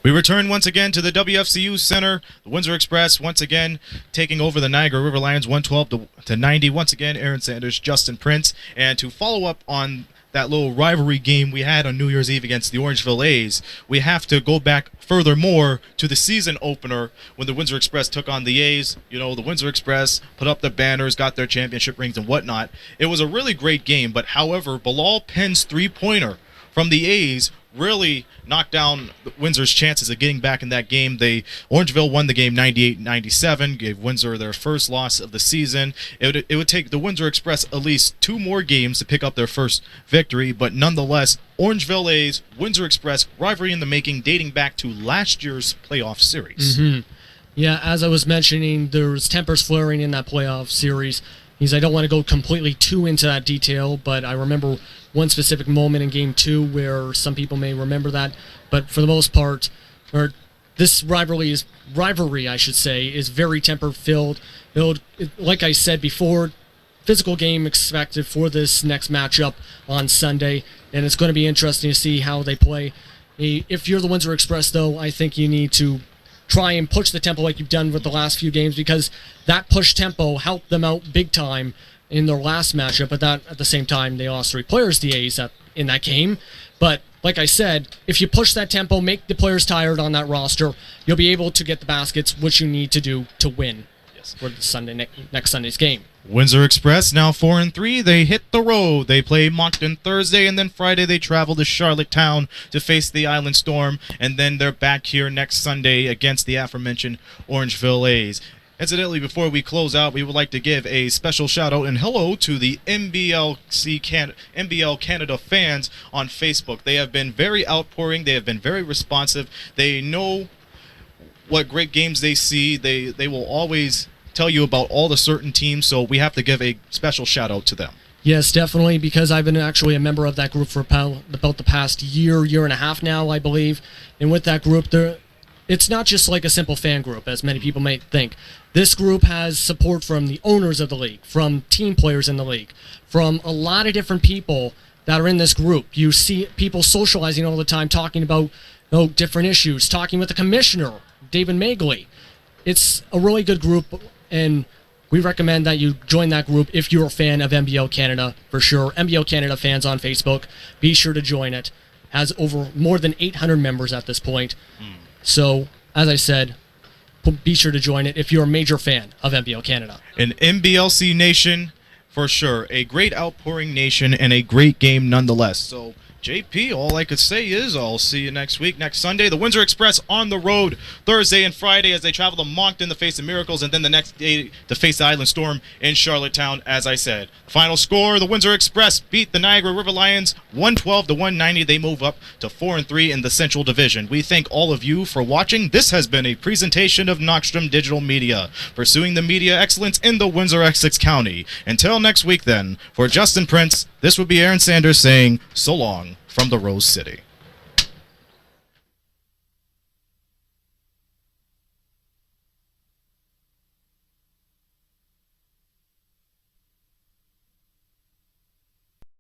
We return once again to the WFCU Center. The Windsor Express once again taking over the Niagara River Lions 112 to 90. Once again, Aaron Sanders, Justin Prince. And to follow up on that little rivalry game we had on New Year's Eve against the Orangeville A's, we have to go back furthermore to the season opener when the Windsor Express took on the A's. You know, the Windsor Express put up the banners, got their championship rings and whatnot. It was a really great game, but however, Bilal Penn's three-pointer from the A's really knocked down Windsor's chances of getting back in that game. Orangeville won the game 98-97, gave Windsor their first loss of the season. It would take the Windsor Express at least 2 more games to pick up their first victory, but nonetheless, Orangeville A's, Windsor Express, rivalry in the making dating back to last year's playoff series. Yeah, as I was mentioning, there's tempers flaring in that playoff series. I don't want to go completely too into that detail, but I remember one specific moment in Game 2 where some people may remember that. But for the most part, this rivalry, is very temper-filled. Like I said before, physical game expected for this next matchup on Sunday, and it's going to be interesting to see how they play. If you're the Windsor Express, though, I think you need to try and push the tempo like you've done with the last few games, because that push tempo helped them out big time in their last matchup, but that at the same time they lost 3 players, the A's, in that game. But like I said, if you push that tempo, make the players tired on that roster, you'll be able to get the baskets, which you need to do to win for the next Sunday's game. Windsor Express now 4-3. They hit the road. They play Moncton Thursday, and then Friday they travel to Charlottetown to face the Island Storm, and then they're back here next Sunday against the aforementioned Orangeville A's. Incidentally, before we close out, we would like to give a special shout-out and hello to the NBL Canada fans on Facebook. They have been very outpouring. They have been very responsive. They know what great games they see. They will always tell you about all the certain teams, so we have to give a special shout-out to them. Yes, definitely, because I've been actually a member of that group for about the past year and a half now, I believe. And with that group, it's not just like a simple fan group, as many people may think. This group has support from the owners of the league, from team players in the league, from a lot of different people that are in this group. You see people socializing all the time, talking about different issues, talking with the commissioner, David Magley. It's a really good group, and we recommend that you join that group if you're a fan of NBL Canada, for sure. NBL Canada fans on Facebook, be sure to join it. Has over more than 800 members at this point. So, as I said, be sure to join it if you're a major fan of NBL Canada. An NBLC nation, for sure. A great outpouring nation and a great game nonetheless. So, JP, all I could say is I'll see you next week, next Sunday. The Windsor Express on the road Thursday and Friday as they travel to Moncton to face the Miracles, and then the next day to face the Island Storm in Charlottetown, as I said. Final score, the Windsor Express beat the Niagara River Lions 112 to 190. They move up to 4-3 in the Central Division. We thank all of you for watching. This has been a presentation of Knockstrom Digital Media, pursuing the media excellence in the Windsor-Essex County. Until next week then, for Justin Prince, this would be Aaron Sanders saying so long from the Rose City.